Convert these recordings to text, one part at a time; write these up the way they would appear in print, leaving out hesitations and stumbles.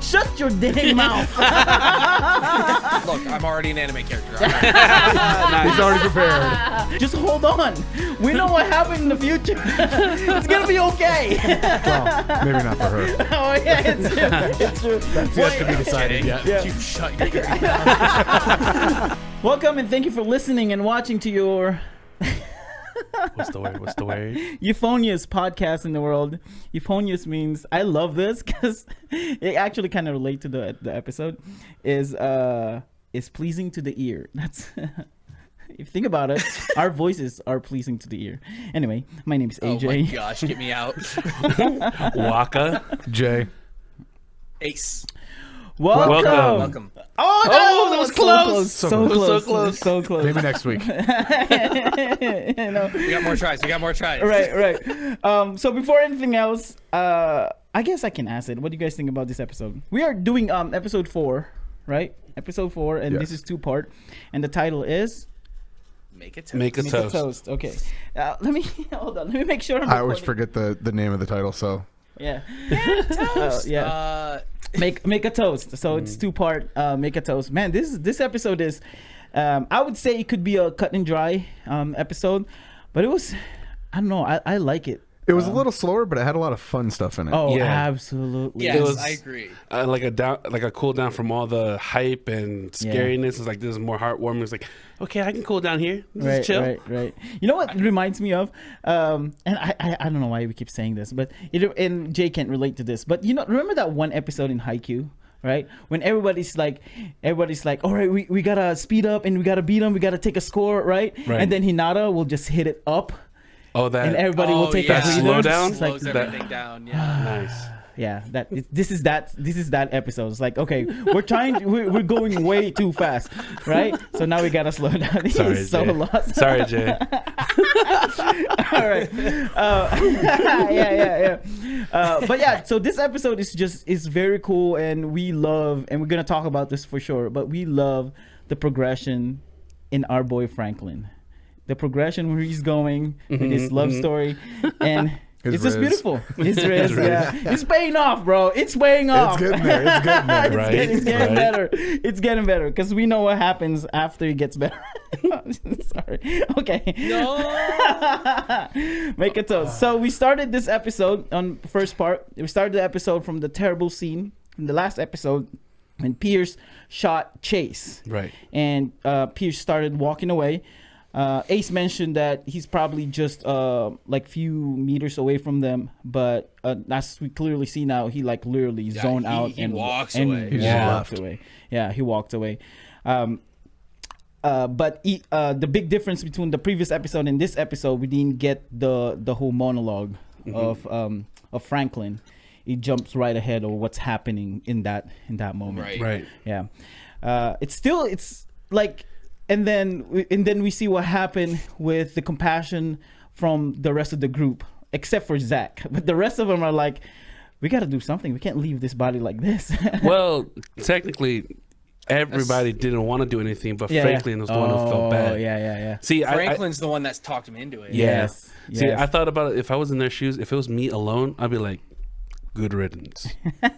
Shut your dang mouth. Look, I'm already an anime character. He's already prepared. Just hold on. We know what happened in the future. It's gonna be okay. Well, maybe not for her. Oh yeah, it's true. That's yet to be decided yet. Yeah. You shut your mouth. Welcome and thank you for listening and watching to your What's the word? euphonious podcast in the world. Euphonious means I love this because it actually kind of relate to the episode. Is pleasing to the ear. That's if you think about it, our voices are pleasing to the ear. Anyway, my name is AJ. Oh my gosh, get me out. Wakka. Jay. Ace. Welcome. Oh, that was close. So So close. close. So close. Maybe next week. You know? We got more tries. Right. So before anything else, I guess I can ask it. What do you guys think about this episode? We are doing episode 4, right? Episode 4, and Yes. this is 2-part, and the title is Make it Make a Make a toast. Toast. Okay. Let me hold on. Let me make sure. I'm I always recording. forget the name of the title, so Yeah. toast. Yeah. Make a toast. So it's 2-part. Make a toast. Man, this episode is. I would say it could be a cut and dry episode, but it was. I don't know. I like it. it was a little slower, but it had a lot of fun stuff in it. Oh, Yeah. absolutely. Yes, It was- I agree. Like a cool down from all the hype and scariness. It's like this is more heartwarming. It's like, okay, I can cool down here. This is chill. Right. You know what it reminds me of? And I don't know why we keep saying this, but and Jay can't relate to this. But you know, remember that one episode in Haikyuu, right? When everybody's like, all right, we gotta speed up and we gotta beat them. We gotta take a score, right? Right. And then Hinata will just hit it up, Oh, that. and everybody will take yeah. a breather. Slow down? It's like, Slows everything down. Yeah. Nice. yeah, this is that episode. It's like, okay, we're going way too fast, right? So now we gotta slow down. This Sorry, is so Jay. lost. Sorry, Jay. All right. Yeah. But yeah, so this episode is very cool, and we love, and we're gonna talk about this for sure. But we love the progression in our boy Franklin, the progression where he's going with his love story, and His it's just riz. beautiful. His riz, yeah, it's paying off, bro. It's paying off. It's getting there. Right, It's getting right. better. It's getting better because we know what happens after he gets better. Sorry. Okay. No. Make a toast. So we started this episode on the first part. We started the episode from the terrible scene from the last episode when Pierce shot Chase. Right. And Pierce started walking away. Ace mentioned that he's probably just like few meters away from them, but as we clearly see now, he like literally zoned out he and walks and away. He Yeah. walked away. Yeah, he walked away. But the big difference between the previous episode and this episode, we didn't get the whole monologue of Franklin. He jumps right ahead of what's happening in that moment. Right. Right. Yeah. It's like, and then we see what happened with the compassion from the rest of the group, except for Zach. But the rest of them are like, we got to do something. We can't leave this body like this. Well, technically, everybody didn't want to do anything, but Yeah, Franklin was the one who felt bad. Yeah. See, Franklin's the one that's talked him into it. Yeah. Yes. See, I thought about it. If I was in their shoes, if it was me alone, I'd be like, good riddance. Yeah,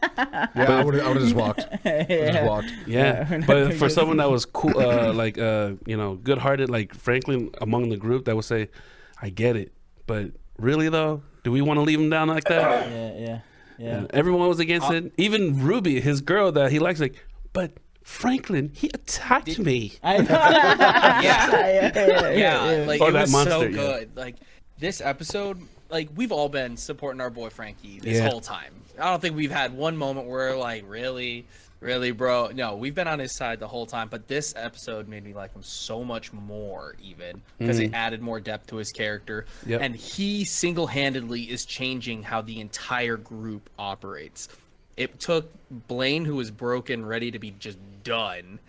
I would have just walked. Just walked. Yeah, we're not but gonna for get someone that was cool, good-hearted, like Franklin among the group, that would say, "I get it," but really though, do we want to leave him down like that? Yeah. And everyone was against it. Even Ruby, his girl that he likes, like, but Franklin, he attacked me. I know. Yeah, like Or it that was monster, so yeah. good. Like this episode, like we've all been supporting our boy Frankie this Yeah. whole time. I don't think we've had one moment where like really, bro. No, we've been on his side the whole time. But this episode made me like him so much more, even because it added more depth to his character. Yep. And he single-handedly is changing how the entire group operates. It took Blaine, who was broken, ready to be just done,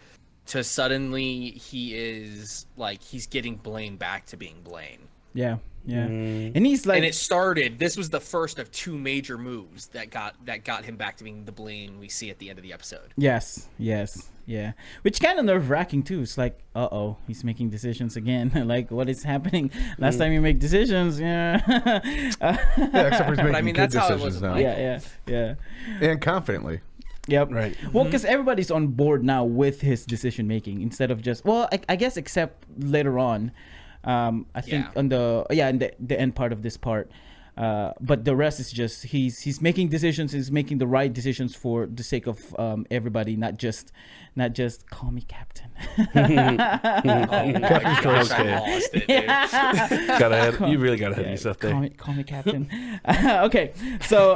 to suddenly he's getting Blaine back to being Blaine. Yeah. And he's like, And it started. This was the first of two major moves that got him back to being the Blaine we see at the end of the episode. yes, yeah. Which kind of nerve-wracking too. It's like, he's making decisions again. Like, what is happening? Last time you make decisions, yeah. Yeah, except for he's making I mean, good that's how it was decisions with now. Michael. yeah. And confidently. Yep. Right. Well, because everybody's on board now with his decision making instead of just I guess except later on, I think Yeah. on the end part of this part, but the rest is just he's making decisions, he's making the right decisions for the sake of everybody, not just call me captain. Oh my gosh, I Okay. lost it, dude. You really got ahead of Yeah, yourself there. call me captain. Okay, so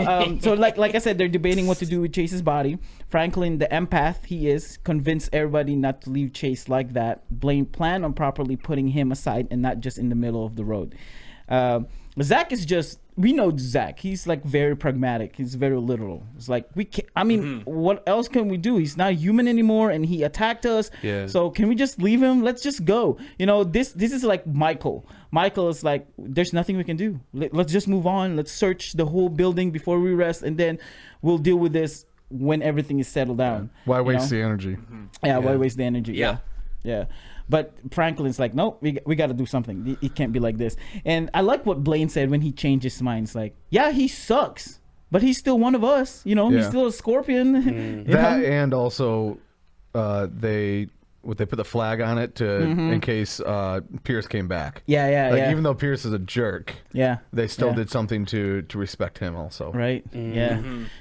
like I said, they're debating what to do with Chase's body. Franklin, the empath he is, convinced everybody not to leave Chase like that. Blaine planned on properly putting him aside and not just in the middle of the road. Zach is just, we know Zach. He's like very pragmatic. He's very literal. It's like we can't. I mean, what else can we do? He's not human anymore, and he attacked us. Yeah. So can we just leave him? Let's just go. You know, this is like Michael. Michael is like, there's nothing we can do. Let's just move on. Let's search the whole building before we rest, and then we'll deal with this when everything is settled down. Why you waste know? the energy? Yeah, why Yeah. waste the energy? Yeah. Yeah. But Franklin's like, nope, we got to do something. It can't be like this. And I like what Blaine said when he changed his mind. It's like, yeah, he sucks, but he's still one of us. You know, he's Yeah. still a scorpion. You That know? and also they put the flag on it to in case Pierce came back. Yeah, yeah, Like yeah. even though Pierce is a jerk, Yeah. they still Yeah. did something to respect him also. Right? Yeah.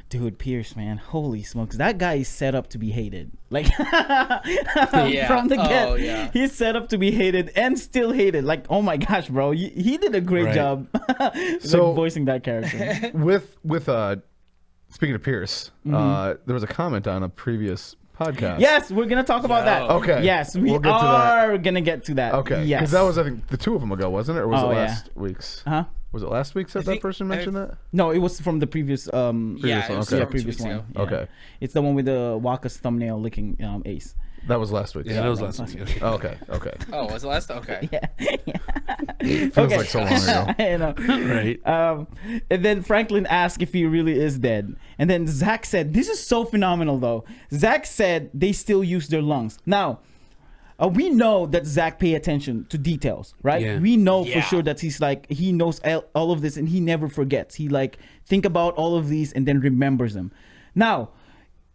Dude, Pierce, man. Holy smokes. That guy is set up to be hated. Like, Yeah. from the get. Oh, yeah. He's set up to be hated and still hated. Like, oh my gosh, bro. He did a great Right. job So- like, voicing that character. With speaking of Pierce, there was a comment on a previous podcast. Yes, we're going to talk about that. Yo. Okay. Yes, we We'll get to that. are going to get to that. Okay. Yes. Because that was, I think, the two of them ago, wasn't it? Or was Oh, it yeah. last week's? Huh? Was it last week that think- person mentioned that? No, it was from the previous Yeah, Previous it one, was okay. from 2 previous weeks one. ago. Yeah. Okay. It's the one with the Wakka's thumbnail licking ace. That was last week. Yeah, that was that last was week. Oh, okay. Okay. Oh, was it last? Okay. Yeah. Feels Okay. like so long ago. I know. Right. And then Franklin asked if he really is dead. And then Zach said, this is so phenomenal though. Zach said they still use their lungs. Now, we know that Zach pay attention to details, right? Yeah. We know for Yeah. sure that he's like, he knows all of this and he never forgets. He like think about all of these and then remembers them. Now,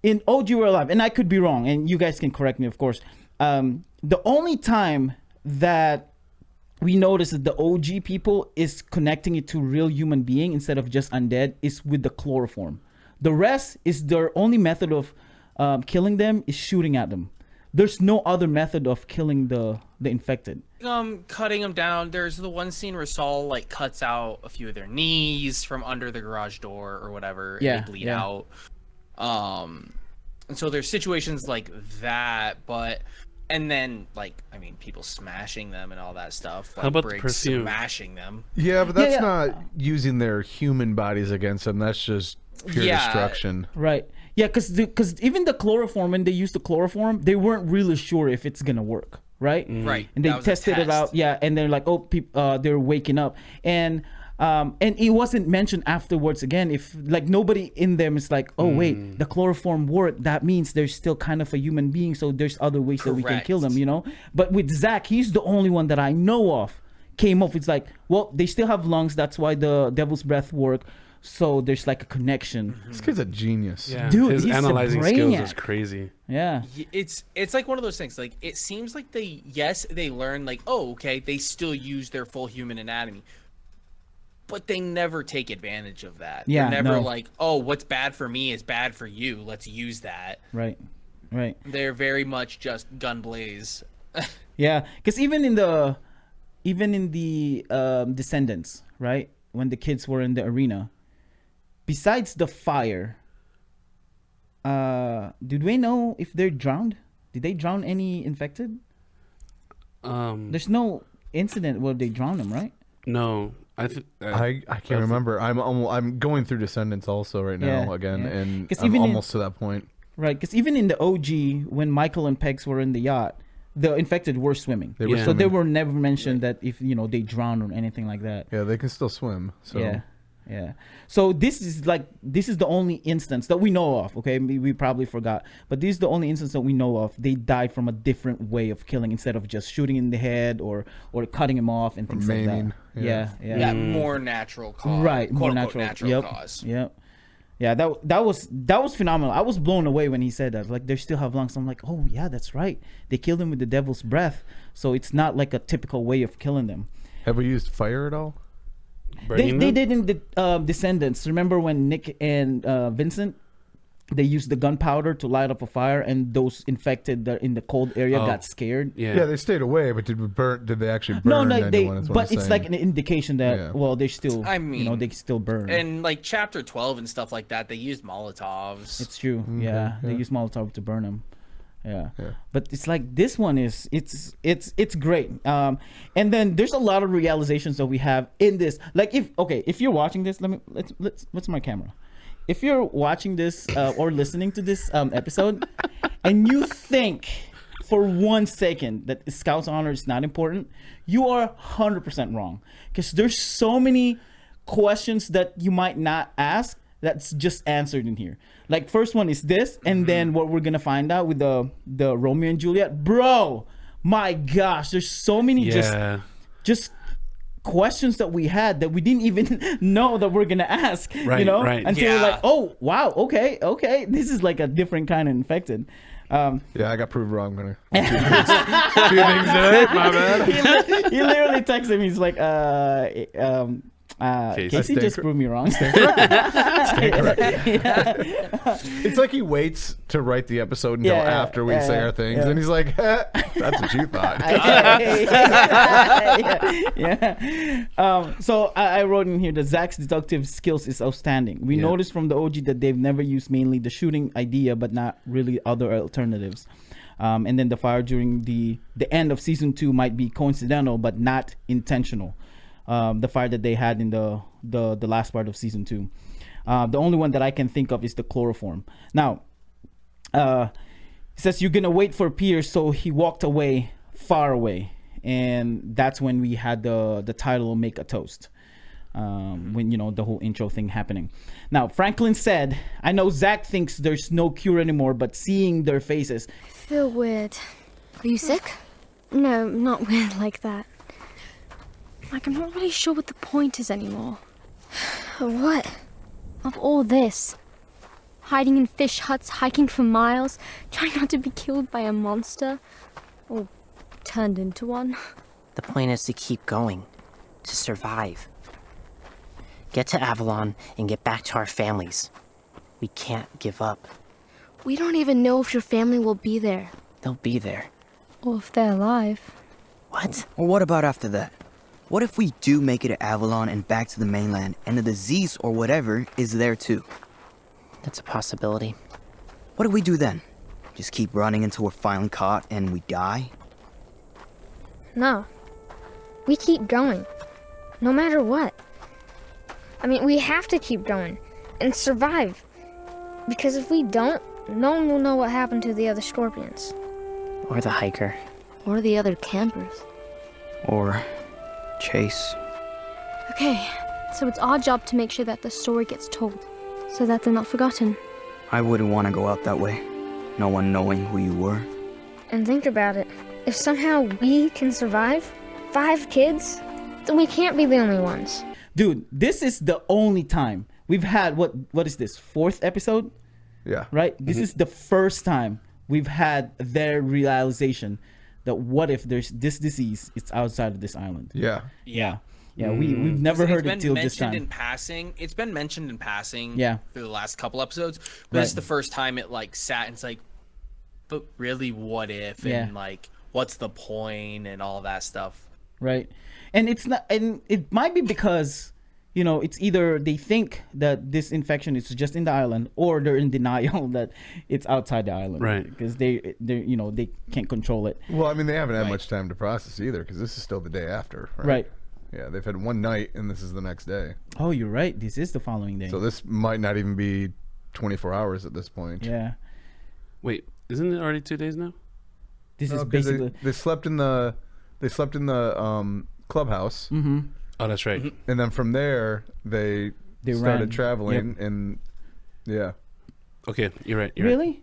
in OG We're Alive, and I could be wrong, and you guys can correct me, of course. The only time that we notice that the OG people is connecting it to real human being instead of just undead is with the chloroform. The rest is their only method of killing them is shooting at them. There's no other method of killing the infected. Cutting them down. There's the one scene where Saul like cuts out a few of their knees from under the garage door or whatever, Yeah, and they bleed yeah. out. And so there's situations like that, and then like I mean, people smashing them and all that stuff. Like, How about the Briggs perfume? smashing them? Yeah, but that's Yeah, yeah. not using their human bodies against them. That's just pure Yeah. destruction. Right. Yeah, because even the chloroform, when they used the chloroform, they weren't really sure if it's gonna work, right? Right. And they That was a tested it test. out. Yeah, and they're like, oh, they're waking up, and it wasn't mentioned afterwards again. If like nobody in them is like, oh wait, the chloroform worked. That means there's still kind of a human being. So there's other ways that we can kill them, Correct. you know. But with Zach, he's the only one that I know of came up. It's like, well, they still have lungs. That's why the devil's breath work. So there's like a connection. This kid's a genius. Yeah. Dude, his he's a analyzing skills brainiac. is crazy. Yeah. It's like one of those things. Like it seems like they learn like, oh, okay, they still use their full human anatomy, but they never take advantage of that. Yeah, They're never no. like, oh, what's bad for me is bad for you. Let's use that. Right. Right. They're very much just gun blaze. Yeah, because even in the Descendants, right? When the kids were in the arena, besides the fire, did we know if they're drowned? Did they drown any infected? There's no incident where they drowned them, right? No, I can't remember. I'm going through Descendants also right now Yeah, again, yeah. and 'Cause I'm even in- almost to that point. Right, because even in the OG, when Michael and Pegs were in the yacht, the infected were swimming. They were Yeah. So they swimming. were never mentioned that if they drowned or anything like that. Yeah, they can still swim. So Yeah, yeah. So this is the only instance that we know of. Okay, we probably forgot, but this is the only instance that we know of. They died from a different way of killing instead of just shooting in the head or cutting him off and things like maiming, that. yeah. Yeah, yeah. That more natural cause. Right, more quote unquote natural. natural Yep. cause. Yep. Yeah, that was phenomenal. I was blown away when he said that. Like, they still have lungs. I'm like, oh yeah, that's right. They killed them with the devil's breath, so it's not like a typical way of killing them. Have we used fire at all? They did in the Descendants. Remember when Nick and Vincent, they used the gunpowder to light up a fire, and those infected in the cold area got scared. Yeah, they stayed away, but did they actually burn No, anyone? but it's like an indication that well, they still, I mean, they still burn. And like chapter 12 and stuff like that, they used Molotovs. It's true. Okay, Yeah, they use Molotov to burn them. Yeah. But it's like this one is it's great. And then there's a lot of realizations that we have in this. Like if you're watching this, let's what's my camera? If you're watching this or listening to this episode, and you think for 1 second that Scout's honor is not important, you are 100% wrong. Because there's so many questions that you might not ask that's just answered in here. Like, first one is this, and then what we're gonna find out with the Romeo and Juliet. Bro, my gosh, there's so many just questions that we had that we didn't even know that we're gonna ask, until we're like, oh wow, okay, this is like a different kind of infected. Yeah, I got proved wrong. I'm gonna few things in it. My bad. He literally texted me. He's like, Casey just proved me wrong. Stay correct. It's like he waits to write the episode until after we say our things, and he's like, "That's what you thought." So I wrote in here that Zach's deductive skills is outstanding. We noticed from the OG that they've never used mainly the shooting idea, but not really other alternatives. And then the fire during the end of season 2 might be coincidental, but not intentional. The fire that they had in the last part of season 2. The only one that I can think of is the chloroform. Now, it says you're gonna wait for Pierce, so he walked away, far away, and that's when we had the title "Make a Toast." When the whole intro thing happening. Now, Franklin said, "I know Zach thinks there's no cure anymore, but seeing their faces, I feel weird. Are you sick? No, not weird like that. Like, I'm not really sure what the point is anymore. What? Of all this? Hiding in fish huts, hiking for miles, trying not to be killed by a monster? Or turned into one? The point is to keep going. To survive. Get to Avalon and get back to our families. We can't give up. We don't even know if your family will be there. They'll be there. Or if they're alive. What? Or what about after that? What if we do make it to Avalon and back to the mainland, and the disease or whatever is there too? That's a possibility. What do we do then? Just keep running until we're finally caught and we die? No. We keep going. No matter what. I mean, we have to keep going and survive. Because if we don't, no one will know what happened to the other scorpions. Or the hiker. Or the other campers. Or Chase. Okay, so it's our job to make sure that the story gets told, so that they're not forgotten. I wouldn't want to go out that way. No one knowing who you were. And think about it. If somehow we can survive, 5 kids, then we can't be the only ones. dude, this is the only time we've had what is this, 4th episode? Yeah. Right? This is the first time we've had their realization that what if there's this disease, it's outside of this island. Yeah. Yeah. Yeah, we've never heard it till this time. It's been mentioned in passing through the last couple episodes, but it's the first time it like sat and it's like, but really what if and like what's the point and all that stuff. Right. And it's not, and it might be because, you know, it's either they think that this infection is just in the island or they're in denial that it's outside the island. Right. Because they you know, they can't control it. Well, I mean, they haven't had much time to process either because this is still the day after. Right. Yeah, they've had one night and this is the next day. Oh, you're right. This is the following day. So this might not even be 24 hours at this point. Yeah. Wait, isn't it already 2 days now? This No, is 'cause basically they slept in the clubhouse. Mm-hmm. Oh, that's right. And then from there they started ran. traveling and Okay, you're right. You're right. Really?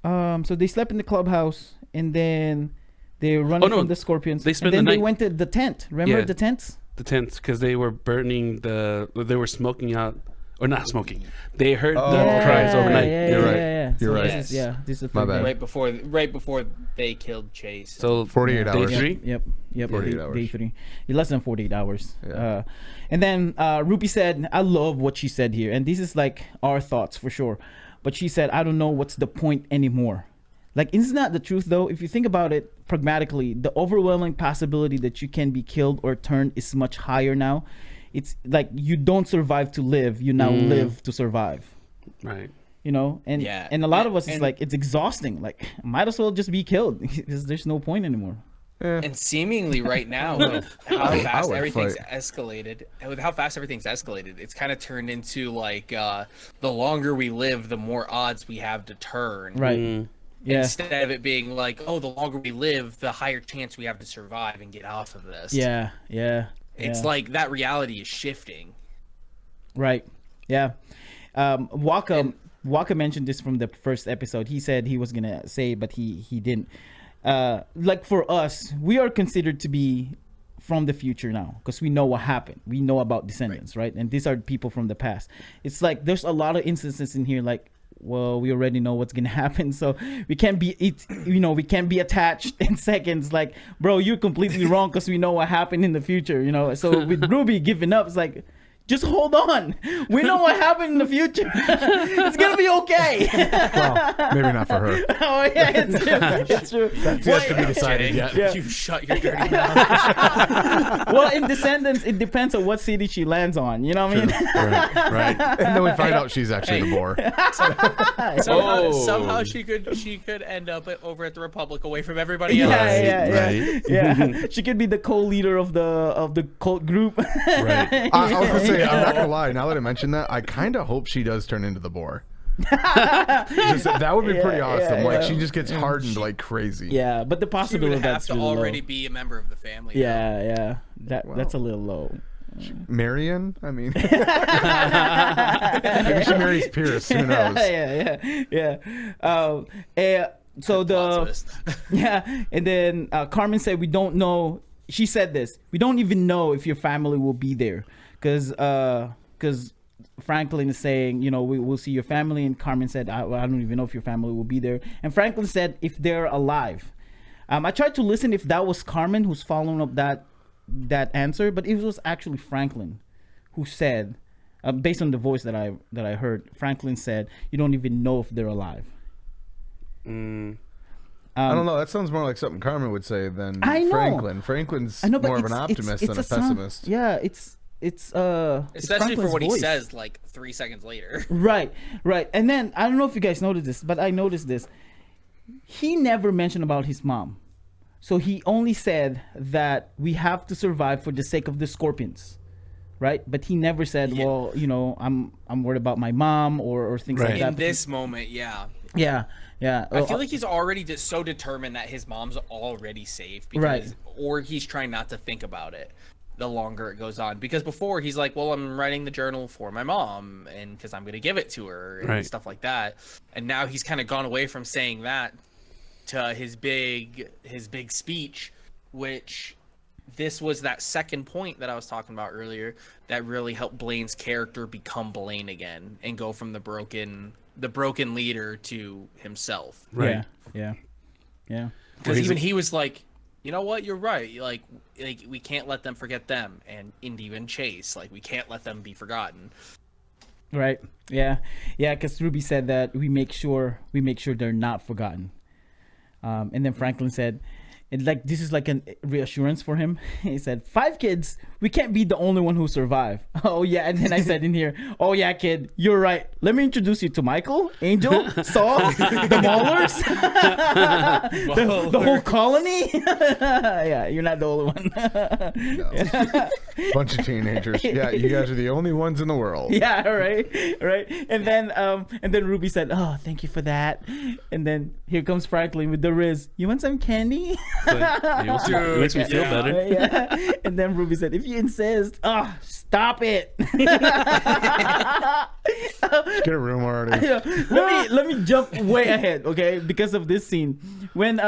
So they slept in the clubhouse and then they were running from the scorpions. They spent and then the they night- went to the tent. Remember Yeah. the tents? The tents, because they were burning they were smoking out or not smoking. They heard Oh, the okay. cries overnight. You're right. You're right. This is, this is My bad. Right before they killed Chase. So 48 day hours. 3. Yep. 48 day, hours. Day 3. Less than 48 hours. Yeah. And then Ruby said, I love what she said here. And this is like our thoughts for sure. But she said, I don't know what's the point anymore. Like, isn't that the truth though? If you think about it pragmatically, the overwhelming possibility that you can be killed or turned is much higher now. It's like you don't survive to live, you now live to survive. Right. You know, and a lot of us is like, it's exhausting. Like, might as well just be killed because there's no point anymore. And seemingly right now, with how fast would everything's fight. escalated, it's kind of turned into like the longer we live, the more odds we have to turn. Right. Yeah. Instead of it being like, oh, the longer we live, the higher chance we have to survive and get off of this. Yeah. It's like that reality is shifting. Right. Yeah. Wakka mentioned this from the first episode. He said he was gonna say, but he didn't. Like for us, we are considered to be from the future now because we know what happened. We know about descendants, right? And these are people from the past. It's like there's a lot of instances in here like, well, we already know what's gonna happen, so we can't be we can't be attached in seconds. Like, bro, you're completely wrong because we know what happened in the future, So with Ruby giving up, it's like, just hold on. We know what happened in the future. It's gonna be okay. Well, maybe not for her. Oh yeah, it's true. That's yet to be decided yet. Yeah. You shut your dirty mouth. Well, in Descendants, it depends on what city she lands on. You know what I mean? Right. And then we find out she's actually the boar. Somehow she could end up over at the Republic, away from everybody else. Yeah. She could be the co-leader of the cult group. Right. I was gonna say, I'm not gonna lie. Now that I mentioned that, I kind of hope she does turn into the boar. That would be pretty awesome. Like she just gets hardened like crazy. Yeah, but the She possibility would of have that's to really already low. be a member of the family. Yeah. That's a little low. Marion? I mean, maybe she marries Pierce. Who knows? Yeah. So and then Carmen said, we don't know. She said this. We don't even know if your family will be there, because Franklin is saying, we'll see your family, and Carmen said, I don't even know if your family will be there. And Franklin said, if they're alive. I tried to listen if that was Carmen who's following up that answer, but it was actually Franklin who said, based on the voice that I heard, Franklin said, you don't even know if they're alive. I don't know. That sounds more like something Carmen would say than I know. Franklin's more of an optimist than a pessimist. It's especially for Franklin's what he voice. says like 3 seconds later. Right. And then I don't know if you guys noticed this, but I noticed this. He never mentioned about his mom. So he only said that we have to survive for the sake of the scorpions. Right? But he never said, well, I'm worried about my mom or things like that. In this moment, yeah. Yeah. I feel like he's already just so determined that his mom's already safe, or he's trying not to think about it the longer it goes on. Because before he's like, well, I'm writing the journal for my mom and because I'm going to give it to her and stuff like that. And now he's kind of gone away from saying that to his big speech, which this was that second point that I was talking about earlier that really helped Blaine's character become Blaine again and go from the broken leader to himself. Right. Yeah. Because even he was like, you know what, you're right. Like we can't let them forget them, and Indy and Chase, like we can't let them be forgotten. Right. Yeah. Because Ruby said that we make sure they're not forgotten. And then Franklin said, and like this is like a reassurance for him. He said, 5 kids, we can't be the only one who survive. Oh yeah. And then I said in here, oh yeah, kid, you're right. Let me introduce you to Michael, Angel, Saul, the Maulers, the whole colony. Yeah, you're not the only one. Bunch of teenagers. Yeah, you guys are the only ones in the world. Yeah, right. And then Ruby said, oh, thank you for that. And then here comes Franklin with the Riz. You want some candy? It makes me feel better. Yeah. And then Ruby said, if you insist, stop it. Get a room already. Let me jump way ahead, okay? Because of this scene. When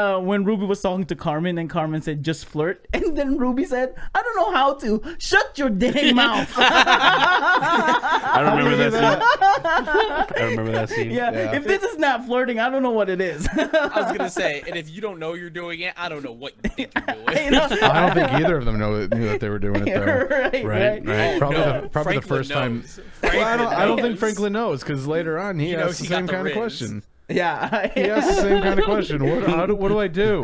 Ruby was talking to Carmen and Carmen said, just flirt. And then Ruby said, I don't know how to. Shut your dang mouth. I remember that scene. Yeah. If this is not flirting, I don't know what it is. I was gonna say, and if you don't know you're doing it, I don't know what you think you're doing. I don't think either of them knew that they were doing it though. Right. Probably the first time. Well, I don't think Franklin knows because later on he asks the same kind of question. Yeah. He asks the same kind of question. What do I do?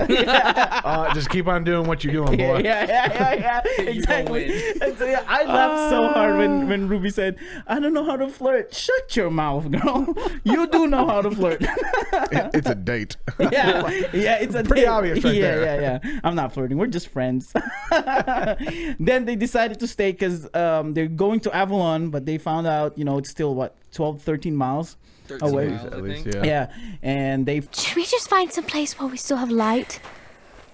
Just keep on doing what you're doing, boy. Yeah. Exactly. I laughed so hard when Ruby said, I don't know how to flirt. Shut your mouth, girl. You do know how to flirt. It's a date. Yeah, it's a pretty date. obvious right there. Yeah. I'm not flirting. We're just friends. Then they decided to stay because they're going to Avalon, but they found out, it's still 12, 13 miles. Away. At least, yeah. And they Should we just find some place where we still have light?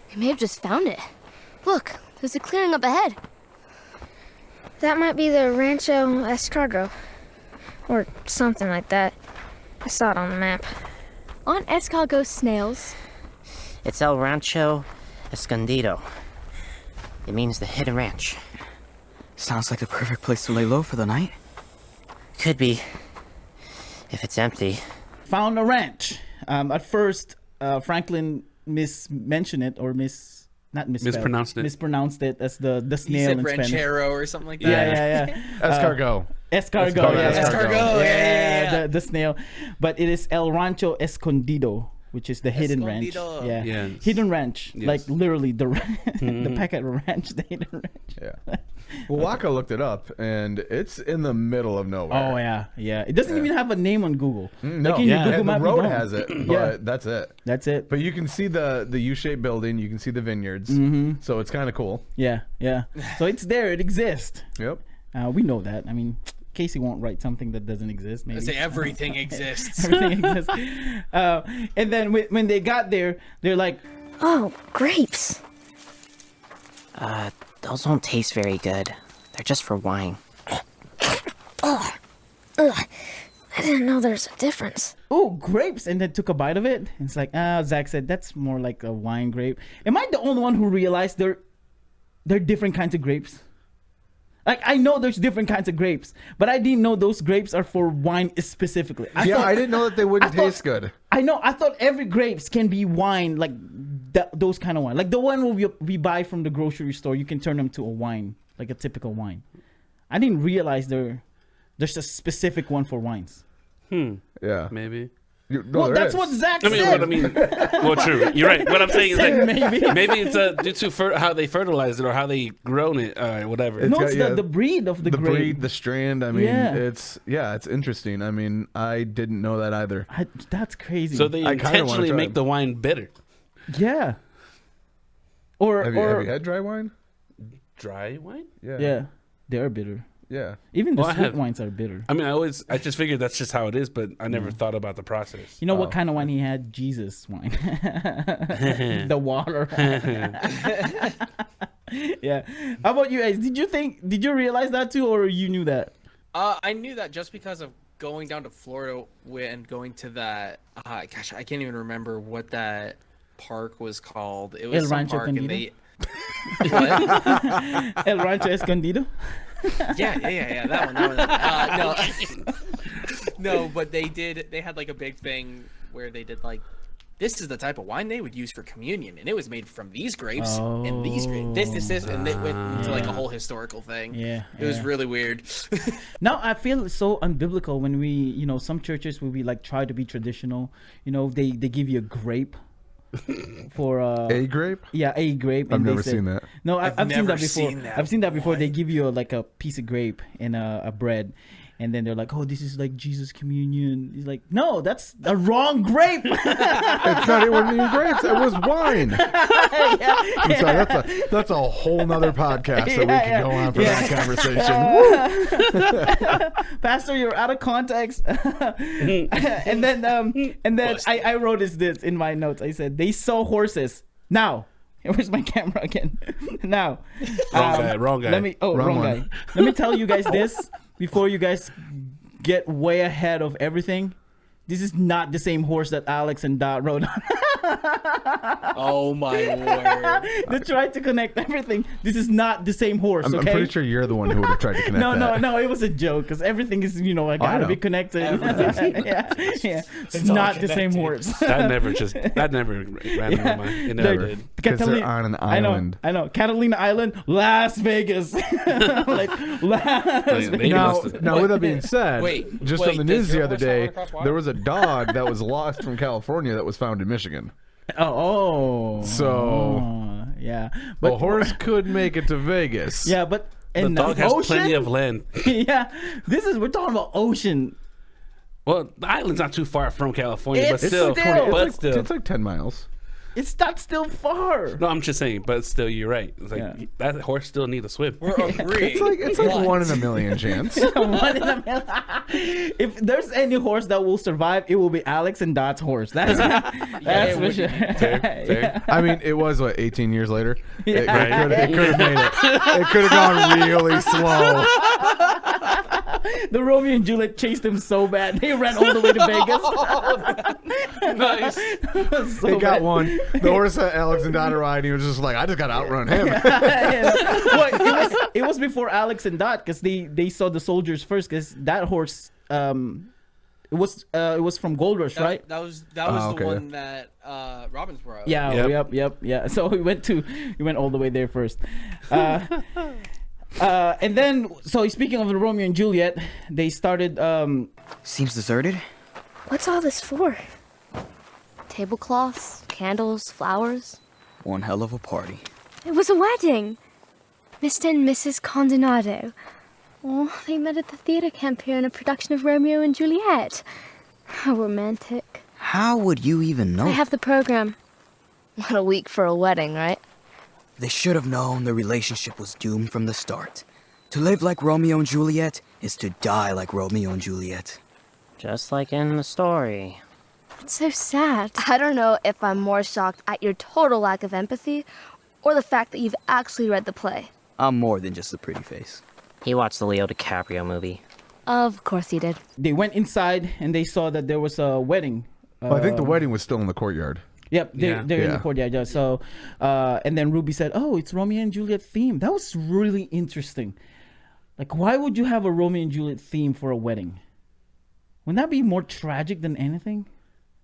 We may have just found it. Look, there's a clearing up ahead. That might be the Rancho Escargo. Or something like that. I saw it on the map. Aren't escargot snails? It's El Rancho Escondido. It means the hidden ranch. Sounds like the perfect place to lay low for the night. Could be. If it's empty. found a ranch. At first, Franklin mispronounced it as the He snail said in Spanish. ranchero or something like that. Yeah. Escargot. Escargot. Escargot. Yeah. The snail. But it is El Rancho Escondido, which is the hidden ranch. Escondido. Yeah. Yes. Hidden ranch. Yes. Like literally the the packet ranch, the hidden ranch. Yeah. Well, Wakka looked it up, and it's in the middle of nowhere. Oh yeah. It doesn't even have a name on Google. No, Like in your and Google the map, you road don't. has it, but that's it. That's it. But you can see the U-shaped building. You can see the vineyards. So it's kind of cool. Yeah. So it's there. It exists. Yep. We know that. I mean, Casey won't write something that doesn't exist. Maybe I say everything exists. everything exists. And then when they got there, they're like, Oh, grapes. Those don't taste very good. They're just for wine. Ugh. I didn't know there's a difference. "Oh, grapes!" And then took a bite of it. And it's like, Zach said, "That's more like a wine grape." Am I the only one who realized they're different kinds of grapes? Like, I know there's different kinds of grapes, but I didn't know those grapes are for wine specifically. I didn't know that they wouldn't taste good. I know. I thought every grapes can be wine, like those kind of wine. Like the one we buy from the grocery store, you can turn them to a wine, like a typical wine. I didn't realize there's a specific one for wines. Yeah. Maybe. Well, that's what Zach said. Well, true. You're right. What I'm saying is like Maybe. maybe it's due to how they fertilize it or how they grown it, whatever. No, got- it's yeah, the breed of the grape. breed, the strand. I mean, Yeah. it's interesting. I mean, I didn't know that either. That's crazy. So they I kinda wanna intentionally try make it. the wine bitter. Yeah. Or Have you had dry wine? Dry wine? yeah, they are bitter. Yeah. Even the Well, I sweet have- wine are bitter. I mean, I just figured that's just how it is, but I never thought about the process. You know what kind of wine he had? Jesus wine. The water. Yeah. How about you guys? Did you realize that too, or you knew that? I knew that just because of going down to Florida and going to that. Gosh, I can't even remember what that park was called. It was El some Rancho park, and Escondido? they. What? El Rancho Escondido? Yeah, that one. No, but they had like a big thing where they did like, this is the type of wine they would use for communion, and it was made from these grapes and these grapes, this, and it went into like a whole historical thing. Yeah. It was really weird. Now I feel so unbiblical when we, some churches where we like try to be traditional. They give you a grape for A grape? Yeah, a grape. I've and they never say- seen that. No, I've seen never that before. seen that. I've seen that before. What? They give you like a piece of grape and a bread, and then they're like, "Oh, this is like Jesus communion." He's like, "No, that's the wrong grape." It's not. It wasn't even grapes. It was wine. I'm sorry, that's a whole nother podcast that we can go on for that conversation. Pastor, you're out of context. and then I wrote this in my notes. I said they sell horses now. Where's my camera again? Now, Wrong guy. Let me. Oh, wrong guy. Let me tell you guys this before you guys get way ahead of everything. This is not the same horse that Alex and Dot rode on. Oh my word! They tried to connect everything. This is not the same horse. I'm Okay. pretty sure you're the one who would have tried to connect that. No. It was a joke because everything is, I gotta be connected. yeah. It's not the same horse. That never ran in my mind. It never did. Because they're on an island. I know. Catalina Island, Las Vegas. Like Las Vegas. Now, with that being said, Wait, just on the does news the your other horse not day, run across water? there was a dog that was lost from California that was found in Michigan. So yeah, But a horse could make it to Vegas. Yeah, but The in dog the has ocean, plenty of land. yeah, we're talking about ocean. Well, the island's not too far from California, but It's still, still- It's like 10 miles. It's not still far. No, I'm just saying, but still, you're right. It's like that horse still needs to swim. We're agreeing. It's like 1 in a million chance. One in a million. If there's any horse that will survive, it will be Alex and Dot's horse. That's it for would sure. Fair. I mean, it was, 18 years later? It Right. could have made it. It could have gone really slow. The Romeo and Juliet chased him so bad they ran all the way to Vegas. Nice. So They got bad. one. The horse that Alex and Dot ride, he was just like, I just got to outrun him. Well, it was before Alex and Dot because they saw the soldiers first because that horse it was from Gold Rush, right? That was okay. the one that Robbins brought up. Yeah, Yep. yep. So he went all the way there first. And then, so speaking of the Romeo and Juliet, they started. Seems deserted. What's all this for? Tablecloths, candles, flowers. One hell of a party. It was a wedding. Mr. and Mrs. Condonado. Oh, they met at the theater camp here in a production of Romeo and Juliet. How romantic. How would you even know? I have the program. What a week for a wedding, right? They should have known the relationship was doomed from the start. To live like Romeo and Juliet is to die like Romeo and Juliet. Just like in the story. It's so sad. I don't know if I'm more shocked at your total lack of empathy or the fact that you've actually read the play. I'm more than just a pretty face. He watched the Leo DiCaprio movie. Of course he did. They went inside and they saw that there was a wedding. I think the wedding was still in the courtyard. Yep, they're in the Yeah. courtyard. Yeah. So, and then Ruby said, "Oh, it's Romeo and Juliet theme." That was really interesting. Like, why would you have a Romeo and Juliet theme for a wedding? Wouldn't that be more tragic than anything?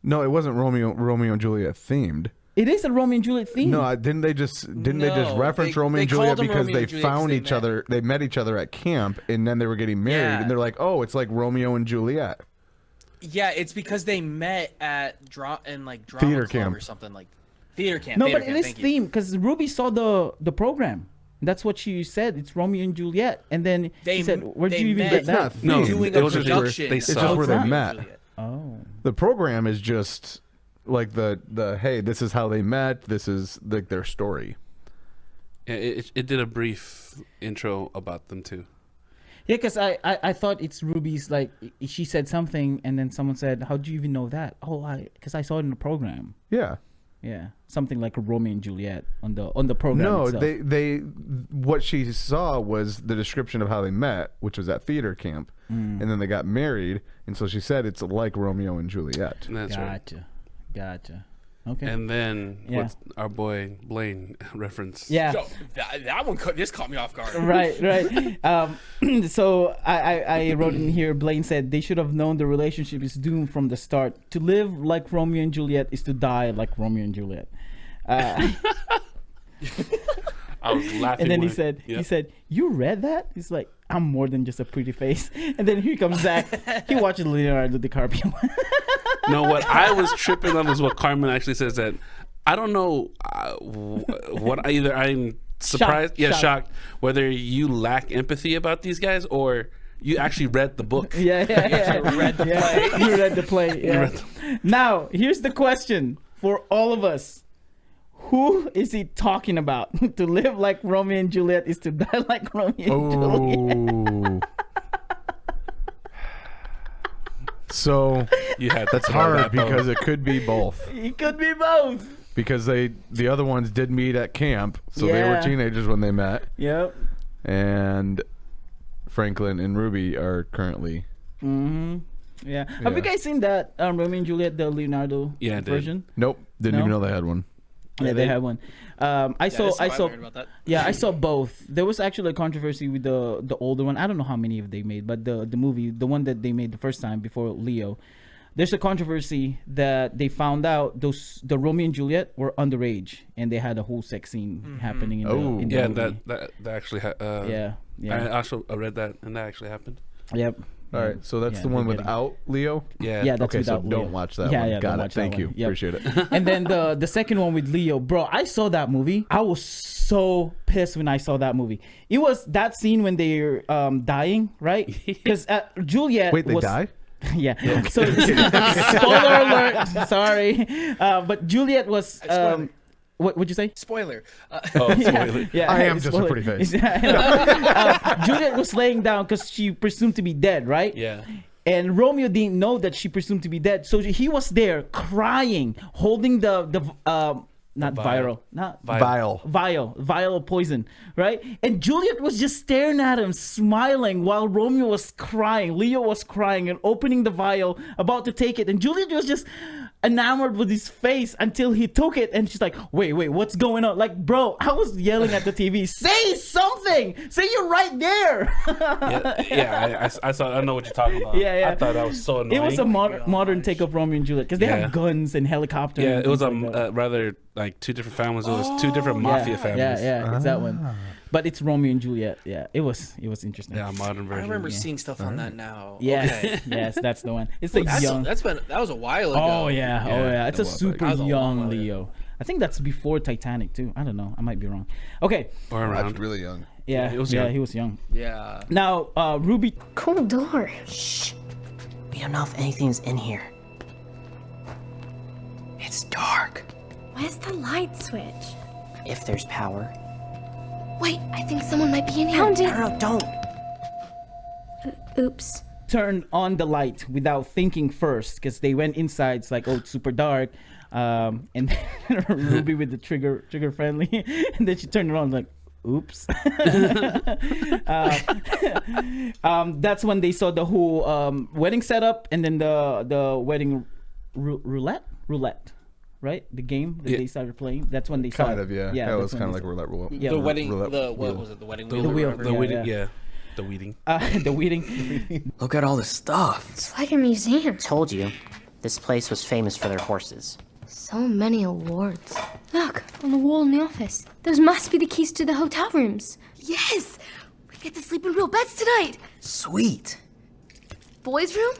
No, it wasn't Romeo and Juliet themed. It is a Romeo and Juliet theme. No, didn't they just reference Romeo they and Juliet called them because Romeo they and Juliet found 'cause each other? They met each other at camp, and then they were getting married, Yeah. and they're like, "Oh, it's like Romeo and Juliet." Yeah, it's because they met at drama Theater club camp. or something like theater camp. No, theater but camp, it is thank you. theme because Ruby saw the program. That's what she said. It's Romeo and Juliet, and then she said, "Where'd you even get that?" It's No, not doing it a was just production. they It's saw. just where they Romeo and met. Juliet. Oh, The program is just like the hey, this is how they met. This is like their story. Yeah, it did a brief intro about them too. yeah. Because I thought it's Ruby's like she said something, and then someone said, "How do you even know that?" Oh, because I saw it in the program. Yeah. Yeah, something like Romeo and Juliet on the program. No, itself. they what she saw was the description of how they met, which was at theater camp, and then they got married, and so she said it's like Romeo and Juliet. And that's right. Gotcha. Okay. And then Yeah. what's our boy Blaine reference? yeah. So, that one just caught me off guard. Right. So I wrote in here, Blaine said they should have known the relationship is doomed from the start. To live like Romeo and Juliet is to die like Romeo and Juliet. I was laughing. And then when- he said, "You read that?" He's like, "I'm more than just a pretty face." And then here comes Zach. He watches Leonardo DiCaprio. No, what I was tripping on was what Carmen actually says that I don't know what either I'm surprised, shocked, whether you lack empathy about these guys or you actually read the book. Yeah. read the play. You read the play. Yeah. Now, here's the question for all of us. Who is he talking about? To live like Romeo and Juliet is to die like Romeo and Juliet. Oh. So You had that's to know hard that, though. because it could be both. It could be both. because the other ones did meet at camp, so they were Yeah. teenagers when they met, Yep. and Franklin and Ruby are currently. Mm-hmm. Yeah. Have you Yeah. guys seen that Romeo and Juliet, the Leonardo Yeah, I did. version? Nope, didn't No? even know they had one. Yeah, they have one. I saw. About that. Yeah, I saw both. There was actually a controversy with the older one. I don't know how many of they made, but the movie, the one that they made the first time before Leo, there's a controversy that they found out the Romeo and Juliet were underage and they had a whole sex scene happening in the Yeah, movie. that actually. Yeah. I also read that, and that actually happened. Yep. All right, so that's Yeah, the one they're getting- without Leo. Yeah. Yeah, that's Okay, so without Leo. don't watch that Yeah, one. yeah, Got don't it. watch that Thank you. one. Yep. Appreciate it. And then the second one with Leo, bro, I saw that movie. I was so pissed when I saw that movie. It was that scene when they're dying, right? Because Juliet Wait, they was, die? Yeah. So spoiler alert. Sorry, but Juliet was. What would you say? Spoiler. Oh, spoiler. Yeah, I am just a spoiler. pretty face. Yeah, I know. Juliet was laying down because she presumed to be dead, right? Yeah. And Romeo didn't know that she presumed to be dead, so he was there crying, holding the not viral, not Vile. vial of poison, right? And Juliet was just staring at him, smiling, while Romeo was crying. Leo was crying and opening the vial, about to take it, and Juliet was just enamored with his face until he took it, and she's like, wait, what's going on? Like, bro, I was yelling at the TV, say something, say you're right there. I saw. I know what you're talking about. Yeah. I thought that was so annoying. It was a modern take of Romeo and Juliet because they Yeah. have guns and helicopters. Yeah, and it was things like that. rather like two different families. It was two different mafia families. Yeah, it's that one. But it's Romeo and Juliet. Yeah, it was interesting. Yeah, modern version. I remember seeing stuff on that now. Yeah, Okay. yes, that's the one. It's a That young. was a while ago. Oh yeah. It's a super That was a long young while ago. Leo. I think that's before Titanic too. I don't know. I might be wrong. Okay. Or around. really young. Yeah, he was young. he was young. Yeah. Now, Ruby. Cold door. Shh. We don't know if anything's in here. It's dark. Where's the light switch? If there's power. Wait, I think someone might be in here. Found it. No, don't. Oops. Turned on the light without thinking first because they went inside. It's like, oh, it's super dark. And then Ruby with the trigger friendly, and then she turned around like, oops. That's when they saw the whole wedding setup, and then the wedding roulette, right? The game that they started playing. That's when they saw Kind it. of, yeah. Yeah, It that's was when kind of they like roulette rule. Yeah, The wedding. roulette What wheel. was it? The wedding The wheel. or wheel. whatever? The weeding, yeah. the weeding. the wedding. Look at all this stuff. It's like a museum. Told you. This place was famous for their horses. So many awards. Look, on the wall in the office. Those must be the keys to the hotel rooms. Yes! We get to sleep in real beds tonight. Sweet. Boys' room,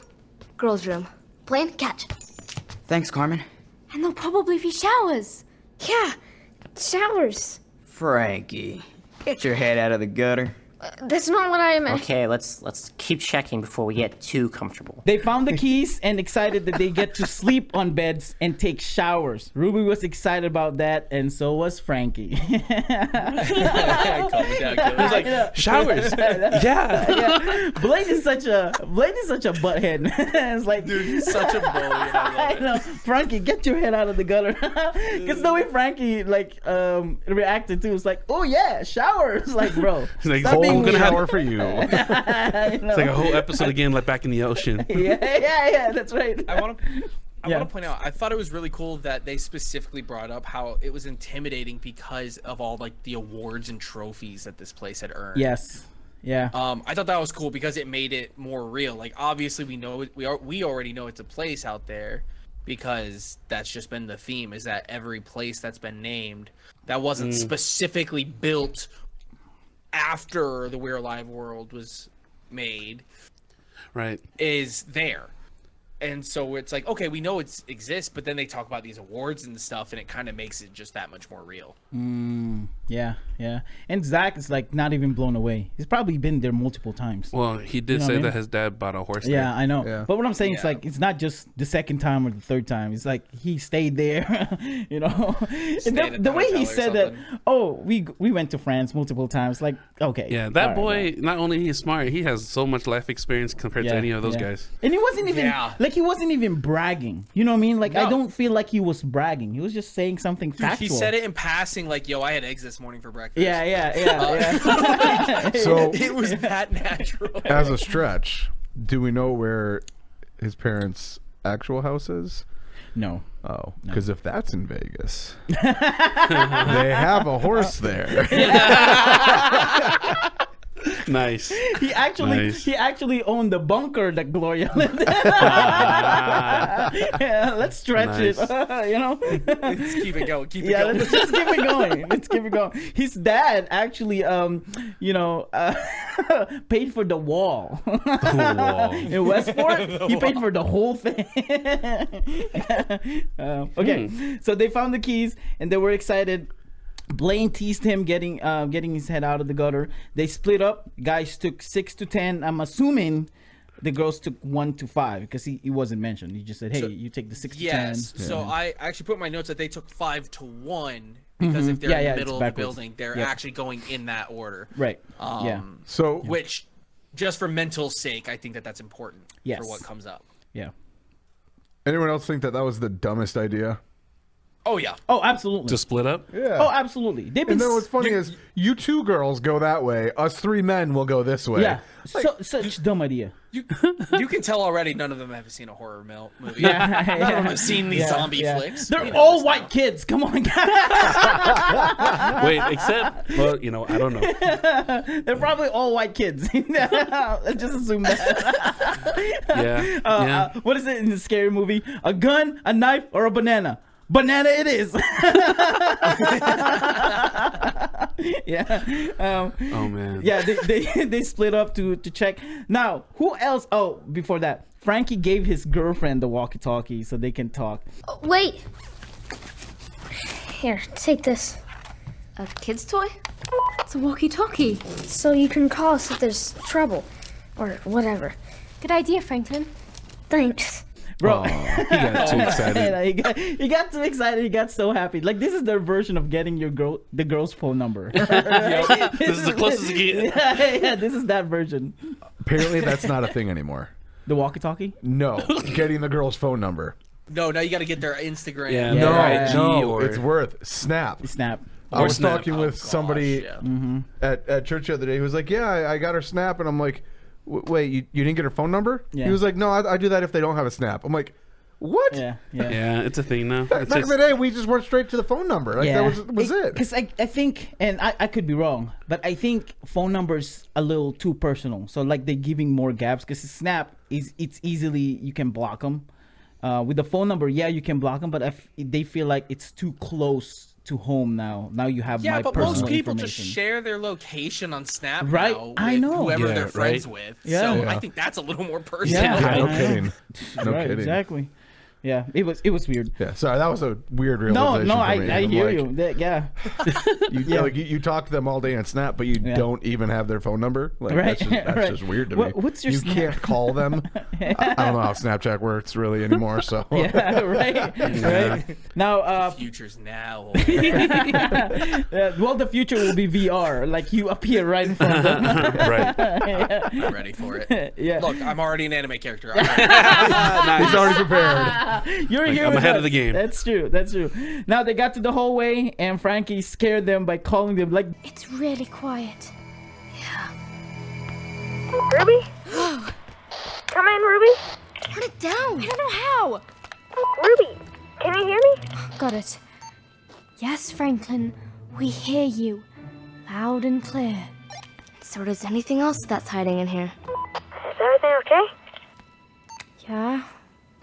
girls' room. Plane, catch. Thanks, Carmen. And there'll probably be showers. Yeah, showers. Frankie, get your head out of the gutter. That's not what I meant. Okay, let's keep checking before we get too comfortable. They found the keys and excited that they get to sleep on beds and take showers. Ruby was excited about that, and so was Frankie. Calm it down, Killer. It was like showers. Yeah. Blade is such a butthead. It's like, Dude, he's such a bully. And I love I it. know, Frankie, get your head out of the gutter. Because the way Frankie reacted to, it's like, oh yeah, showers. Like, bro, It's like, stop oh, being I'm gonna have Shower for you. I know. It's like a whole episode again, like back in the ocean. yeah, that's right. I want to Yeah. point out, I thought it was really cool that they specifically brought up how it was intimidating because of all like the awards and trophies that this place had earned. Yes. Yeah. I thought that was cool because it made it more real. Like obviously we know we already know it's a place out there because that's just been the theme, is that every place that's been named that wasn't specifically built after the We're Alive world was made Right. is there. And so it's like, okay, we know it exists, but then they talk about these awards and stuff, and it kind of makes it just that much more real. Yeah. And Zach is like not even blown away. He's probably been there multiple times. Well, he did know say what I that mean? his dad bought a horse. Yeah, I know. Yeah. But what I'm saying is Yeah. like it's not just the second time or the third time. It's like he stayed there, you know. And Stayed the, at the the way hotel he or said that, something. oh, we went to France multiple times. Like, okay. Yeah, that all boy, right. not only he's smart, he has so much life experience compared to any of those guys. And he wasn't even Yeah. like like he wasn't even bragging. You know what I mean? Like I No. don't feel like he was bragging. He was just saying something Dude, factual. he said it in passing, like, "Yo, I had eggs this morning for breakfast." Yeah. So It was that natural. as a stretch, do we know where his parents' actual house is? No. Oh, because if that's in Vegas, they have a horse there. Nice. He actually owned the bunker that Gloria lived in. Yeah, let's stretch it. You know. Let's keep it going. Keep it Yeah, going. let's just keep it going. Let's keep it going. His dad actually, paid for the wall in Westport. He paid for the whole thing. Okay, so they found the keys and they were excited. Blaine teased him getting his head out of the gutter. They split up. Guys took 6 to 10. I'm assuming the girls took 1 to 5 because he wasn't mentioned. He just said, "Hey, you take the 6 to 10." Yes. So I actually put in my notes that they took 5 to 1 because if they're in the middle of the building, they're actually going in that order. Right. So, Which, just for mental sake, I think that's important Yes. for what comes up. Yeah. anyone else think that was the dumbest idea? Oh yeah. Oh, absolutely. To split up? Yeah. Oh, absolutely. They've been And then what's funny is you 2 girls go that way. Us 3 men will go this way. yeah. Such dumb idea. You can tell already none of them have seen a horror movie. Yeah, None of them have seen these zombie flicks. They're You know all this white now. kids. Come on, guys. Wait, except, well, I don't know. They're probably all white kids. Let's just assume that. Yeah. What is it in the scary movie? A gun, a knife, or a banana? Banana it is. Yeah. Oh, man. Yeah, they split up to check. Now, who else? Oh, before that, Frankie gave his girlfriend the walkie-talkie so they can talk. Oh, wait. Here, take this. A kid's toy? It's a walkie-talkie. So you can call us if there's trouble. Or whatever. Good idea, Franklin. Thanks. Bro, He got too excited. he got too excited. He got so happy. Like this is their version of getting the girl's phone number. This is the closest you get. Yeah, this is that version. Apparently, that's not a thing anymore. The walkie-talkie. No, getting the girl's phone number. No, now you got to get their Instagram. Yeah, No, their IG no, or... it's worth Snap. Snap. I was Snap. talking with somebody at church the other day who was like, "Yeah, I got her Snap," and I'm like, "Wait, you didn't get her phone number?" Yeah. He was like, "No, I do that if they don't have a Snap." I'm like, "What?" Yeah. Yeah, it's a thing now. Back It's in just, the day, we just went straight to the phone number. Like that was it. Because I think, and I could be wrong, but I think phone numbers a little too personal. So like they're giving more gaps because Snap it's easily you can block them. With the phone number, yeah, you can block them, but if they feel like it's too close to home now. Now you have Yeah, my but personal most people just information. share their location on Snap Right, now I with know. whoever Yeah, they're friends right. with. Yeah. So Yeah. I think that's a little more personal. Yeah. No kidding. No Right, kidding. exactly. Yeah, it was weird. Yeah, sorry, that was a weird No, realization. no, for me. I I'm hear like, you. Yeah. You talk to them all day on Snap, but you don't even have their phone number. Like, Right, that's right. just weird to me. What's your You Snap? can't call them. I don't know how Snapchat works really anymore. So Yeah, right. Now, Future's now. well, the future will be VR. Like you appear right in front of them. right. I'm ready for it. Yeah. Look, I'm already an anime character. he's already prepared. You're here. I'm with ahead us. of the game. That's true. Now they got to the hallway, and Frankie scared them by calling them like. It's really quiet. Ruby? Come in, Ruby. Turn it down. I don't know how. Ruby, can you hear me? Got it. Yes, Franklin, we hear you. Loud and clear. So does anything else that's hiding in here? Is everything okay? Yeah,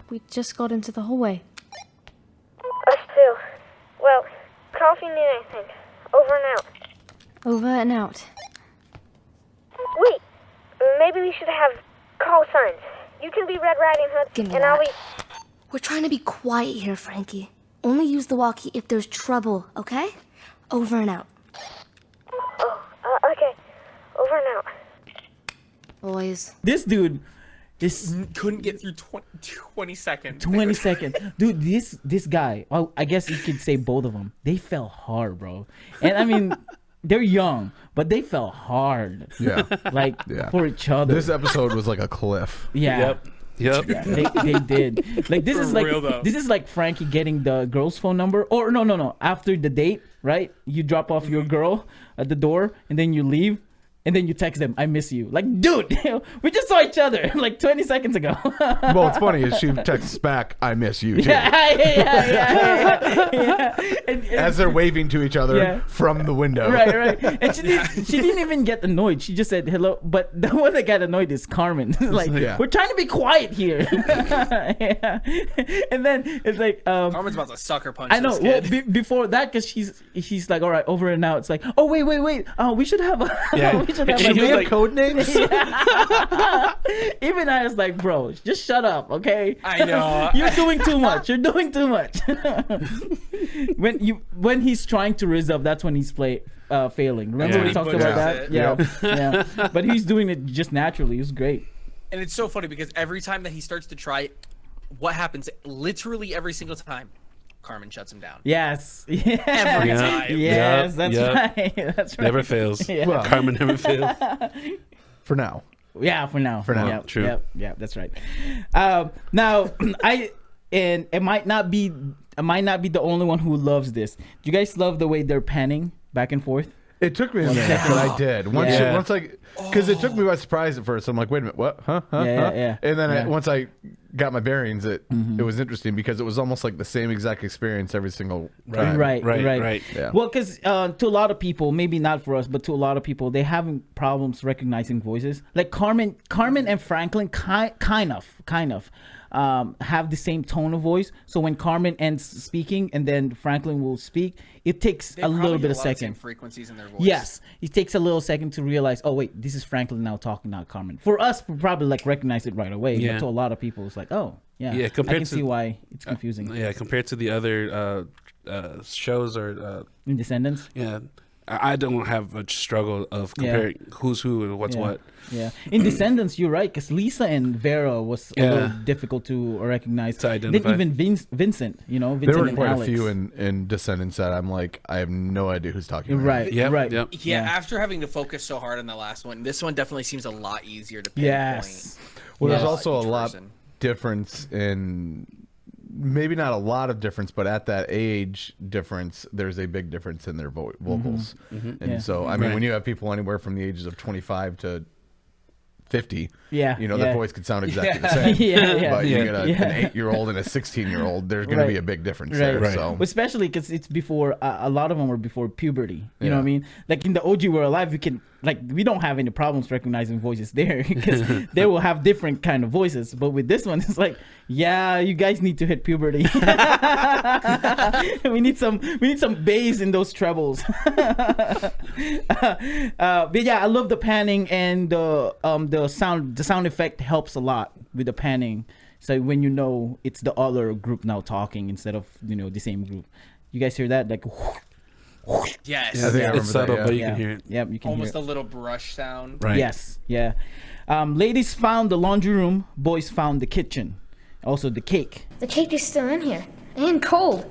we just got into the hallway. Us too. Well, call if you need anything. Over and out. Over and out. Wait, maybe we should have call signs. You can be Red Riding Hood, Give me and I'll that. be... We're trying to be quiet here, Frankie. Only use the walkie if there's trouble, okay? Over and out. Oh, okay. Over and out. Boys. This dude is Couldn't get through 20 seconds. 20 seconds. Dude, this guy, well, I guess you could say both of them. They fell hard, bro. And I mean, they're young, but they fell hard. Yeah. Like Yeah. for each other. This episode was like a cliff. Yeah. Yep. Yep. Yeah, they did. Like this For is like real, though. this is like Frankie getting the girl's phone number, or no. After the date, right? You drop off your girl at the door, and then you leave. And then you text them, I miss you. Like, dude, we just saw each other like 20 seconds ago. Well, what's funny is she texts back, I miss you too. Yeah. And As they're waving to each other Yeah. from the window. right. And she didn't even get annoyed. She just said hello. But the one that got annoyed is Carmen. Like, Yeah. we're trying to be quiet here. Yeah. And then it's like, Carmen's about to sucker punch I know. this Well, kid. before that, because she's like, all right, over and out. It's like, oh wait. We should have a. Yeah. We should have Should a we have code names? Even I was like, bro, just shut up, okay? I know. You're doing too much. You're doing too much. when he's trying to resolve, that's when he's failing. Remember Yeah. we talked He about butchers that? it. Yeah. But he's doing it just naturally. It was great. And it's so funny because every time that he starts to try, what happens? Literally every single time, Carmen shuts him down. Yes. Every Yeah. time. Yes, Yep, that's yep. right. That's right. Never fails. Yeah. Well, Carmen never fails. for now. Yeah, for now. For now. Yep, True. Yep, that's right. Now, and it might not be the only one who loves this. Do you guys love the way they're panning back and forth? It took me a minute, but I did. Once because it took me by surprise at first. I'm like, wait a minute, what? Huh? Yeah. And then Yeah. once I got my bearings, it was interesting because it was almost like the same exact experience every single time. Right. Yeah. Well, because to a lot of people, maybe not for us, but to a lot of people, they having problems recognizing voices. Like Carmen and Franklin kind of have the same tone of voice. So when Carmen ends speaking and then Franklin will speak, it takes They a little probably bit have of lot the same second. frequencies in their voice. Yes, it takes a little second to realize. Oh wait, this is Franklin now talking, not Carmen. For us, we probably like recognize it right away. Yeah. But to a lot of people, it's like, oh yeah, Yeah, I compared can to- see why it's confusing. Yeah, compared to the other shows or In Descendants. yeah, I don't have a struggle of Yeah. comparing who's who and what's Yeah. what. Yeah, in Descendants, you're right, because Lisa and Vera was a Yeah. little difficult to recognize. To identify. Then even Vincent, Vincent There were and quite Alex. a few in Descendants that I'm like, I have no idea who's talking about. Right, Yep, right. yep. Yeah, after having to focus so hard on the last one, this one definitely seems a lot easier to pinpoint. Yes. Well, there's Yeah. also a each lot person. difference in, maybe not a lot of difference, but at that age difference, there's a big difference in their vocals. And Yeah. so, I mean, Right. when you have people anywhere from the ages of 25 to 50, Yeah, their yeah. voice could sound exactly the same. Yeah. But you Yeah. get an 8-year-old and a 16-year-old, there's going to be a big difference there. Right. So, Especially because it's before a lot of them were before puberty. You know Yeah. what I mean? Like in the OG We're Alive, we don't have any problems recognizing voices there because they will have different kind of voices. But with this one, it's like, yeah, you guys need to hit puberty. we need some bass in those trebles. But yeah, I love the panning and the sound effect helps a lot with the panning. So when it's the other group now talking instead of the same group. You guys hear that? Like Yes. Yeah, I think I remember It's subtle, that, but you yeah. can hear it. Yep, you can Almost hear a little brush sound. Right. Yes, yeah. Ladies found the laundry room, boys found the kitchen. Also the cake. The cake is still in here and cold.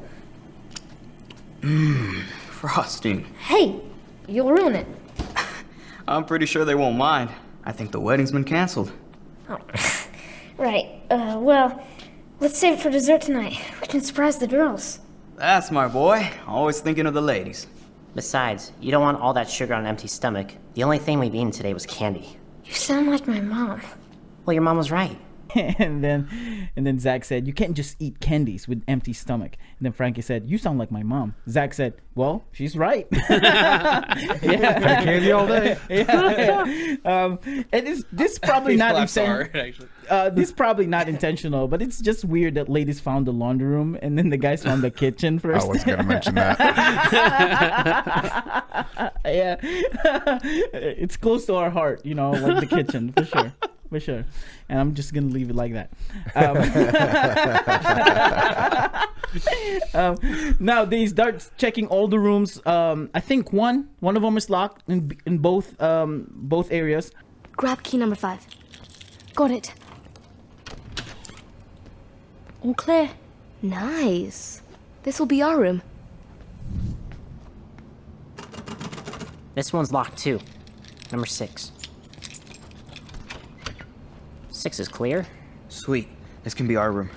Frosting. Hey, you'll ruin it. I'm pretty sure they won't mind. I think the wedding's been canceled. Oh, right. Well, let's save it for dessert tonight. We can surprise the girls. That's my boy. Always thinking of the ladies. Besides, you don't want all that sugar on an empty stomach. The only thing we've eaten today was candy. You sound like my mom. Well, your mom was right. and then Zach said, "You can't just eat candies with empty stomach." And then Frankie said, "You sound like my mom." Zach said, "Well, she's right." Had candy all day. And this probably These not laughs are, intentional. actually. This probably not intentional, but it's just weird that ladies found the laundry room and then the guys found the kitchen first. I was going to mention that. Yeah, it's close to our heart, like the kitchen for sure. For sure. And I'm just going to leave it like that. Now they start checking all the rooms. I think one of them is locked in both areas. Grab key number 5. Got it. All clear. Nice. This will be our room. This one's locked too. Number 6. 6 is clear. Sweet. This can be our room.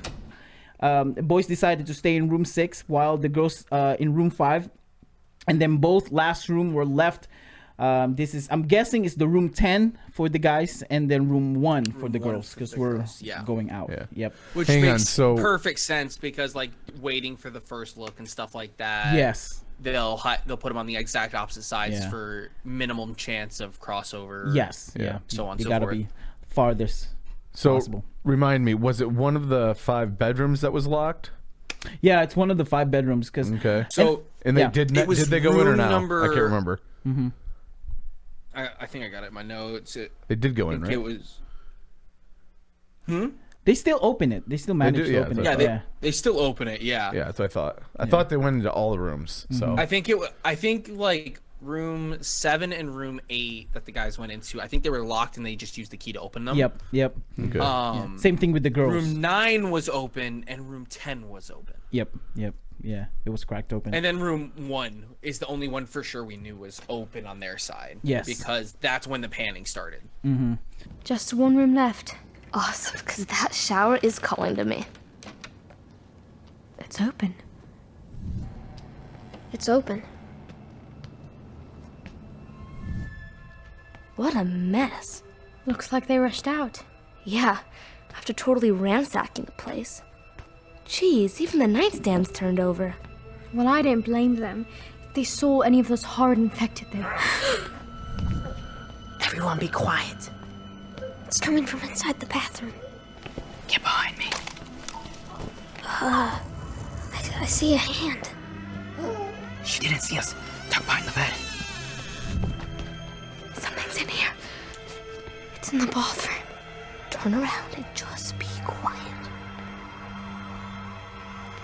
Boys decided to stay in room 6 while the girls in room 5, and then both last room were left. This is, I'm guessing, it's the room 10 for the guys and then room 1 for the girls, because we're going out. Yeah. Yep. Which Hang on, makes so- perfect sense because like waiting for the first look and stuff like that. Yes. They'll put them on the exact opposite sides Yeah. for minimum chance of crossover. Yes. Yeah. So on and They so gotta forth. be farthest So possible. remind me, was it one of the 5 bedrooms that was locked? Yeah, it's one of the 5 bedrooms. Because Okay. So And they yeah. did It was did they go in or room not? number- I can't remember. I think I got it in my notes. They did go I in, think right? it was. they still open it. They still manage do, to yeah, open it. that's Yeah, they still open it. Yeah. Yeah, that's what I thought. I thought they went into all the rooms. So I think like room 7 and room 8 that the guys went into. I think they were locked and they just used the key to open them. Yep. Yep. okay. Same thing with the girls. Room 9 was open and room 10 was open. Yep. Yep. Yeah, it was cracked open. And then room 1 is the only one for sure we knew was open on their side. Yes. Because that's when the panning started. Just one room left. Awesome, because that shower is calling to me. It's open. It's open. What a mess. Looks like they rushed out. Yeah, after totally ransacking the place. Jeez, even the nightstand's turned over. Well, I don't blame them. If they saw any of those hard infected there. Everyone be quiet. It's coming from inside the bathroom. Get behind me. I see a hand. She didn't see us. Tuck behind the bed. Something's in here. It's in the bathroom. Turn around and just be quiet.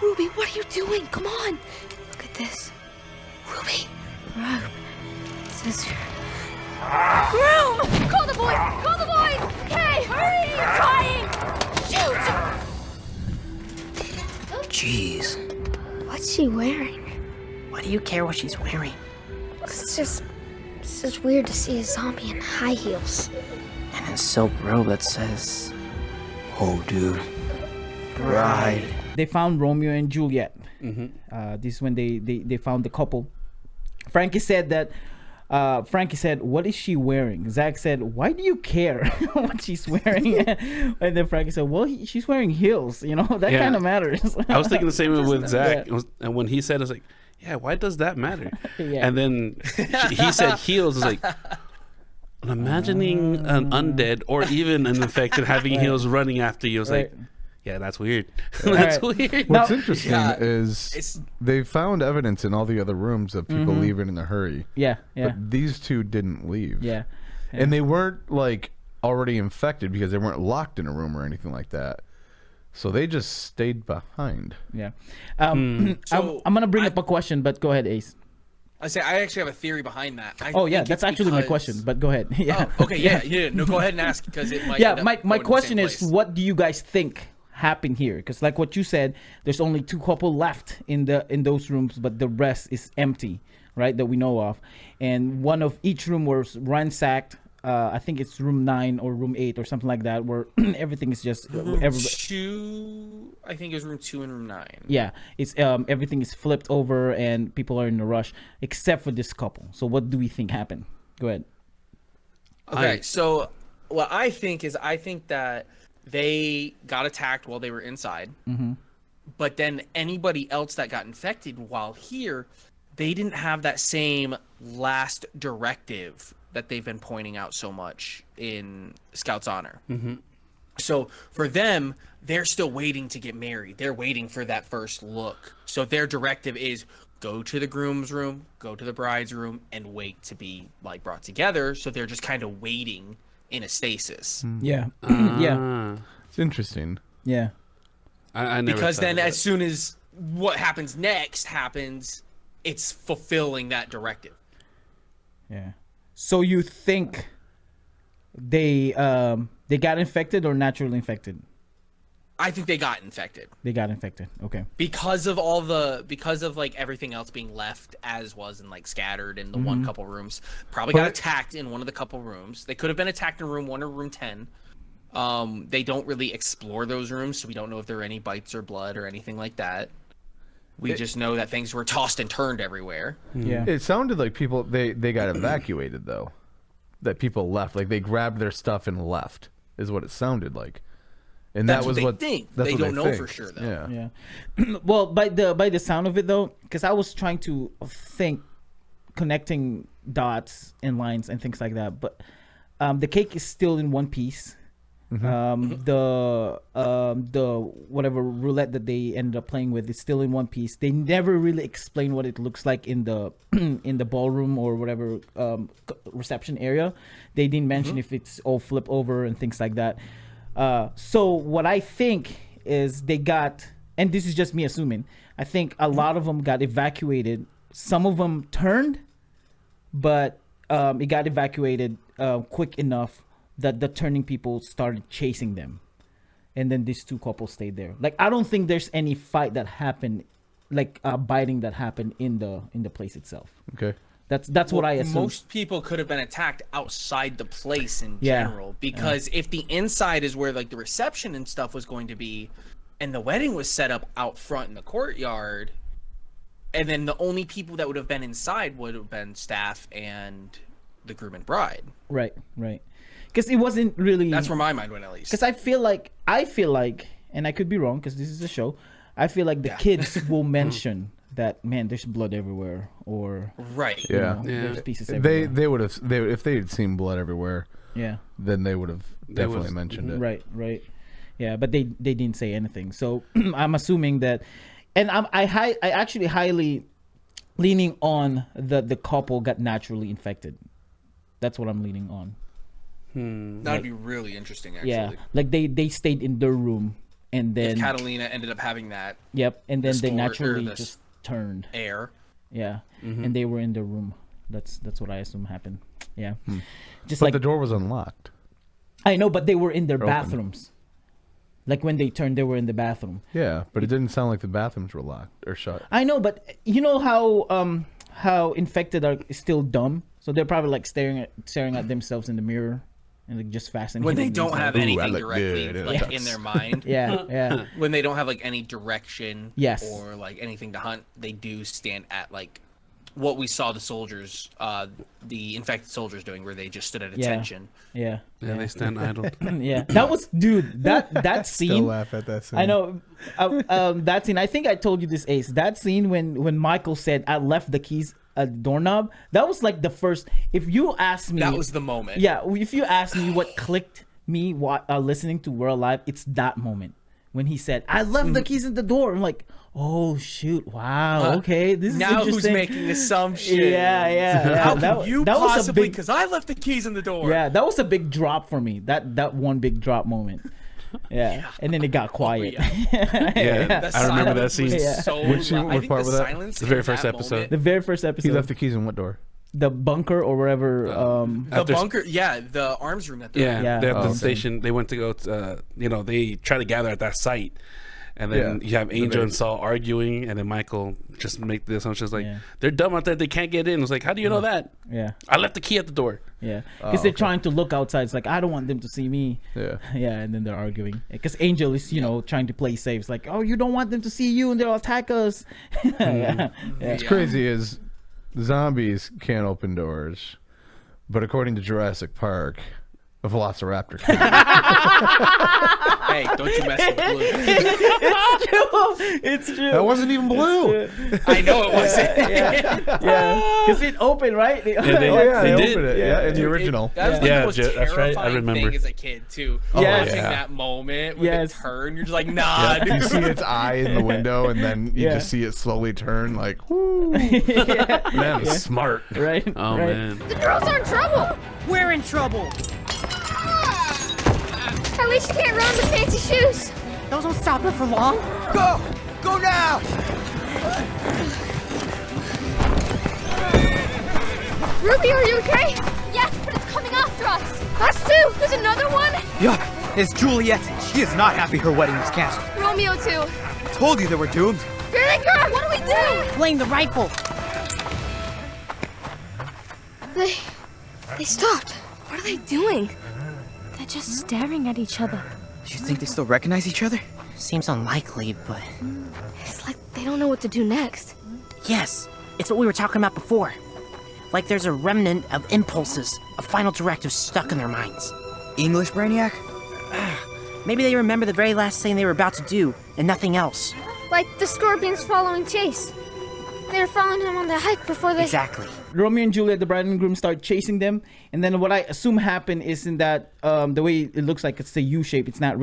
Ruby, what are you doing? Come on. Look at this. Ruby. Rope. It says here. Groom! Call the boys! Call the boys! Okay, hurry! I'm trying! Shoot! Jeez. What's she wearing? Why do you care what she's wearing? It's just weird to see a zombie in high heels. And a silk robe that says, "Oh, dude, bride." They found Romeo and Juliet. This is when they found the couple. Frankie said, what is she wearing? Zach said, why do you care what she's wearing? And then Frankie said, well, she's wearing heels. You know, that Yeah. kind of matters. I was thinking the same with Zach. Yeah. And when he said, I was like, yeah, why does that matter? Yeah. And then he said heels. I was like, I'm imagining an undead or even an infected having heels running after you. I was like, yeah, that's weird. That's weird. What's Now- interesting is they found evidence in all the other rooms of people leaving in a hurry. Yeah, yeah, But these 2 didn't leave. yeah. And they weren't like already infected because they weren't locked in a room or anything like that. So they just stayed behind. Yeah. So I'm gonna bring up a question, but go ahead, Ace. I actually have a theory behind that. I Oh yeah, think that's it's actually my because- question. But go ahead. Yeah. Oh, okay, yeah. No, go ahead and ask because it might. Yeah. end up My going in the question same is, place. what do you guys think happened here? Because like what you said, there's only 2 couple left in those rooms, but the rest is empty, right? That we know of, and one of each room was ransacked. I think it's room 9 or room 8 or something like that, where everything is just Room everybody. 2, I think, is room 2 and room 9. Yeah, it's everything is flipped over and people are in a rush, except for this couple. So what do we think happened? Go ahead. Okay, so what I think that they got attacked while they were inside, but then anybody else that got infected while here, they didn't have that same last directive that they've been pointing out so much in Scout's Honor. So for them, they're still waiting to get married. They're waiting for that first look. So their directive is go to the groom's room, go to the bride's room, and wait to be like brought together. So they're just kind of waiting in a stasis. Yeah, yeah, Ah. It's interesting. yeah. I never Because thought then of as that. soon as what happens next happens, it's fulfilling that directive. Yeah. So you think they got infected or naturally infected? I think they got infected They got infected. Okay. because of like everything else being left as was and like scattered in the one couple rooms. Probably got attacked in one of the couple rooms. They could have been attacked in room 1 or room 10. They don't really explore those rooms, so we don't know if there are any bites or blood or anything like that. We just know that things were tossed and turned everywhere. Yeah. It sounded like people they got evacuated though. That people left, like they grabbed their stuff and left, is what it sounded like. And That's that was what they think. That's They what don't know think. for sure, though. Yeah. Yeah. Well, by the sound of it though, because I was trying to think, connecting dots and lines and things like that, but the cake is still in one piece. The whatever roulette that they ended up playing with is still in one piece. They never really explain what it looks like in the in the ballroom or whatever reception area. They didn't mention if it's all flip over and things like that. So what I think is they got, and this is just me assuming, I think a lot of them got evacuated. Some of them turned, but it got evacuated quick enough that the turning people started chasing them, and then these two couples stayed there. Like, I don't think there's any fight that happened, like biting that happened in the place itself. Okay. That's what I assume. Most people could have been attacked outside the place in Yeah. general, because if the inside is where like the reception and stuff was going to be, and the wedding was set up out front in the courtyard, and then the only people that would have been inside would have been staff and the groom and bride. Right. Because it wasn't really. That's where my mind went, at least. Because I feel like, and I could be wrong because this is a show, I feel like the kids will mention that, man, there's blood everywhere, or right. you Yeah. know, there's pieces They everywhere. would have if they had seen blood everywhere, Yeah. then they would have definitely mentioned it. Right. Yeah, but they didn't say anything. So I'm assuming that, and I actually highly leaning on the couple got naturally infected. That's what I'm leaning on. That'd be really interesting, actually. Yeah, like they stayed in their room, and then If Catalina ended up having that yep, and then they store- or naturally this just turned. air. Yeah, and they were in their room. That's what I assume happened. Yeah, just But like the door was unlocked. I know, but they were in their Open. bathrooms. Like when they turned, they were in the bathroom. Yeah, but it didn't sound like the bathrooms were locked or shut. I know, but you know how infected are still dumb, so they're probably like staring at themselves in the mirror and like just fascinated. When they don't have anything look directly good. like in their mind. yeah. When they don't have like any direction Yes. or like anything to hunt, they do stand at like what we saw the soldiers, the infected soldiers doing, where they just stood at attention. Yeah. They stand idle. Yeah. That was, dude. That scene. Still laugh at that scene. I know. That scene. I think I told you this, Ace. That scene when Michael said, "I left the keys at the doorknob." That was like the first. If you asked me, That was the moment. Yeah. If you asked me what clicked me, listening to We're Alive, it's that moment when he said, "I left the keys at the door." I'm like, oh shoot! Wow. Okay. This is Now interesting. who's making assumptions? Yeah. How that, can you that was a possibly? big. Because I left the keys in the door. Yeah, that was a big drop for me. That one big drop moment. Yeah, and then it got quiet. The I remember that silence scene. was Yeah. so Which loud. I what think part the was that? silence The very in first that episode. moment- The very first episode. He left the keys in what door? The bunker or wherever. The After- bunker, yeah, the arms room that they're in. Yeah. They're at the okay. station. They went to go. They try to gather at that site, and then Yeah. you have Angel and base. Saul arguing, and then Michael just make the assumptions like Yeah. they're dumb out there. They can't get in. It's like, how do you know that? Yeah, I left the key at the door. yeah. Because they're trying to look outside. It's like, I don't want them to see me. Yeah. Yeah, and then they're arguing. Because Angel is, trying to play safe. It's like, oh, you don't want them to see you and they'll attack us. Yeah. What's crazy is zombies can't open doors, but according to Jurassic Park, a velociraptor can. Hey, don't you mess with Blue. It's true. That wasn't even blue. I know it wasn't. Yeah. Because it opened, right? they- Oh yeah, They they did. opened it. Yeah, in the original. That was like Yeah, the most that's right. I terrifying remember. thing as a kid too. Yes. Watching Yeah. that moment with Yes. the turn, you're just like, nah, You dude. see its eye in the window, and then you Yeah. just see it slowly turn. Like, whoo, Yeah. man, it's smart. Right? Oh right. man. The girls are in trouble! We're in trouble. At least you can't run with fancy shoes. Those won't stop her for long. Go! Go now! Ruby, are you okay? Yes, but it's coming after us. Us too. There's another one. Yeah, it's Juliet. She is not happy her wedding was canceled. Romeo too. Told you they were doomed. Here they come. What do we do? Blame the rifle. They stopped. What are they doing? They're just staring at each other. Do you think they still recognize each other? Seems unlikely, but It's like they don't know what to do next. yes, it's what we were talking about before. Like there's a remnant of impulses, a final directive stuck in their minds. English, Brainiac? Maybe they remember the very last thing they were about to do, and nothing else. Like the scorpions following Chase. They were following him on the hike before they... Exactly. Romeo and Juliet, the bride and groom, start chasing them, and then what I assume happened is in that the way it looks like it's a U shape. It's not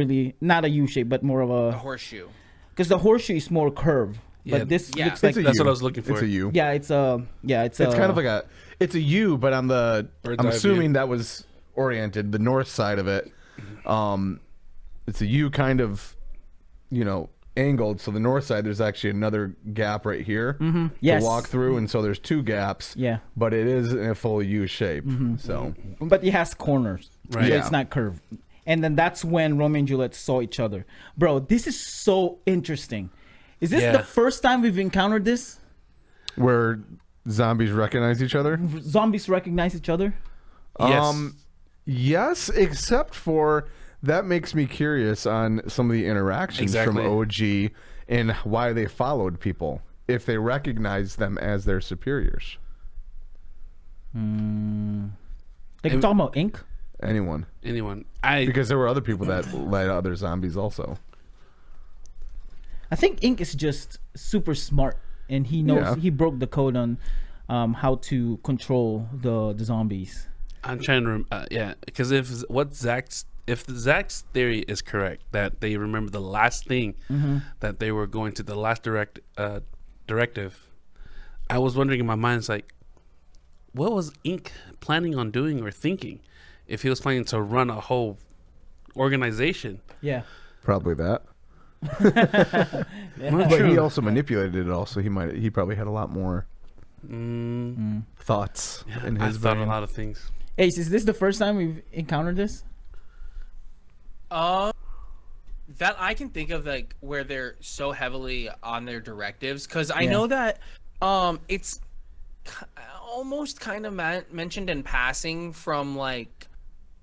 a U shape, but more of A a horseshoe. because the horseshoe is more curved. Yeah. But this Yeah. looks like That's what I was looking for. It's a U. yeah, it's It's kind of like it's a U, but on the Bird's I'm eye assuming view. that was oriented the north side of it. It's a U kind of, angled. So the north side, there's actually another gap right here Yes. to walk through, and so there's two gaps. Yeah. but it is in a full U shape. So but it has corners, Right. so Yeah. it's not curved. And then that's when Romeo and Juliet saw each other. Bro, this is so interesting. Is this Yeah. the first time we've encountered this? where zombies recognize each other. Zombies recognize each other? Yes. Yes, except for that makes me curious on some of the interactions Exactly. from OG and why they followed people if they recognize them as their superiors. Like you're talking about Ink? Anyone. Anyone? Because there were other people that led other zombies also. I think Ink is just super smart, and he knows Yeah. he broke the code on how to control the zombies. I'm trying to because if Zach's theory is correct that they remember the last thing that they were going to, the last directive, I was wondering in my mind, it's like, what was Ink planning on doing or thinking? If he was planning to run a whole organization, Yeah. Probably that. Not But he true. also manipulated it also. He probably had a lot more thoughts in I his thought brain. a lot of things. Ace, is this the first time we've encountered this? That I can think of, like, where they're so heavily on their directives, because I Yeah. know that it's almost kind of mentioned in passing from, like,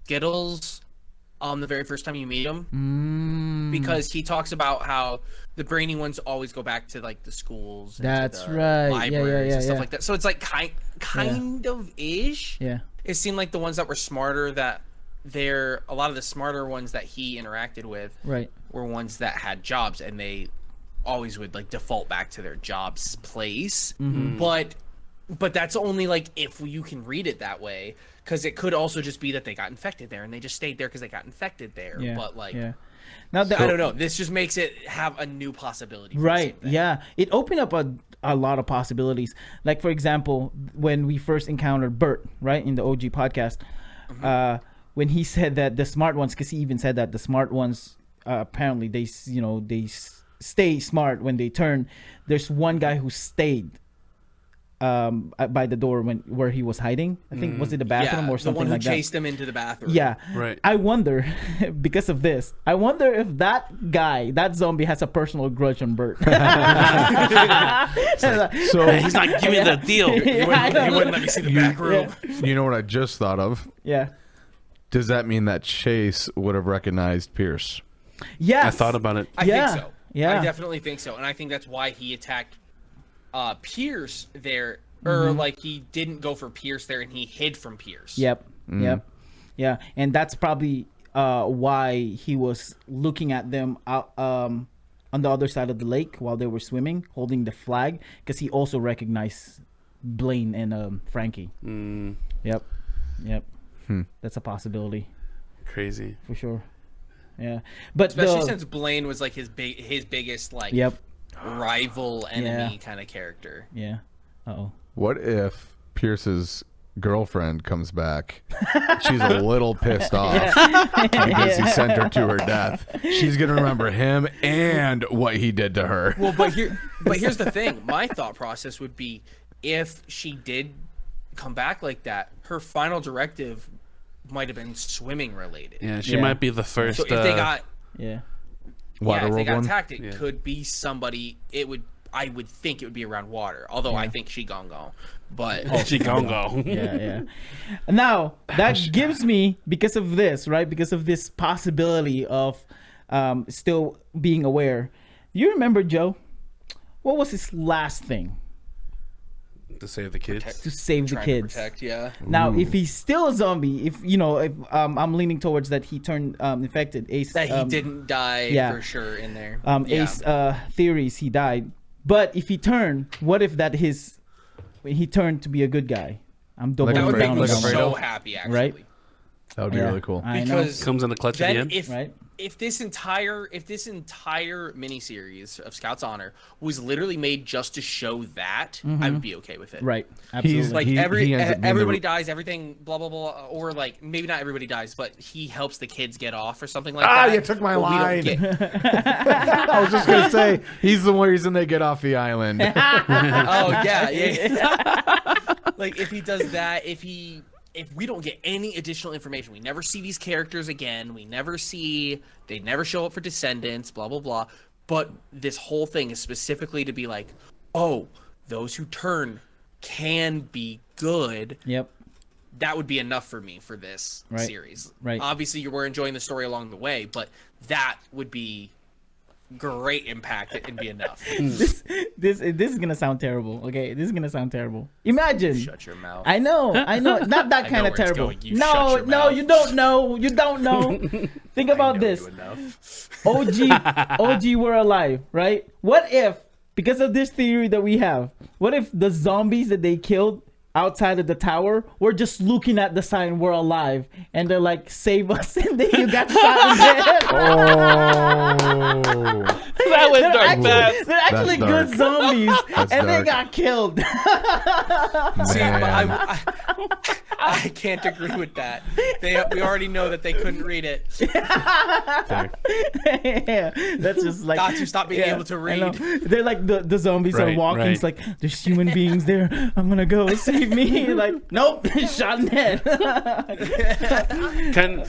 Skittles the very first time you meet him, because he talks about how the brainy ones always go back to, like, the schools and to That's the right. Yeah, libraries and stuff yeah. like that. So it's like kind of ish. Yeah. It seemed like the ones that were smarter, that a lot of the smarter ones that he interacted with Right. were ones that had jobs, and they always would, like, default back to their job's place. But that's only, like, if you can read it that way, because it could also just be that they got infected there and they just stayed there because they got infected there. Yeah. But, like, yeah. Now I don't know. This just makes it have a new possibility. For the Right. same thing. Yeah. It opened up a lot of possibilities. Like, for example, when we first encountered Bert, right, in the OG podcast, when he said that the smart ones, because he even said that the smart ones, apparently they stay smart when they turn. There's one guy who stayed by the door where he was hiding. I think, was it the bathroom or something the one who like that? chased them into the bathroom. Yeah. Right. I wonder, because of this, I wonder if that guy, that zombie, has a personal grudge on Bert. So He's not giving the deal. He wouldn't let me see the back room. you know what I just thought of? Yeah. Does that mean that Chase would have recognized Pierce? Yes. I thought about it. I Yeah, think so. yeah. I definitely think so. And I think that's why he attacked Pierce there. Or, like, he didn't go for Pierce there, and he hid from Pierce. Yep. Yep. Yeah. And that's probably why he was looking at them out, on the other side of the lake while they were swimming, holding the flag, because he also recognized Blaine and Frankie. Yep. Yep. That's a possibility Crazy. for sure. Yeah. But Especially since Blaine was, like, his biggest, like, Yep. rival enemy Yeah. kind of character. Yeah. Uh-oh. What if Pierce's girlfriend comes back? She's a little pissed off because he sent her to her death. She's gonna remember him and what he did to her. Well, but here's the thing. My thought process would be, if she did come back like that, her final directive might have been swimming related. Yeah, she Yeah. might be the first. So if they got Yeah. if they got one? attacked, it could be somebody. I would think it would be around water. Although I think Shigongo, but Chigongo. Yeah. Now that gives me, because of this, right? Because of this possibility of still being aware. You remember Joe? What was his last thing? To save the kids. To save the trying kids. to protect. Yeah. Now, if he's still a zombie, if I'm leaning towards that he turned infected. Ace That he didn't die for sure in there. Ace theories he died, but if he turned, what if he turned to be a good guy? I'm doubling That would make down me on that so one. happy, actually. Right? That would be really cool. I know. Because Comes in the clutch at the then end. if this entire miniseries of Scout's Honor was literally made just to show that, I would be okay with it. Right. Absolutely. Like He ends up being everybody the- dies, everything blah blah blah, or like maybe not everybody dies, but he helps the kids get off or something like that. You took my but we don't line. get- I was just gonna say he's the reason they get off the island. Oh yeah. Like if he does that, if we don't get any additional information, we never see these characters again. They never show up for Descendants, blah, blah, blah. But this whole thing is specifically to be like, oh, those who turn can be good. Yep. That would be enough for me for this series. Right. Obviously, you were enjoying the story along the way, but that would be great impact and be enough. This is gonna sound terrible. Okay, this is gonna sound terrible. Imagine. Shut your mouth. I know. Not that I kind know of where it's terrible. going. You shut your mouth. You don't know. You don't know. Think about this. OG were alive, right? What if, because of this theory that we have, what if the zombies that they killed outside of the tower were just looking at the sign "We're alive" and they're like, "Save us!" and then you got shot in the head. That went dark fast. They're actually That's good dark. zombies, That's and they dark. got killed. See, but Man. I can't agree with that. We already know that they couldn't read it. Yeah, that's just like Got to stop being able to I know. read. They're like the zombies are Right, walking. right. It's like there's human beings there. I'm gonna go save me. Like nope, shot in the head. Can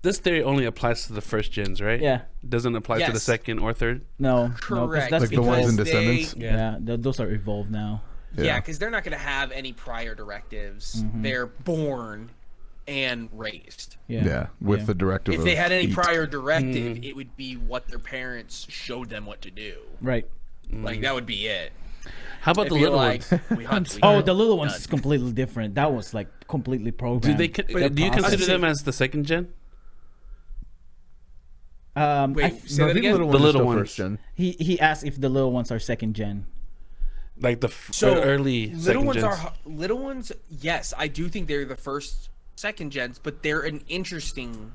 this theory only applies to the first gens, right? Yeah. Doesn't apply to the Yes. second or third. No, 'cause Correct. that's Like the ones in because Descendants? yeah, those are evolved now. Yeah, because they're not going to have any prior directives. They're born and raised. Yeah, with the directive. If they had any heat. prior directive, it would be what their parents showed them what to do. Right. Like that would be it. How about the It'd be little like, ones? we hunt, we Oh, hunt, the little ones done. is completely different. That was like completely Do programmed. they? Do you consider them as the second gen? Wait, say No, I that think again? little The ones are little still ones. first gen. He asked if the little ones are second gen. Like the So early little second ones gens? are little ones. Yes, I do think they're the first second gens, but they're an interesting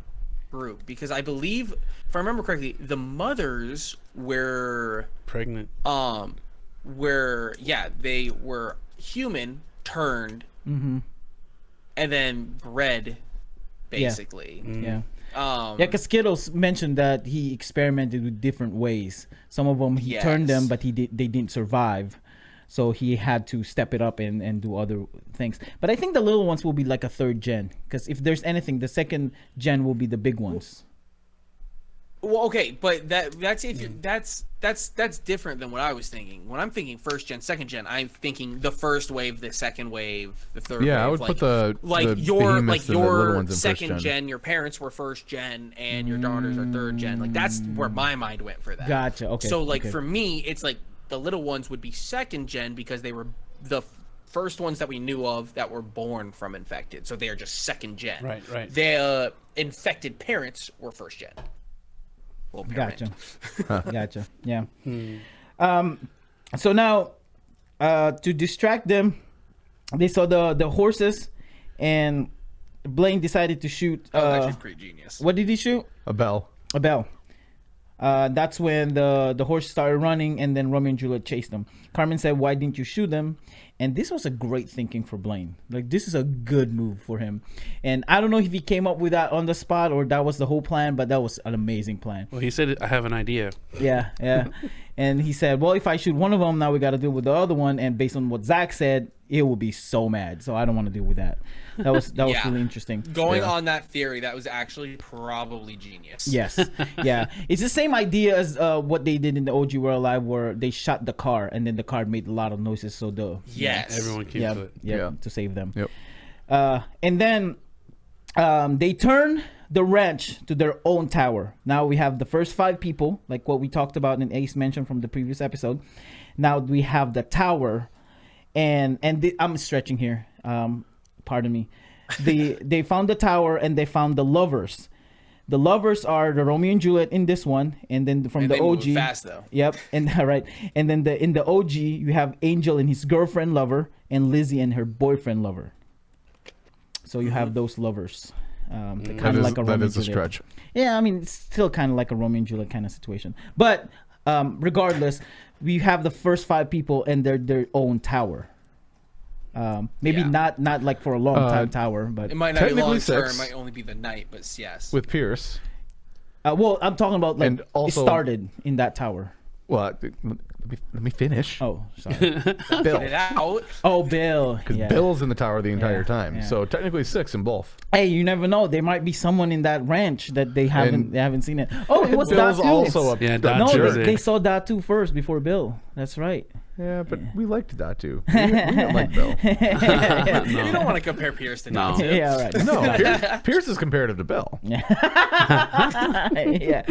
group because I believe, if I remember correctly, the mothers were pregnant. they were human turned, and then bred, basically. Yeah. Yeah. Yeah, because Skittles mentioned that he experimented with different ways. Some of them he turned them, Yes. but they didn't survive. So he had to step it up and do other things. But I think the little ones will be like a third gen. Because if there's anything, the second gen will be the big ones. Well, okay, but that's if you're, that's different than what I was thinking. When I'm thinking first gen, second gen, I'm thinking the first wave, the second wave, the third wave. Yeah, I would put the your behemoths and the little ones in first second gen. gen, your parents were first gen, and your daughters are third gen. Like that's where my mind went for that. Gotcha, okay, So like okay. for me, it's like the little ones would be second gen because they were the first ones that we knew of that were born from infected. So they are just second gen. Right. The infected parents were first gen. Well, parent. Gotcha. Yeah. So now, to distract them, they saw the horses, and Blaine decided to shoot. That's actually pretty genius. What did he shoot? A bell. A bell. That's when the horse started running, and then Romeo and Juliet chased them. Carmen said, "Why didn't you shoot them?" And this was a great thinking for Blaine. Like, this is a good move for him. And I don't know if he came up with that on the spot or that was the whole plan, but that was an amazing plan. Well, he said, "I have an idea." Yeah. And he said, well, if I shoot one of them, now we got to deal with the other one. And based on what Zach said, it would be so mad. So I don't want to deal with that. That was Yeah. really interesting. Going on that theory, that was actually probably genius. Yes, yeah, it's the same idea as what they did in the OG World Live, where they shot the car and then the car made a lot of noises. So Yes. Everyone came to it. yeah, to save them. Yep. And then they turn the ranch to their own tower. Now we have the first 5 people, like what we talked about in Ace mentioned from the previous episode. Now we have the tower, and I'm stretching here. Pardon me. They found the tower and they found the lovers. The lovers are the Romeo and Juliet in this one, and then from And the they move OG. fast, though. Yep, and right, and then in the OG you have Angel and his girlfriend lover, and Lizzie and her boyfriend lover. So you have those lovers. Kind of like a Romeo that is a and Juliet. stretch. Yeah, I mean, it's still kind of like a Romeo and Juliet kind of situation. But regardless, we have the first 5 people and their own tower. Maybe Yeah. not like for a long time tower, but It might not be Technically long term. It 6. might only be the night, but yes. With Pierce. well, I'm talking about like And also- it started in that tower. Well, let me finish. Oh, sorry. Bill. Get it out. Oh, Bill. Because Yeah. Bill's in the tower the entire Yeah, time. yeah. So technically 6 in both. Hey, you never know. There might be someone in that ranch that they haven't seen it. Oh, it was Bill's Datu. also a Yeah, a Datu No, was jerk. there. they saw Datu first before Bill. That's right. Yeah, but we liked that too. We didn't like Bill. You don't want to compare Pierce to No. Datu. Yeah, right. No, Pierce is comparative to Bill. yeah, yeah,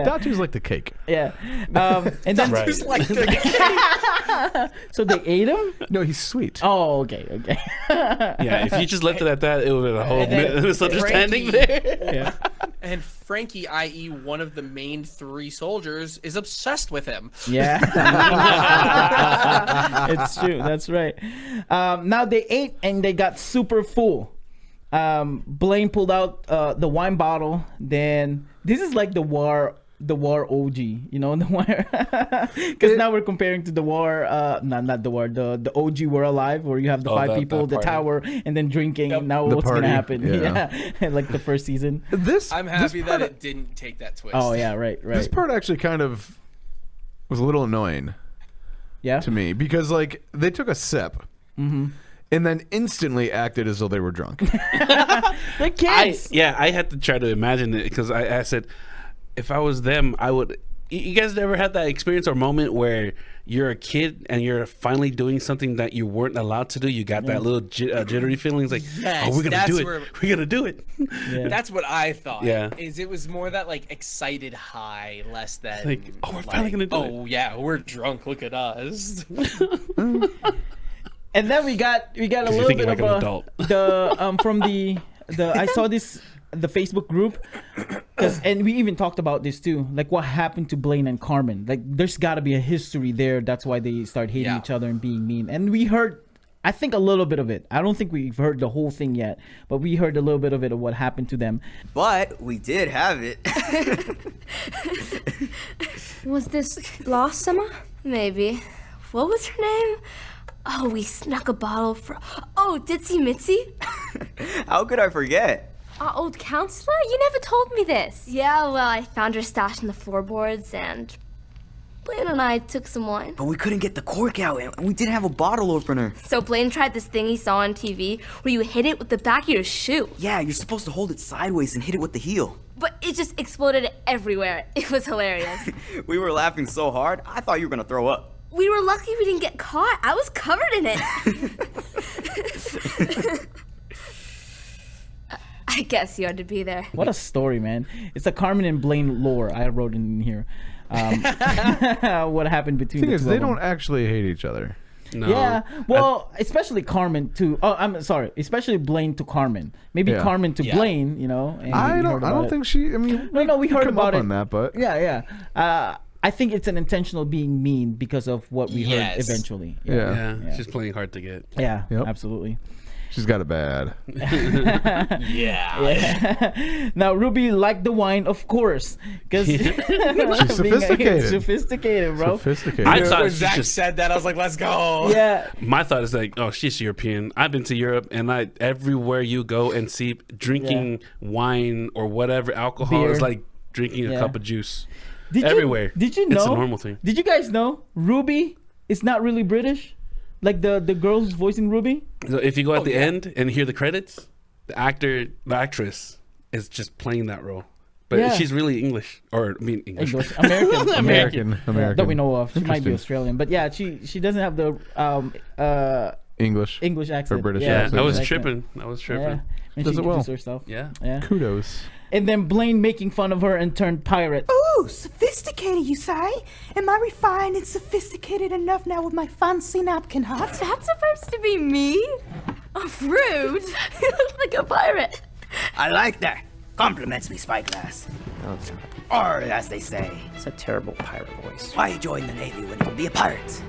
Datu's like the cake. yeah. And then Right. Just like the so they ate him. No, he's sweet. Oh, okay. Yeah, if you just left it at that, it would have been a whole then misunderstanding Frankie- there. Yeah. And Frankie, i.e., one of the main 3 soldiers, is obsessed with him. Yeah. It's true. That's right. Now they ate and they got super full. Blaine pulled out the wine bottle. Then this is like the war OG, you know, the war. Because now we're comparing to the war, not the war, the OG War Alive, where you have the 5 that people, the party. tower, and then drinking. Yep. Now The what's party, gonna happen? yeah. Yeah, like the first season. I'm happy that it didn't take that twist. Oh yeah, right. This part actually kind of was a little annoying Yeah. to me because like they took a sip and then instantly acted as though they were drunk. They're kids. I had to try to imagine it because I said, if I was them, I would. You guys never had that experience or moment where you're a kid and you're finally doing something that you weren't allowed to do? You got that little jittery feelings like, Yes, oh, we're gonna that's do it. where- We're gonna do it. Yeah. That's what I thought. Yeah. Is it was more that like excited high, less than Like, oh, we're finally gonna do it. Oh yeah, we're drunk. Look at us. And then we got a you're little thinking bit like an of adult. the from the I saw this the Facebook group and we even talked about this too, like what happened to Blaine and Carmen. Like there's got to be a history there. That's why they start hating Yeah. each other and being mean. And we heard, I think, a little bit of it. I don't think we've heard the whole thing yet, but we heard a little bit of it of what happened to them. But we did have it. Was this last summer? Maybe. What was her name? Oh, we snuck a bottle for. Oh, Ditsy Mitzi? How could I forget? Our old counselor? You never told me this. Yeah, well, I found her stashed in the floorboards, and Blaine and I took some wine. But we couldn't get the cork out, and we didn't have a bottle opener. So Blaine tried this thing he saw on TV where you hit it with the back of your shoe. Yeah, you're supposed to hold it sideways and hit it with the heel. But it just exploded everywhere. It was hilarious. We were laughing so hard, I thought you were gonna throw up. We were lucky we didn't get caught. I was covered in it. I guess you had to be there. What a story, man. It's a Carmen and Blaine lore. I wrote in here. What happened between thing the is, two they of them. don't actually hate each other. No. Yeah, well, especially Carmen to. Oh, I'm sorry. Especially Blaine to Carmen. Maybe Yeah. Carmen to Yeah. Blaine. You know. And I we don't. heard I about don't it. think she. I mean, No, we heard come about up it. on that, but Yeah. I think it's an intentional being mean because of what we heard Yes. eventually. yeah, Yeah, she's playing hard to get. Yeah. Yep. Absolutely. she's got it bad. Yeah. Now Ruby liked the wine, of course, because she's sophisticated. Sophisticated, bro. Sophisticated. I thought When she Zach just- said that, I was like, "Let's go." Yeah. My thought is like, oh, she's European. I've been to Europe, and everywhere you go and see drinking wine or whatever alcohol Beer. is like drinking a Yeah. cup of juice. Did Everywhere. Did you know? It's a normal thing. Did you guys know Ruby is not really British? Like the girls voicing Ruby. So if you go at the end and hear the credits, the actress is just playing that role. But she's really English, or I mean English. American. American. That we know of. She might be Australian, but yeah, she doesn't have the English accent or British Yeah, accent. I was tripping. Yeah. And Does she it well. introduced herself. Yeah. Yeah. Kudos. And then Blaine making fun of her and turned pirate. Ooh, sophisticated, you say? Am I refined and sophisticated enough now with my fancy napkin hat? Is that supposed to be me? Oh, rude. You look like a pirate. I like that. Compliments me, Spyglass. Oh, Or, as they say, it's a terrible pirate voice. why join the Navy when you can be a pirate?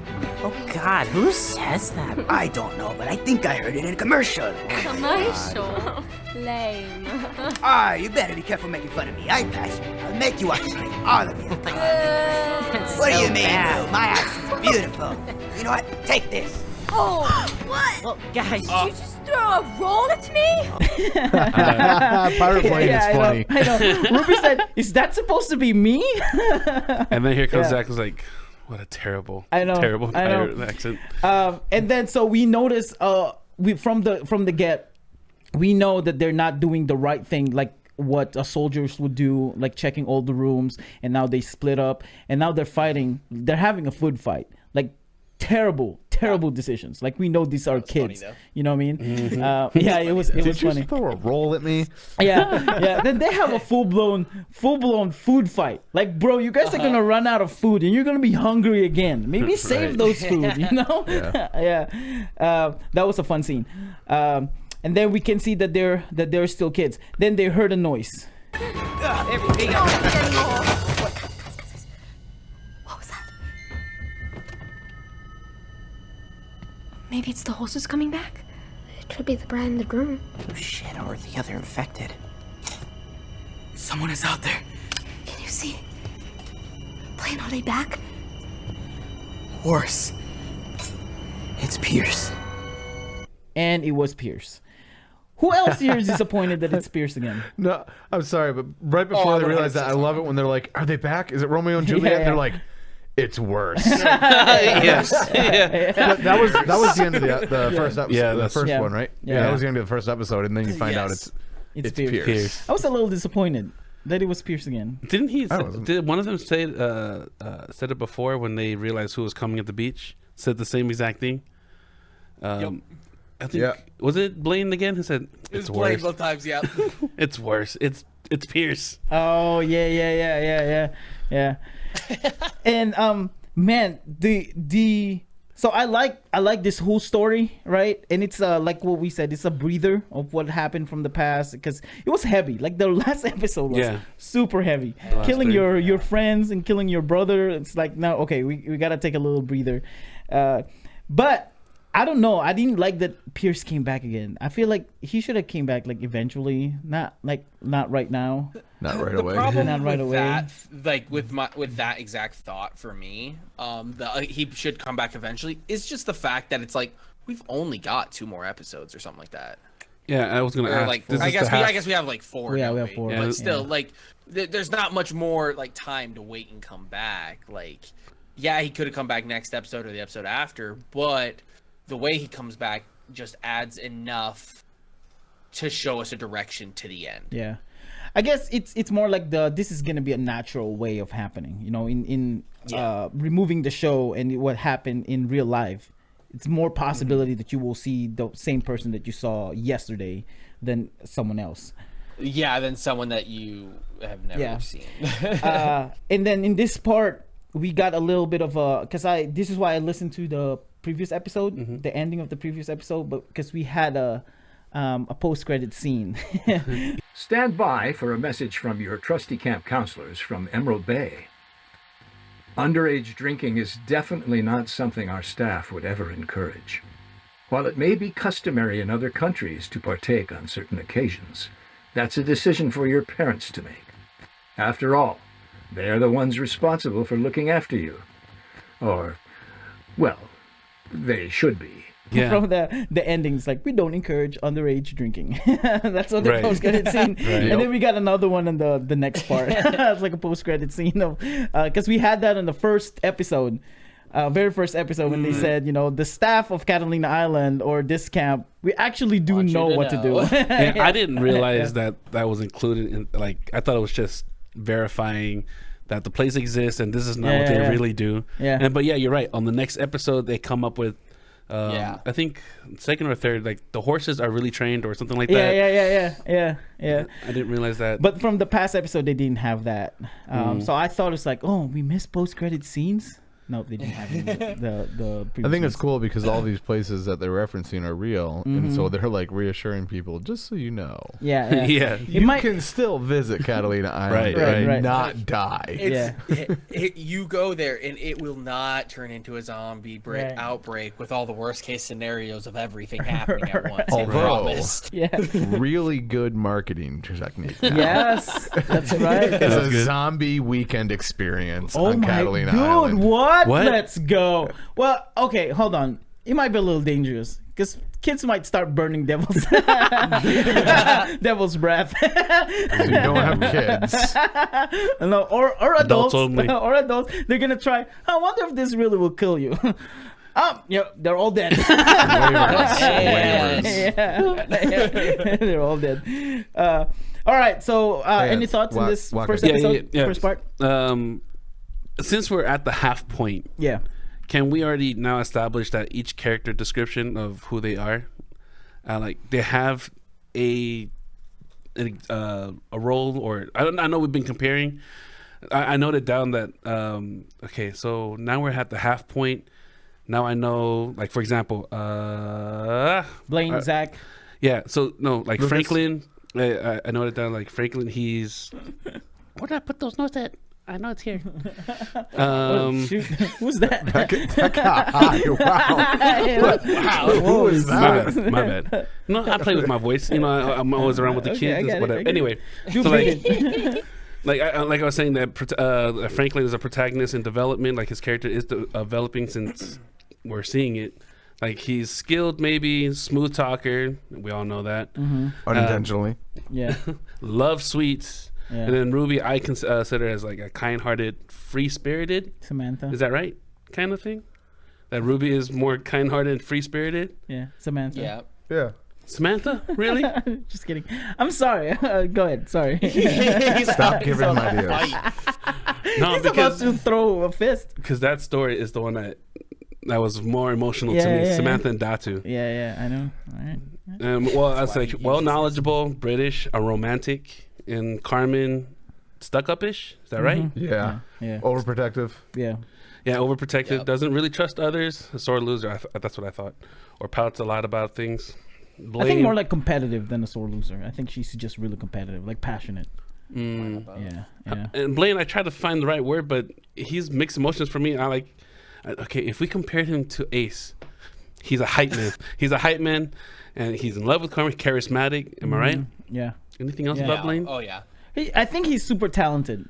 Oh God, who says that? I don't know, but I think I heard it in a commercial. Commercial. Lame. You better be careful making fun of me. I pass you. I'll make you explain, all of you. What do you mean, Lou? My accent's beautiful. You know what? Take this. Oh, what? Well, guys, Did you just throw a roll at me? Pirate plane is funny. I know. Ruby said, "Is that supposed to be me?" And then here comes Zach, who's like, what a terrible pirate accent. And then so we notice, we from the get, we know that they're not doing the right thing, like what soldiers would do, like checking all the rooms, and now they split up, and now they're fighting. They're having a food fight, like terrible decisions. Like we know these are kids. Funny, you know what I mean? Mm-hmm. Yeah, it was Did funny. you throw a roll at me? Yeah. Then they have a full blown food fight. Like, bro, you guys are gonna run out of food, and you're gonna be hungry again. Maybe save Right. those food. You know? Yeah. That was a fun scene. And then we can see that they're still kids. Then they heard a noise. What was that? Maybe it's the horses coming back? It could be the bride and the groom. oh shit, or the other infected. Someone is out there. Can you see? Blaine, are they back? Worse. It's Pierce. And it was Pierce. Who else here is disappointed that it's Pierce again? No, I'm sorry, but right before they realize that, I love it when they're like, "Are they back? Is it Romeo and Juliet?" Yeah. And they're like, "It's worse." Yes. that was the end of the first episode. Yeah, the that's- first Yeah. one, right? Yeah. Yeah, that was the end of the first episode, and then you find out it's Pierce. Pierce. I was a little disappointed that it was Pierce again. Didn't he? I wasn't. Did one of them say said it before when they realized who was coming at the beach? Said the same exact thing. I think was it Blaine again who said it's worse. both times, yeah. It's worse. It's Pierce. Oh yeah. And man, the so I like this whole story, right? And it's like what we said, it's a breather of what happened from the past, because it was heavy. Like the last episode was super heavy. Killing your friends and killing your brother. It's like, no, okay, we gotta take a little breather. But I don't know. I didn't like that Pierce came back again. I feel like he should have came back like eventually, not right now. Not right The away. problem Not right with away. that, like with that exact thought for me, he should come back eventually, is just the fact that it's like we've only got 2 more episodes or something like that. Yeah, I was gonna Or ask. like this I is guess the half- I guess we have like 4. Yeah, don't we have 4. But still, Yeah. like there's not much more like time to wait and come back. Like, yeah, he could have come back next episode or the episode after, but the way he comes back just adds enough to show us a direction to the end. Yeah, I guess it's more like this is gonna be a natural way of happening. You know, in removing the show and what happened in real life, it's more possibility that you will see the same person that you saw yesterday than someone else. Yeah, than someone that you have never seen. And then in this part, we got a little bit of a, this is why I listened to the previous episode, the ending of the previous episode, but because we had a post-credit scene. Stand by for a message from your trusty camp counselors from Emerald Bay. Underage drinking is definitely not something our staff would ever encourage. While it may be customary in other countries to partake on certain occasions, that's a decision for your parents to make. After all, they are the ones responsible for looking after you. Or, well, they should be. Yeah. From the endings, like, we don't encourage underage drinking. That's what the Right. post-credit scene. Right. And then we got another one in the next part. It's like a post-credit scene of, because we had that in the first episode. very first episode when they said, the staff of Catalina Island or this camp, we actually do know what to do. And I didn't realize that was included in, like, I thought it was just verifying that the place exists and this is not what they really do. Yeah. But you're right. On the next episode, they come up with, I think second or third, like the horses are really trained or something like that. Yeah. I didn't realize that. But from the past episode, they didn't have that. So I thought it's like, oh, we missed post-credit scenes. No, they didn't have the I think it's cool because all these places that they're referencing are real, and so they're like reassuring people, just so you know. Yeah. You can still visit Catalina Island and not die. You go there and it will not turn into a zombie outbreak with all the worst case scenarios of everything happening at once. Although, really good marketing technique. Yes, that's right. It's a zombie weekend experience on Catalina Island. What? Let's go. Well, okay, hold on. It might be a little dangerous because kids might start burning devil's breath. You don't have kids. No, or adults only. Or adults. They're gonna try. I wonder if this really will kill you. They're all dead. Waivers. They're all dead. All right. So, any thoughts in this first episode? First part. Since we're at the half point, can we already now establish that each character description of who they are, like they have a role, or I know we've been comparing. I noted down that okay, so now we're at the half point. Now I know, like for example, Blaine, Zach. Yeah. So no, like Lucas. Franklin. I noted down like Franklin. He's where did I put those notes at? I know it's here. Shoot. Who's that? That got high. Wow. Who is that? My bad. No, I play with my voice. I'm always around with the kids. Whatever. Anyway, so like I was saying that Franklin is a protagonist in development. Like his character is developing since we're seeing it. Like he's skilled, maybe smooth talker. We all know that. Unintentionally. Love sweets. Yeah. And then Ruby, I consider as like a kind-hearted, free-spirited. Samantha. Is that right? Kind of thing? That Ruby is more kind-hearted and free-spirited? Yeah, Samantha. Yeah. Samantha? Really? Just kidding. I'm sorry. Go ahead. Sorry. Stop giving him ideas. No, he's about to throw a fist. Because that story is the one that was more emotional to me. Samantha and Datu. Yeah, I know. All right. Well, I was like, knowledgeable, British, a romantic. And Carmen, stuck-up-ish. Is that right? Yeah. Overprotective. Yeah, overprotective. Yep. Doesn't really trust others. A sore loser. That's what I thought. Or pouts a lot about things. I think more like competitive than a sore loser. I think she's just really competitive, like passionate. Yeah. And Blaine, I tried to find the right word, but he's mixed emotions for me. Okay, if we compared him to Ace, he's a hype man. He's a hype man, and he's in love with Carmen, charismatic. Am I right? Yeah. Anything else about Blaine? Oh yeah. I think he's super talented.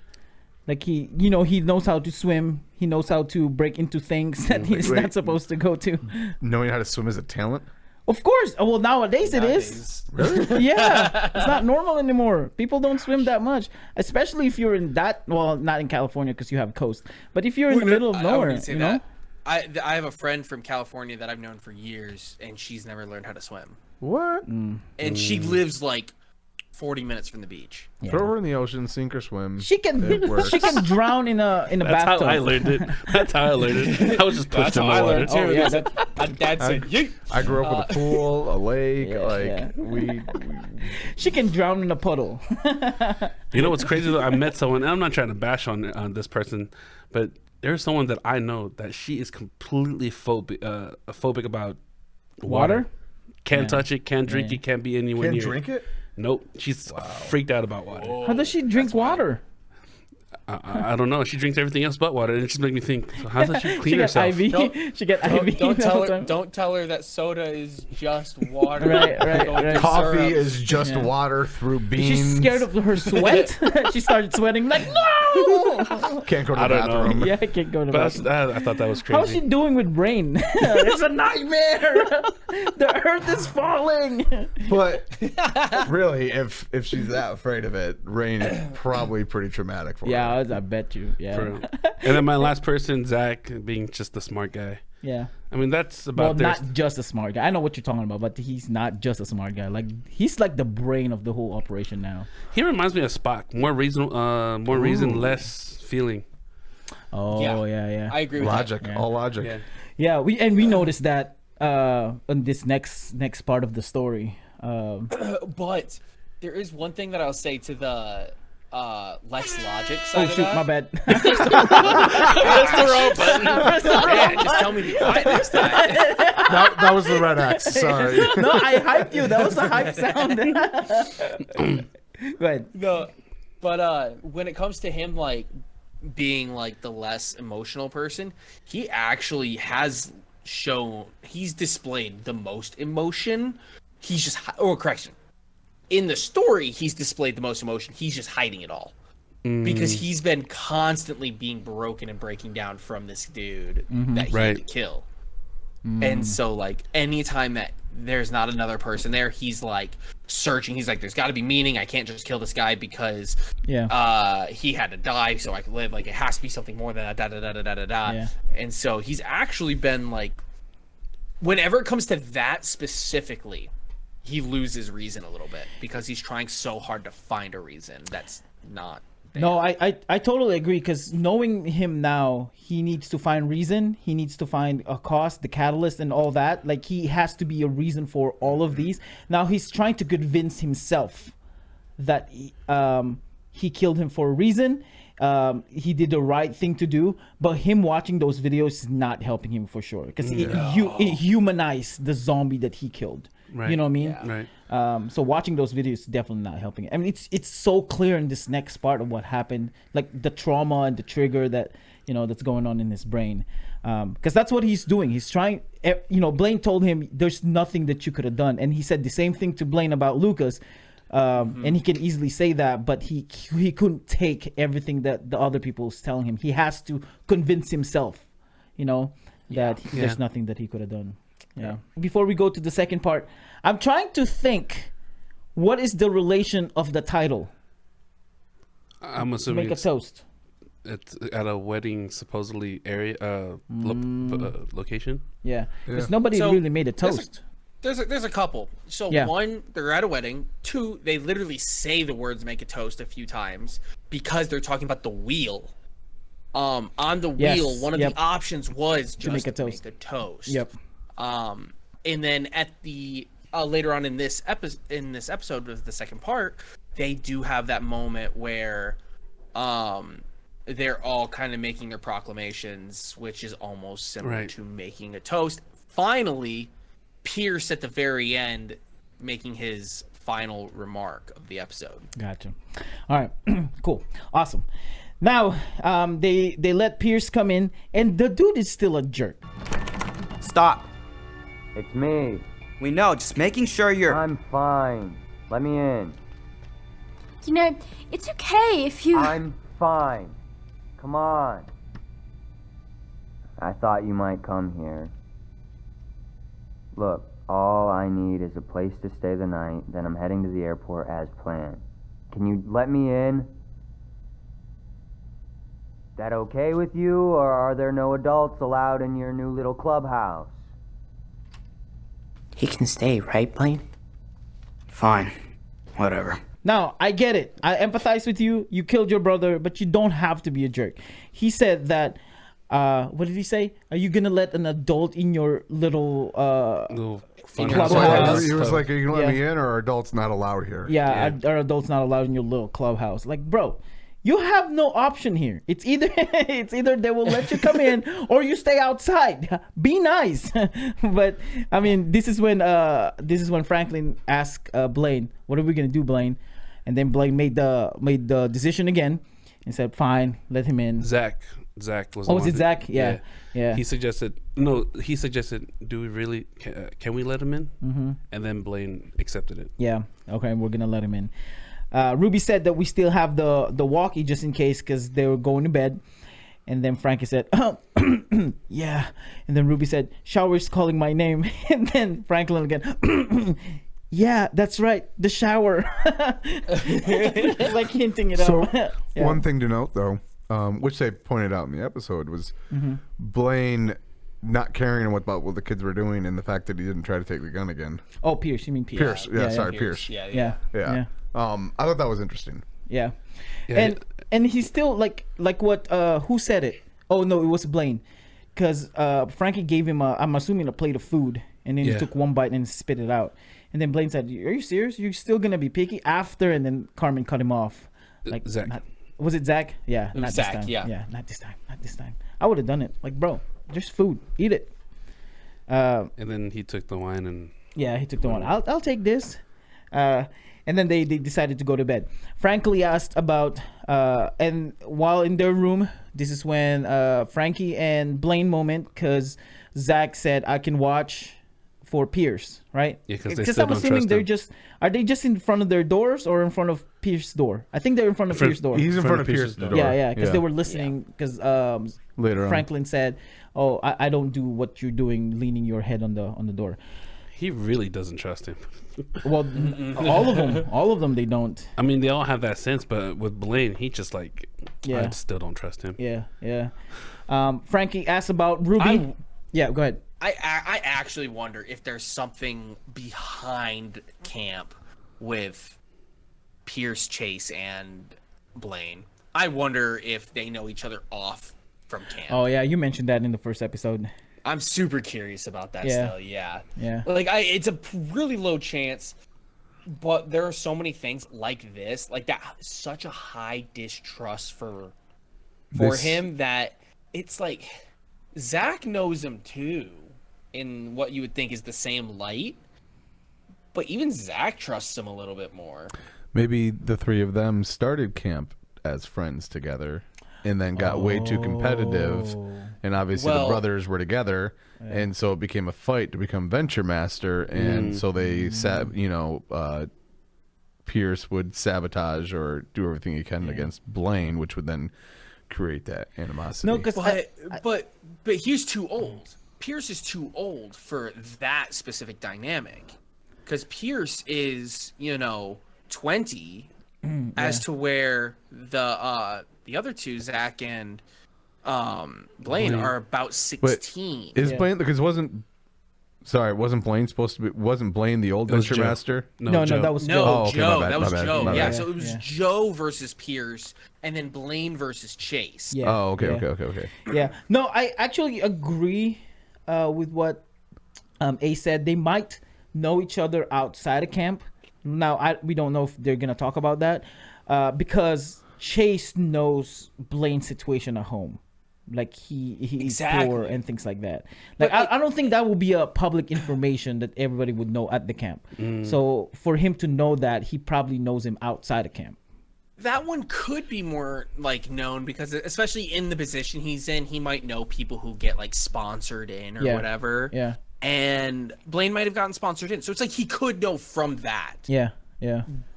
Like he knows how to swim. He knows how to break into things that he's not supposed to go to. Knowing how to swim is a talent? Of course. Well, nowadays it is. Really? Yeah. It's not normal anymore. People don't swim that much, especially if you're in not in California because you have coast. But if you're in the middle of nowhere, you know. I have a friend from California that I've known for years, and she's never learned how to swim. What? And she lives like 40 minutes from the beach. Throw her in the ocean, sink or swim. She can drown in a bathtub. That's how I learned it. I was just pushed in the water. Too. Yeah, my dad said, "Yeet." I grew up with a pool, a lake. We She can drown in a puddle. You know what's crazy though? I met someone, and I'm not trying to bash on this person, but there's someone that I know that she is completely phobic about water. Can't touch it, can't drink it, can't be anywhere near it. Can't drink it? Nope. She's freaked out about water. How does she drink water? I don't know. She drinks everything else but water, and it just makes me think. So how does she clean herself? She get IV. Don't tell her that soda is just water. Right. Coffee is just water through beans. She's scared of her sweat. She started sweating like no. Can't go to the bathroom. Yeah, I can't go to the bathroom. I thought that was crazy. How's she doing with rain? It's a nightmare. The earth is falling. But really, if she's that afraid of it, rain is probably pretty traumatic for her. Yeah, I bet you. Yeah. And then my last person, Zach, being just the smart guy. Yeah. I mean, that's about not just a smart guy. I know what you're talking about, but he's not just a smart guy. Like he's like the brain of the whole operation now. He reminds me of Spock. More reason, less feeling. Oh yeah. I agree with logic, that. all logic. Yeah, we noticed that in this next part of the story. But there is one thing that I'll say to the less logic side. Oh shoot, my bad. Press the wrong button. Man, just tell me to be quiet next time. That was the red X. Sorry. No, I hyped you. That was a hype sound. Go ahead. No, but when it comes to him like being like the less emotional person, he actually has he's displayed the most emotion. He's just correction. In the story, he's displayed the most emotion. He's just hiding it all. Because he's been constantly being broken and breaking down from this dude that he had to kill. And so, like, anytime that there's not another person there, he's, like, searching. He's like, there's got to be meaning. I can't just kill this guy because he had to die so I could live. Like, it has to be something more than that, da-da-da-da-da-da. Yeah. And so he's actually been, like, whenever it comes to that specifically, he loses reason a little bit because he's trying so hard to find a reason that's not there. No, I totally agree, because knowing him now, he needs to find reason. He needs to find a cause, the catalyst, and all that. Like, he has to be a reason for all of these. Now he's trying to convince himself that he killed him for a reason. He did the right thing to do, but him watching those videos is not helping him for sure, because it humanized the zombie that he killed. Right. You know what I mean? Yeah. Right. So watching those videos is definitely not helping. I mean, it's so clear in this next part of what happened, like the trauma and the trigger that that's going on in his brain, because that's what he's doing. He's trying. Blaine told him there's nothing that you could have done, and he said the same thing to Blaine about Lucas. And he can easily say that, but he couldn't take everything that the other people was telling him. He has to convince himself, that there's nothing that he could have done. Yeah. Before we go to the second part, I'm trying to think, what is the relation of the title? I'm assuming Make a toast. It's at a wedding, supposedly location. Yeah, because nobody really made a toast. There's a couple. So one, they're at a wedding. Two, they literally say the words "make a toast" a few times because they're talking about the wheel. On the wheel, one of the options was just make a toast. Yep. And then at the later on in this episode of the second part, they do have that moment where they're all kind of making their proclamations, which is almost similar to making a toast. Finally, Pierce at the very end making his final remark of the episode. Gotcha. All right. Cool. Awesome. Now, they let Pierce come in, and the dude is still a jerk. Stop. It's me. We know, just making sure you're... I'm fine. Let me in. It's okay if you... I'm fine. Come on. I thought you might come here. Look, all I need is a place to stay the night, then I'm heading to the airport as planned. Can you let me in? That okay with you, or are there no adults allowed in your new little clubhouse? He can stay, right, Blaine? Fine. Whatever. Now, I get it. I empathize with you. You killed your brother, but you don't have to be a jerk. He said that, what did he say? Are you going to let an adult in your little clubhouse? He was like, are you going to let me in, or are adults not allowed here? Yeah, are adults not allowed in your little clubhouse? Like, bro, you have no option here. It's either they will let you come in or you stay outside. Be nice. But I mean, this is when Franklin asked Blaine, "What are we gonna do, Blaine?" And then Blaine made the decision again and said, "Fine, let him in." Zach was. Oh, was it Zach? Yeah. He suggested, do we really? Can we let him in? Mm-hmm. And then Blaine accepted it. Yeah. Okay, we're gonna let him in. Ruby said that we still have the walkie just in case, because they were going to bed. And then Frankie said, yeah. And then Ruby said, Shower's calling my name. And then Franklin again, Yeah, that's right. The shower. Like hinting it So, up. Yeah. one thing to note, though, which they pointed out in the episode, was Mhm. Blaine not caring about what the kids were doing and the fact that he didn't try to take the gun again. Oh, Pierce. You mean Pierce? Pierce. Yeah, sorry, Pierce. Yeah. Yeah. I thought that was interesting. Yeah. Yeah, And he's still like what who said it? Oh no, it was Blaine. Cuz Frankie gave him I'm assuming a plate of food, and then he took one bite and spit it out. And then Blaine said, "Are you serious? You're still going to be picky after?" And then Carmen cut him off. Like Zach. Was it Zach? Yeah, It was not Zach, this time. yeah. Yeah, not this time. Not this time. I would have done it. Like, bro, there's food. Eat it. And then he took the wine and Yeah, he took the one. I'll take this. And then they decided to go to bed. Frankly asked about, and while in their room, this is when Frankie and Blaine moment, because Zach said, I can watch for Pierce, right? Yeah, 'cause they still I'm don't assuming trust him. are they just in front of their doors or in front of Pierce's door? I think they're in front of Pierce's door. He's in front of Pierce's door. Yeah, because they were listening, because Later on. Franklin said, oh, I don't do what you're doing, leaning your head on the door. he really doesn't trust him. Well, all of them, they don't. I mean, they all have that sense, but with Blaine, he just like, Yeah. I still don't trust him. Yeah. Frankie asked about Ruby. Yeah, go ahead. I actually wonder if there's something behind camp with Pierce, Chase, and Blaine. I wonder if they know each other off from camp. Oh yeah, you mentioned that in the first episode. I'm super curious about that Yeah. still. Yeah. Yeah. Like it's a really low chance, but there are so many things like this, like that, such a high distrust for This- him that it's like Zach knows him too, in what you would think is the same light, but even Zach trusts him a little bit more. Maybe the three of them started camp as friends together and then got way too competitive. And obviously the Well- brothers were together. And so it became a fight to become Venture Master. And so they Pierce would sabotage or do everything he can against Blaine, which would then create that animosity. No, because But he's too old. Pierce is too old for that specific dynamic. Because Pierce is, 20, as to where the other two, Zach and Blaine, are about 16. Is Blaine, because wasn't Blaine supposed to be, wasn't Blaine the old It was Venture Joe. Master? No, that was Joe. No, Oh, okay, Joe. my bad, That was my bad, Joe. my Yeah, bad. so it was Joe versus Pierce, and then Blaine versus Chase. Yeah. Oh, okay, yeah. okay. Yeah. No, I actually agree with what Ace said. They might know each other outside of camp. Now, we don't know if they're gonna talk about that because Chase knows Blaine's situation at home. Like he's Exactly. poor and things like that. Like I don't think that will be a public information that everybody would know at the camp. So for him to know that, he probably knows him outside of camp. That one could be more known because especially in the position he's in, he might know people who get sponsored in or Yeah. whatever. Yeah. And Blaine might have gotten sponsored in. So it's he could know from that. Yeah.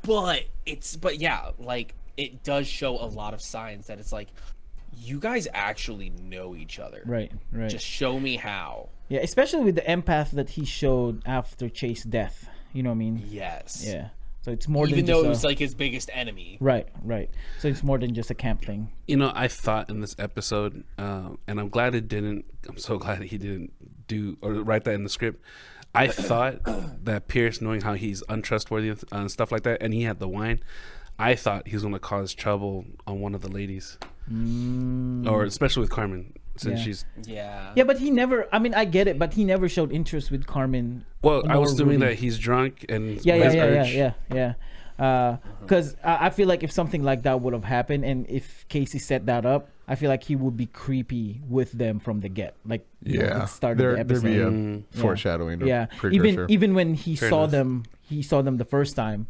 But yeah, it does show a lot of signs that it's you guys actually know each other. Right. Just show me how. Yeah, especially with the empath that he showed after Chase's death. You know what I mean? Yes. Yeah. So it's more Even than though just it was his biggest enemy. Right. So it's more than just a camp thing. I thought in this episode, and I'm so glad he didn't do or write that in the script. I thought that Pierce, knowing how he's untrustworthy and stuff like that, and he had the wine, I thought he was going to cause trouble on one of the ladies. Or especially with Carmen, since she's... Yeah. Yeah, but he never, I get it, but he never showed interest with Carmen. Well, I nor was assuming Ruby. that he's drunk and his Yeah. urge. Because I feel like if something like that would have happened, and if Casey set that up, I feel like he would be creepy with them from the get. At the start of the episode. There'd be a foreshadowing. Yeah, precursor. even when he Fair saw enough. them the first time,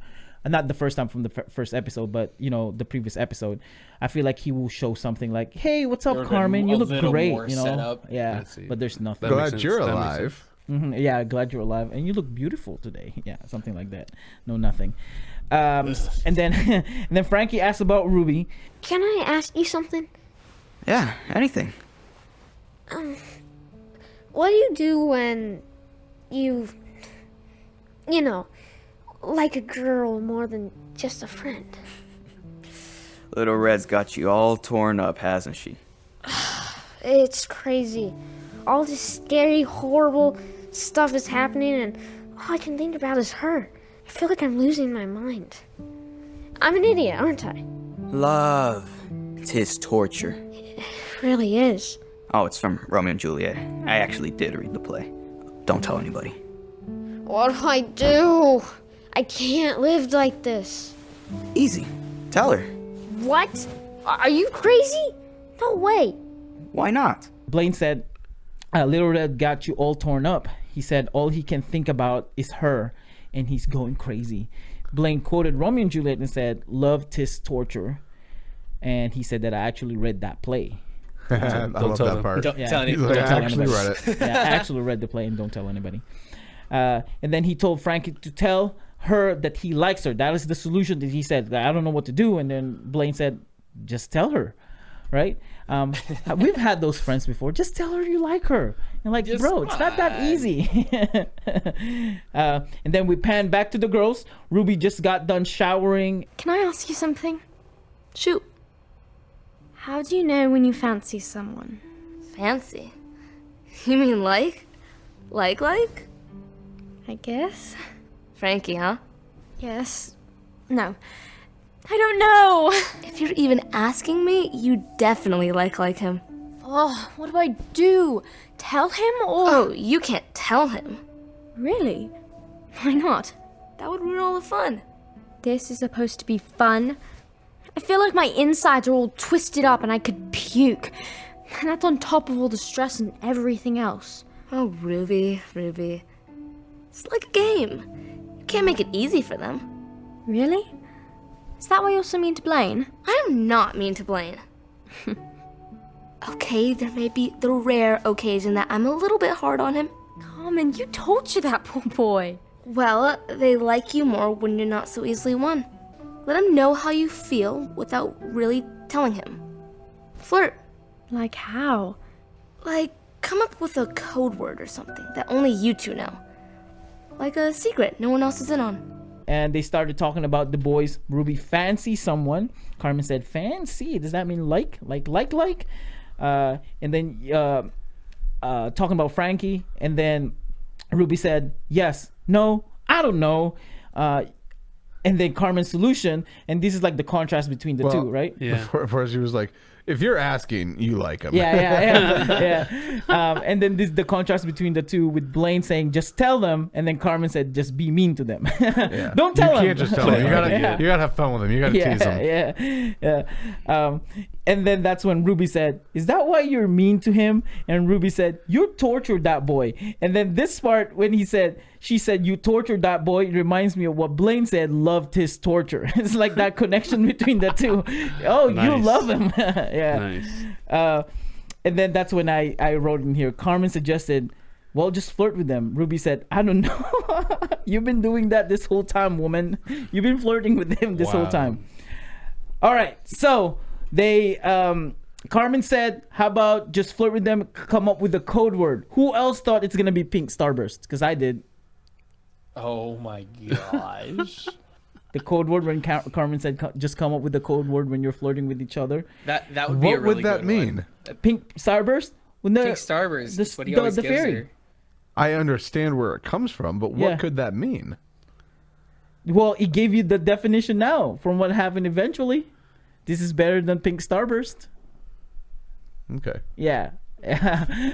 not the first time from the first episode, but the previous episode. I feel like he will show something like, "Hey, what's up, There would've Carmen? been You a look little great." more setup. Yeah, I see. but there's nothing. That makes Glad sense. you're That makes alive. Yeah, glad you're alive, and you look beautiful today. Yeah, something like that. No, nothing. And then Frankie asked about Ruby. Can I ask you something? Yeah, anything. What do you do when like a girl more than just a friend. Little Red's got you all torn up, hasn't she? It's crazy. All this scary, horrible stuff is happening, and all I can think about is her. I feel like I'm losing my mind. I'm an idiot, aren't I? Love. It's his torture. It really is. Oh, it's from Romeo and Juliet. I actually did read the play. Don't tell anybody. What do I do? I can't live like this. Easy. Tell her. What? Are you crazy? No way. Why not? Blaine said, Little Red got you all torn up. He said all he can think about is her, and he's going crazy. Blaine quoted Romeo and Juliet and said, love 'tis torture. And he said that I actually read that play. I love that part. Don't tell anybody. Like, I tell actually anybody. read it. Yeah, I actually read the play, and don't tell anybody. And then he told Frankie to tell her that he likes her. That is the solution that he said. I don't know what to do. And then Blaine said, just tell her. Right? We've had those friends before. Just tell her you like her. And like, Just bro, it's not that easy. And then we pan back to the girls. Ruby just got done showering. Can I ask you something? Shoot. How do you know when you fancy someone? Fancy? You mean like? Like? I guess. Frankie, huh? Yes. No. I don't know. If you're even asking me, you definitely like him. Oh, what do I do? Tell him or... Oh, you can't tell him. Really? Why not? That would ruin all the fun. This is supposed to be fun. I feel like my insides are all twisted up and I could puke. And that's on top of all the stress and everything else. Oh, Ruby. It's like a game. You can't make it easy for them. Really? Is that why you're so mean to Blaine? I'm not mean to Blaine. Okay, there may be the rare occasion that I'm a little bit hard on him. Carmen, you told you that, poor boy. Well, they like you more when you're not so easily won. Let him know how you feel without really telling him. Flirt. Like how? Like, come up with a code word or something that only you two know. Like a secret no one else is in on. And they started talking about the boys. Ruby fancy someone. Carmen said, fancy? Does that mean like? And then talking about Frankie. And then Ruby said, yes, no, I don't know. And then Carmen's solution. And this is like the contrast between the two, right? Yeah. Before she was like, if you're asking, you like him. Yeah. And then the contrast between the two with Blaine saying, just tell them. And then Carmen said, just be mean to them. Yeah. Don't tell them. You can't just tell them. You gotta have fun with them. You gotta tease them. Yeah. And then that's when Ruby said, is that why you're mean to him? And Ruby said, you tortured that boy. And then this part when she said, you tortured that boy, it reminds me of what Blaine said, loved his torture. It's like that connection between the two. Oh, nice. You love him. Yeah. Nice. And then that's when I wrote in here, Carmen suggested, well, just flirt with them. Ruby said, I don't know. You've been doing that this whole time, woman. You've been flirting with him this whole time. All right. So they, Carmen said, how about just flirt with them, come up with a code word. Who else thought it's going to be pink starburst? Because I did. Oh my gosh. The code word when Carmen said, just come up with the code word when you're flirting with each other. That would be a really good one. What would that mean? Pink starburst? Pink starburst. That's what he always gives fairy. her. I understand where it comes from, but what could that mean? Well, he gave you the definition now from what happened eventually. This is better than pink starburst. Okay. Yeah.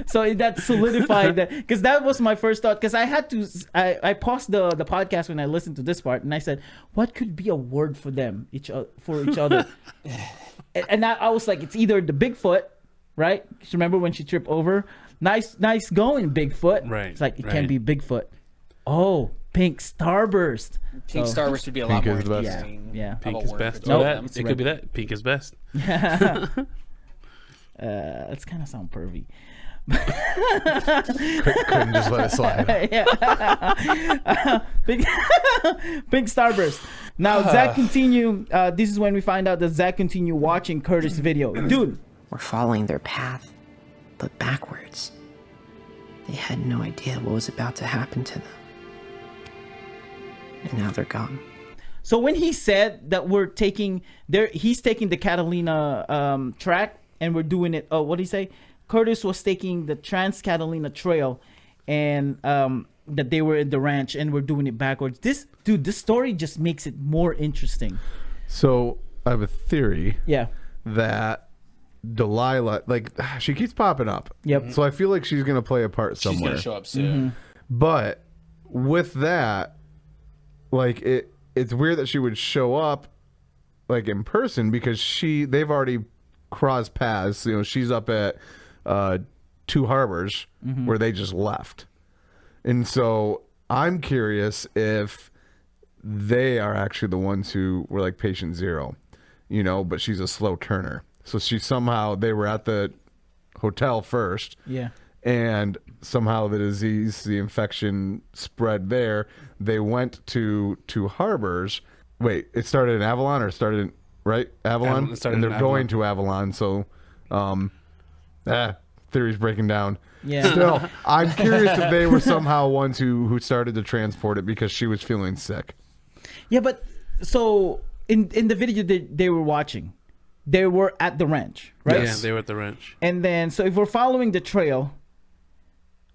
So that solidified that, because that was my first thought, because I had to I paused the podcast when I listened to this part and I said, what could be a word for them for each other? And I was like, it's either the Bigfoot, right? Remember when she tripped over? Nice going, Bigfoot. Right. It's like, it can't be Bigfoot. Oh, pink starburst. Pink starburst would be a lot more interesting. Yeah. Pink is best. It could be that. Pink is best. It's kind of sound pervy. Couldn't just let it slide. Big starburst. Now Zach continue. This is when we find out that Zach continue watching Curtis' video. Dude, we're following their path, but backwards. They had no idea what was about to happen to them. and now they're gone. So when he said that he's taking the Catalina track and we're doing it. Oh, what did he say? Curtis was taking the Trans Catalina Trail, and that they were in the ranch and we're doing it backwards. This story just makes it more interesting. So I have a theory. Yeah. That Delilah, like, she keeps popping up. Yep. So I feel like she's gonna play a part somewhere. She's gonna show up soon. But with that, like, it's weird that she would show up like in person because they've already crossed paths. You know, she's up at Two Harbors where they just left. And so I'm curious if they are actually the ones who were like patient zero, you know, but she's a slow turner. So they were at the hotel first. Yeah. And somehow the infection spread there. They went to Two Harbors. Wait, it started in Avalon or started in, right? Avalon? And they're going to Avalon. So, theory's breaking down. Yeah. Still, I'm curious if they were somehow ones who started to transport it because she was feeling sick. Yeah, but so in the video they were watching, they were at the ranch, right? Yeah, they were at the ranch. And then, so if we're following the trail,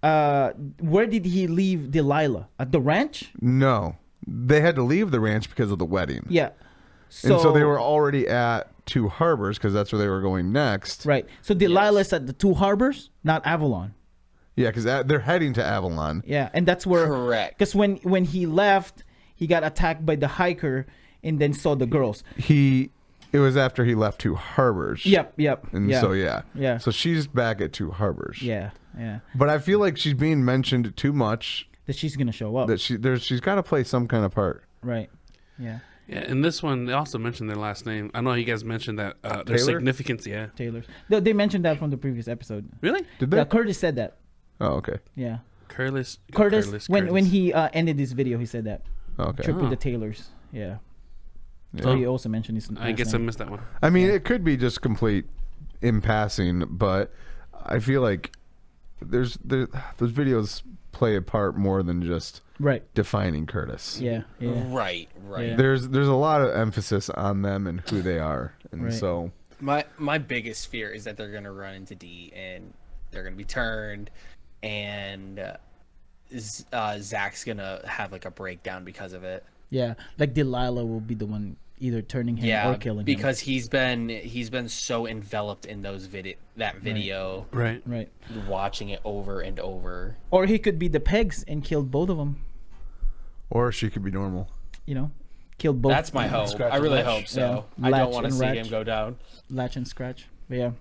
where did he leave Delilah? At the ranch? No, they had to leave the ranch because of the wedding. Yeah. And so they were already at Two Harbors because that's where they were going next. Right. So Delilah's at the Two Harbors, not Avalon. Yeah, because they're heading to Avalon. Yeah, and that's where. Correct. Because when he left, he got attacked by the hiker and then saw the girls. It was after he left Two Harbors. Yep. And so yeah. Yeah. So she's back at Two Harbors. Yeah. But I feel like she's being mentioned too much. That she's gonna show up. That she's got to play some kind of part. Right. Yeah. Yeah, in this one, they also mentioned their last name. I know you guys mentioned that their significance. Yeah, Taylor's. They mentioned that from the previous episode. Really? Did they? Yeah, Curtis said that. Oh, okay. Yeah. Curtis. When he ended this video, he said that. Okay. Trip with the Taylors. Yeah. So he also mentioned his. I guess name. I missed that one. I mean, it could be just complete in passing, but I feel like those videos play a part more than just defining Curtis. Yeah. Right. Yeah. There's a lot of emphasis on them and who they are, and so my biggest fear is that they're gonna run into D and they're gonna be turned, and Zach's gonna have like a breakdown because of it. Yeah, like Delilah will be the one either turning him or killing him. Because he's been so enveloped in that video. Right. Watching it over and over. Or he could be the pegs and killed both of them. Or she could be normal. You know, killed both. That's my hope. I really hope so. Yeah. I don't want to see him go down. Latch and scratch. But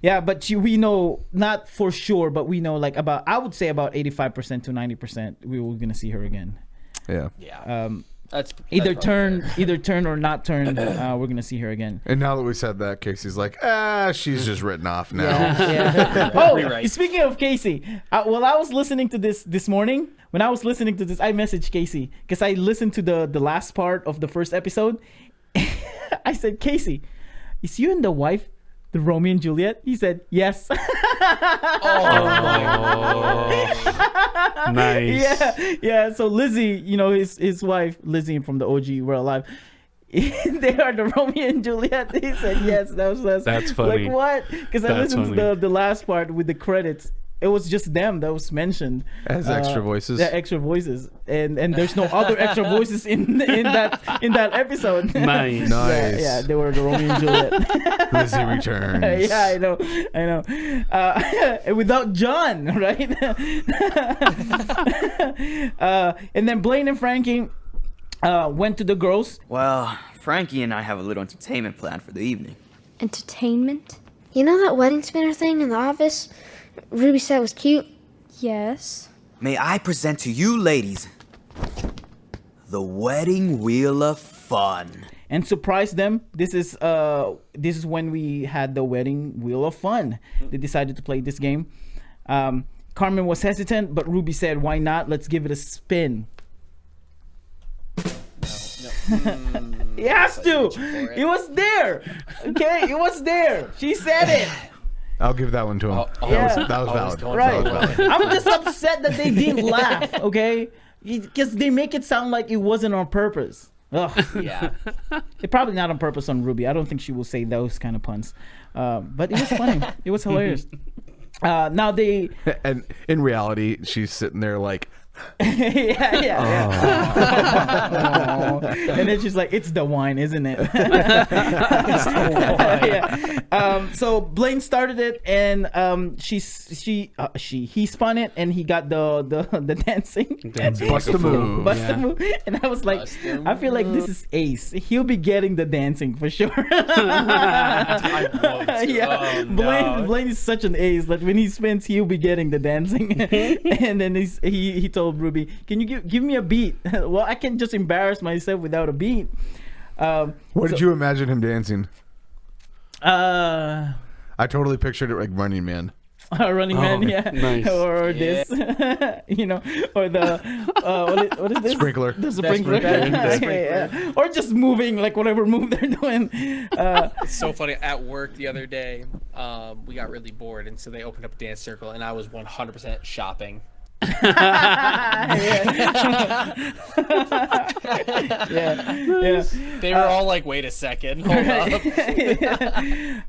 yeah, but we know, not for sure, but we know like I would say about 85% to 90% we were gonna see her again. Yeah. That's either turn or not turn. We're gonna see her again. And now that we said that, Casey's like, she's just written off now. Yeah. Oh, speaking of Casey, while I was listening to this morning, when I was listening to this, I messaged Casey because I listened to the last part of the first episode. I said, Casey, is you and the wife the Romeo and Juliet? He said, yes. Nice. Yeah. So Lizzie, you know, his wife, Lizzie from the OG We're Alive, they are the Romeo and Juliet. He said, yes. That's funny. Like, what? Because I listened to the last part with the credits. It was just them that was mentioned as extra voices. Yeah, extra voices, and there's no other extra voices in that episode. Nice. Yeah, they were the Romeo and Juliet. Lizzie returns. Yeah, I know. And without John, right? And then Blaine and Frankie went to the girls. Well, Frankie and I have a little entertainment plan for the evening. Entertainment? You know that wedding spinner thing in the office Ruby said was cute? Yes. May I present to you, ladies, the wedding wheel of fun. And surprise them. This is when we had the wedding wheel of fun. They decided to play this game. Carmen was hesitant, but Ruby said, "Why not? Let's give it a spin." He has to. It was there. Okay, it was there. She said it. I'll give that one to him. That was valid. Right. I'm just upset that they didn't laugh. Okay, because they make it sound like it wasn't on purpose. Ugh. Yeah. It probably not on purpose on Ruby. I don't think she will say those kind of puns. But it was funny. It was hilarious. Now they and in reality, she's sitting there like, yeah. And then she's like, "It's the wine, isn't it?" It's the wine. So Blaine started it, and he spun it, and he got the dancing. bust a move. Bust a move. And I was like, I feel like this is Ace. He'll be getting the dancing for sure. Oh, Blaine is such an Ace that when he spins, he'll be getting the dancing. And then he told Ruby, "Can you give me a beat?" Well, I can just embarrass myself without a beat. What did you imagine him dancing? I totally pictured it like Running Man. Running Man, yeah. Nice. Or this, or the what is this? Sprinkler. The sprinkler. Yeah. Or just moving, like whatever move they're doing. It's so funny. At work the other day, we got really bored, and so they opened up a dance circle, and I was 100% shopping. Yeah. They were all like, "Wait a second, hold up."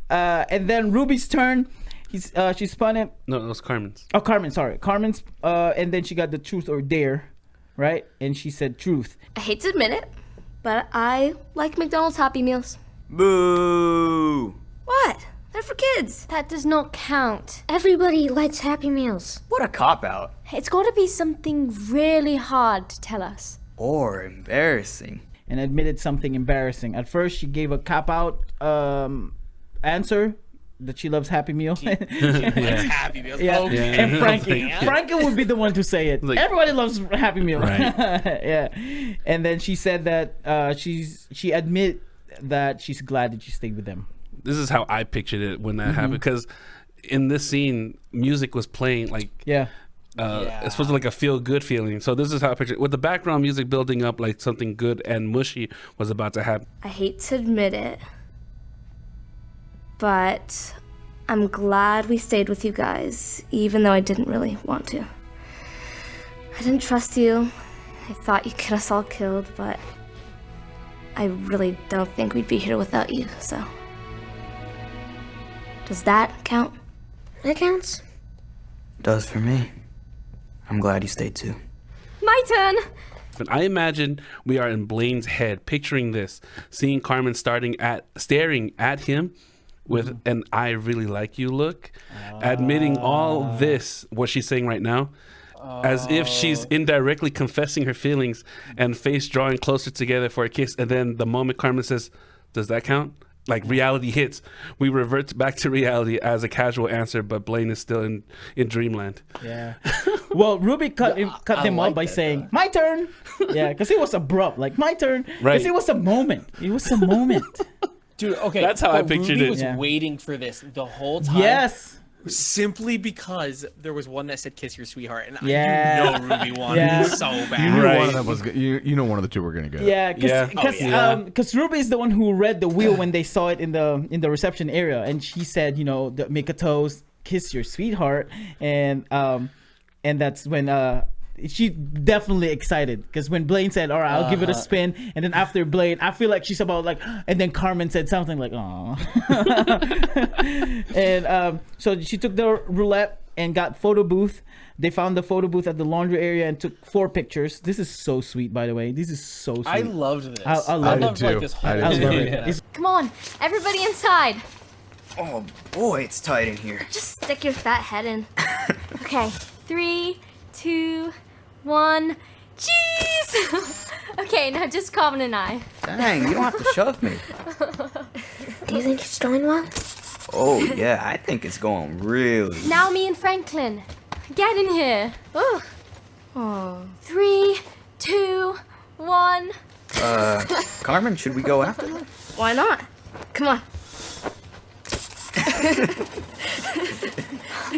And then Ruby's turn. She spun it. No, it was Carmen's. Oh, Carmen, sorry. Carmen's, and then she got the truth or dare, right? And she said truth. I hate to admit it, but I like McDonald's Happy Meals. Boo! What? They're for kids. That does not count. Everybody likes Happy Meals. What a cop-out. It's got to be something really hard to tell us. Or embarrassing. And admitted something embarrassing. At first, she gave a cop-out answer that she loves Happy Meal. It's Happy Meals. Yeah. Okay. And Frankie would be the one to say it. Like, everybody loves Happy Meal. Right. Yeah. And then she said that she admit that she's glad that she stayed with them. This is how I pictured it when that happened, because in this scene, music was playing like it's supposed to like a feel good feeling. So this is how I pictured it, with the background music building up like something good and mushy was about to happen. I hate to admit it, but I'm glad we stayed with you guys, even though I didn't really want to. I didn't trust you. I thought you'd get us all killed, but I really don't think we'd be here without you, so. Does that count? That counts. Does for me. I'm glad you stayed too. My turn! But I imagine we are in Blaine's head, picturing this, seeing Carmen staring at him with an "I really like you" look, admitting all this, what she's saying right now, as if she's indirectly confessing her feelings, and face drawing closer together for a kiss. And then the moment Carmen says, "Does that count?" Like reality hits, we revert back to reality as a casual answer, but Blaine is still in dreamland. Yeah. Well, Ruby cut them off by saying, "My turn." Yeah, because it was abrupt, like my turn. Right. Because it was a moment. It was a moment. Dude, okay. That's how I pictured Ruby it. was waiting for this the whole time. Yes. Simply because there was one that said "kiss your sweetheart," and Yeah. Ruby wanted it so bad. You knew one of them was one of the two were gonna get it. Yeah, because Ruby is the one who read the wheel when they saw it in the reception area, and she said, make a toast, kiss your sweetheart, and that's when she definitely excited, because when Blaine said, "All right, I'll give it a spin," and then after Blaine, I feel like she's about like, and then Carmen said something like, "Aw," and so she took the roulette and got photo booth. They found the photo booth at the laundry area and took 4 pictures. This is so sweet, by the way. This is so sweet. I loved this. I loved like this whole I I did love too. it. Come on, everybody inside. Oh boy, it's tight in here. Just stick your fat head in. Okay, 3, 2, 1. Jeez! Okay, now just Carmen and I. Dang, you don't have to shove me. Do you think it's going well? Oh yeah, I think it's going really. Now me and Franklin. Get in here. Oh. 3, 2, 1. Carmen, should we go after them? Why not? Come on.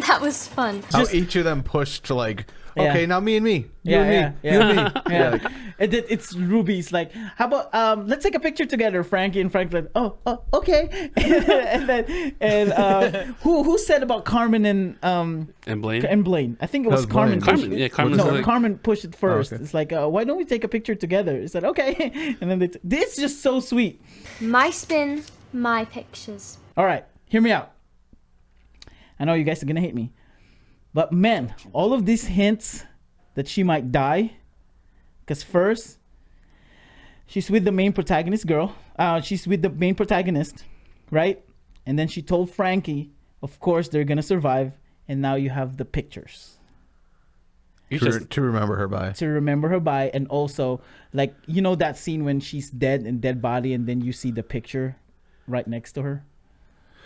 That was fun. How each of them pushed like Yeah. Okay, now me and me. You Yeah, and me. yeah, You and me. Yeah. Like, And then it's Ruby's like, how about let's take a picture together, Frankie and Franklin. Oh, okay. and who said about Carmen and Blaine? And Blaine. I think it That was was Carmen. Blaine. pushed Carmen, it. yeah, Carmen No, said like- Carmen pushed it first. okay. It's like, why don't we take a picture together? It's like, okay. And then this is just so sweet. My spin, my pictures. All right, hear me out. I know you guys are gonna hate me, but man, all of these hints that she might die, because first she's with the main protagonist girl. She's with the main protagonist, right? And then she told Frankie, of course they're gonna survive. And now you have the pictures to remember her by. to remember her by, and also like that scene when she's dead and dead body, and then you see the picture right next to her.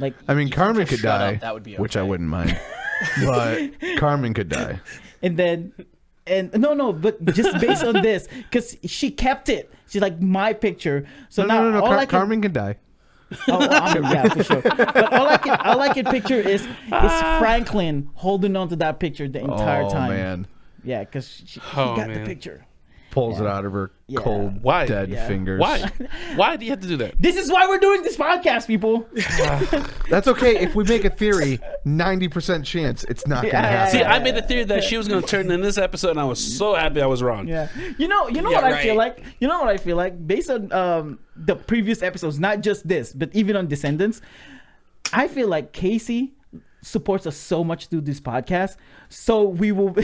Like, I mean, Carmen just could shut die, up, that would be which I okay. wouldn't mind. But Carmen could die. and then. And no, but just based on this, because she kept it. She's like, my picture. So now No. all I can, Carmen can die. yeah, for sure. But all I can picture is Franklin holding on to that picture the entire time. Oh man, Yeah, because she Oh, got man. the picture. pulls it out of her Yeah. cold, Why? dead Yeah. fingers. Why do you have to do that? This is why we're doing this podcast, people. That's okay. If we make a theory, 90% chance it's not gonna happen. See, I made the theory that she was going to turn in this episode, and I was so happy I was wrong. Yeah. You know what I feel like? You know what I feel like? Based on the previous episodes, not just this, but even on Descendants, I feel like Casey supports us so much through this podcast, so he will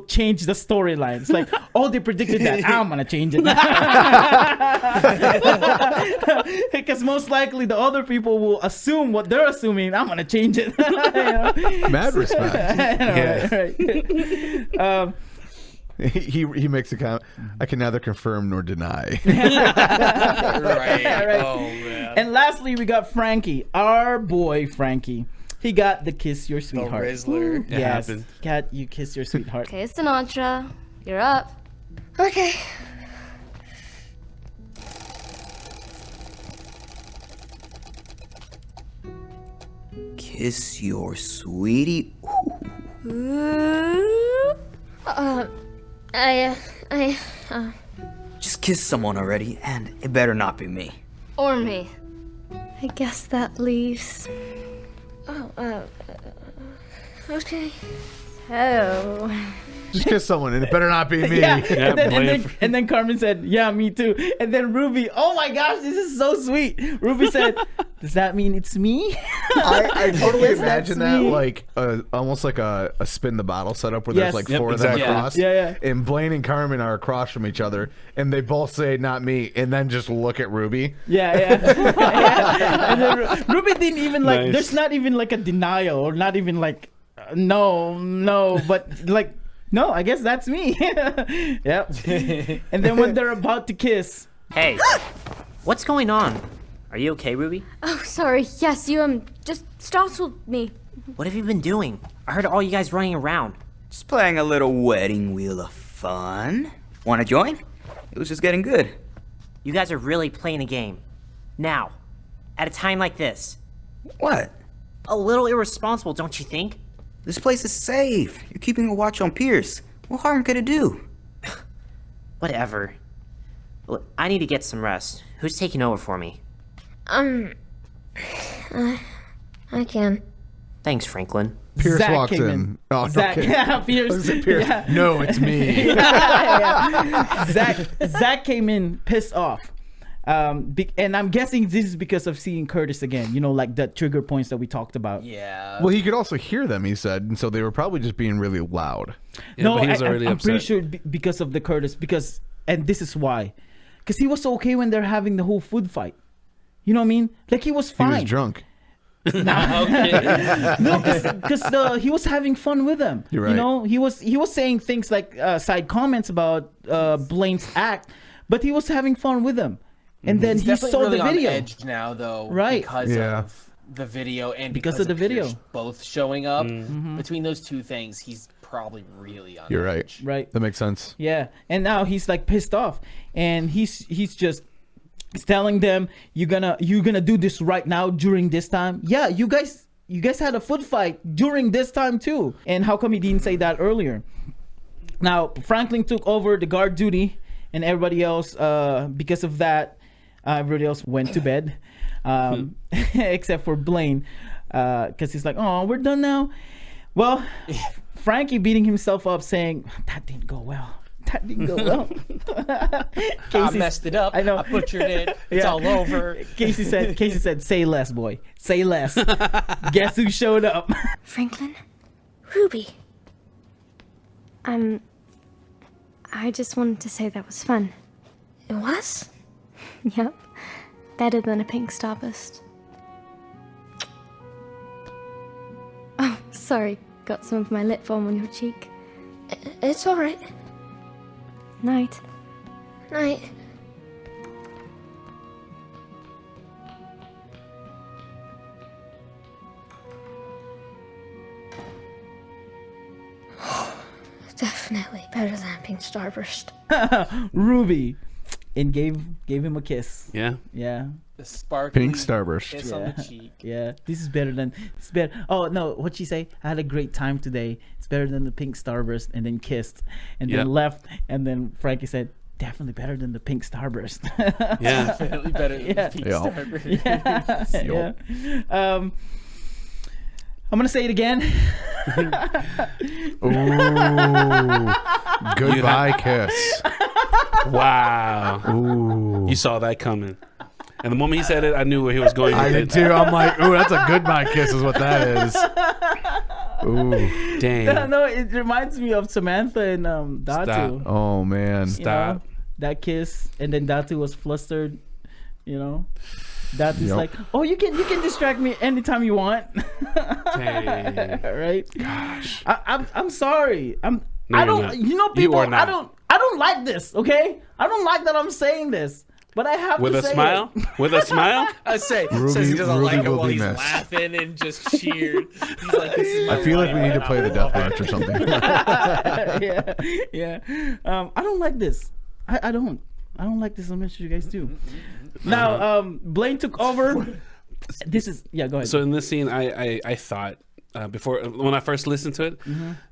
change the storylines. Like, oh, they predicted that, I'm gonna change it because most likely the other people will assume what they're assuming. I'm gonna change it. Mad respect. Right. He makes a comment. I can neither confirm nor deny. Right. Oh man. And lastly, we got Frankie, our boy Frankie. He got the kiss your sweetheart. Rizzler. Ooh, It yes, happened. got you kiss your sweetheart. Okay, Sinatra, you're up. Okay. Kiss your sweetie. Ooh. Just kiss someone already, and it better not be me. Or me. I guess that leaves. Okay. So. Just kiss someone, and it better not be me. Yeah, Yeah, and then Carmen said, "Yeah, me too." And then Ruby, oh my gosh, this is so sweet. Ruby said, "Does that mean it's me?" I totally Yes, imagine that's that me. like almost like a spin the bottle setup where Yes. there's like Yep, four exactly. of them across. Yeah. And Blaine and Carmen are across from each other, and they both say "not me," and then just look at Ruby. Yeah. Yeah. And then Ruby didn't even like. Nice. There's not even like a denial, or not even like, no, but like. No, I guess that's me. Yep. And then when they're about to kiss, Hey, what's going on? Are you okay, Ruby? Oh, sorry. Yes, you just startled me. What have you been doing? I heard all you guys running around. Just playing a little wedding wheel of fun. Wanna join? It was just getting good. You guys are really playing a game. Now, at a time like this. What? A little irresponsible, don't you think? This place is safe. You're keeping a watch on Pierce. What harm could it do? Whatever. Look, I need to get some rest. Who's taking over for me? I can. Thanks, Franklin. Pierce Zach walks came in. Oh, Zach, okay. yeah, Pierce. Was it Pierce? Yeah. No, it's me. Yeah. Zach came in pissed off. And I'm guessing this is because of seeing Curtis again, like the trigger points that we talked about. Yeah. Well, he could also hear them, he said, and so they were probably just being really loud. Yeah, No, but he was already I'm pretty upset. sure because of the Curtis, and this is why. Because he was okay when they're having the whole food fight. You know what I mean? Like, he was fine. He was drunk. No, because he was having fun with them. You're right. He was saying things like side comments about Blaine's act, but he was having fun with them. And then He's he definitely saw really the on video. edge now, though, Right. because Yeah. of the video and Because because of the video. Pierce both showing up. Between those two things, he's probably really on You're right. edge. Right. That makes sense. Yeah, and now he's like pissed off, and he's just telling them, you're gonna do this right now during this time. Yeah, you guys had a foot fight during this time too. And how come he didn't say that earlier? Now Franklin took over the guard duty, and everybody else, because of that, everybody else went to bed, except for Blaine, because he's like, "Oh, we're done now." Well, Frankie beating himself up, saying, "That didn't go well. That didn't go well." I messed it up. I know. I butchered it. It's all over. Casey said, "Say less, boy. Say less." Guess who showed up? Franklin? Ruby. I just wanted to say that was fun. It was? Yep. Better than a pink starburst. Oh, sorry. Got some of my lip balm on your cheek. It's alright. Night. Night. Definitely better than pink starburst. Ruby, and gave him a kiss. Yeah. Yeah. The sparkly Pink starburst. kiss on the cheek. Yeah. This is better than. It's better. Oh no! What'd she say? I had a great time today. It's better than the pink starburst, and then kissed, and then left, and then Frankie said, "Definitely better than the pink starburst." Yeah. Definitely better than the pink starburst. Yeah. I'm gonna say it again. Ooh. Goodbye kiss. Wow. Ooh. You saw that coming. And the moment he said it, I knew where he was going with I did too. I'm like, ooh, that's a goodbye kiss is what that is. Ooh. Dang. No, it reminds me of Samantha and Datu. Stop. Oh man. Stop. That kiss, and then Datu was flustered. Datu's Yep. like, "Oh, you can distract me anytime you want." Dang. Right? Gosh. I'm sorry. No, I you're don't. not. You know, You people. are not. I don't like this. Okay, I don't like that I'm saying this, but I have With to a say smile? it. With a smile? I say, Ruby- says he doesn't Ruby like it will while be he's missed. laughing and just cheered. He's like, this is my I feel like life. we need to play the death match or something. Yeah. I don't like this. I don't like this. I'm sure you guys do. Now, Blaine took over. This is go ahead. So in this scene, I thought before when I first listened to it,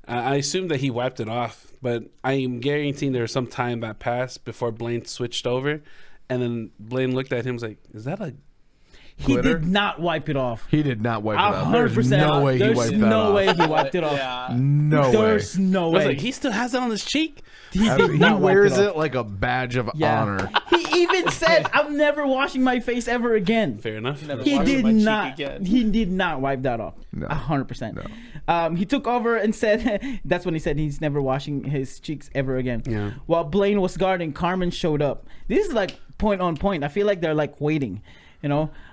I assumed that he wiped it off, but I am guaranteeing there was some time that passed before Blaine switched over, and then Blaine looked at him and was like, "Is that a?" He Glitter? did not wipe it off. He did not wipe it off. 100%. There's no way he wiped that no off. way he wiped it off. Yeah. No way. There's no I was way. like, he still has it on his cheek. He I did mean, he not wipe wears it it off. like a badge of Yeah. honor. He even said, "I'm never washing my face ever again." Fair enough. Never He washed did my cheek not. again. He did not wipe that off. No. 100%. He took over and said, "That's when he said he's never washing his cheeks ever again." Yeah. While Blaine was guarding, Carmen showed up. This is like point on point. I feel like they're like waiting.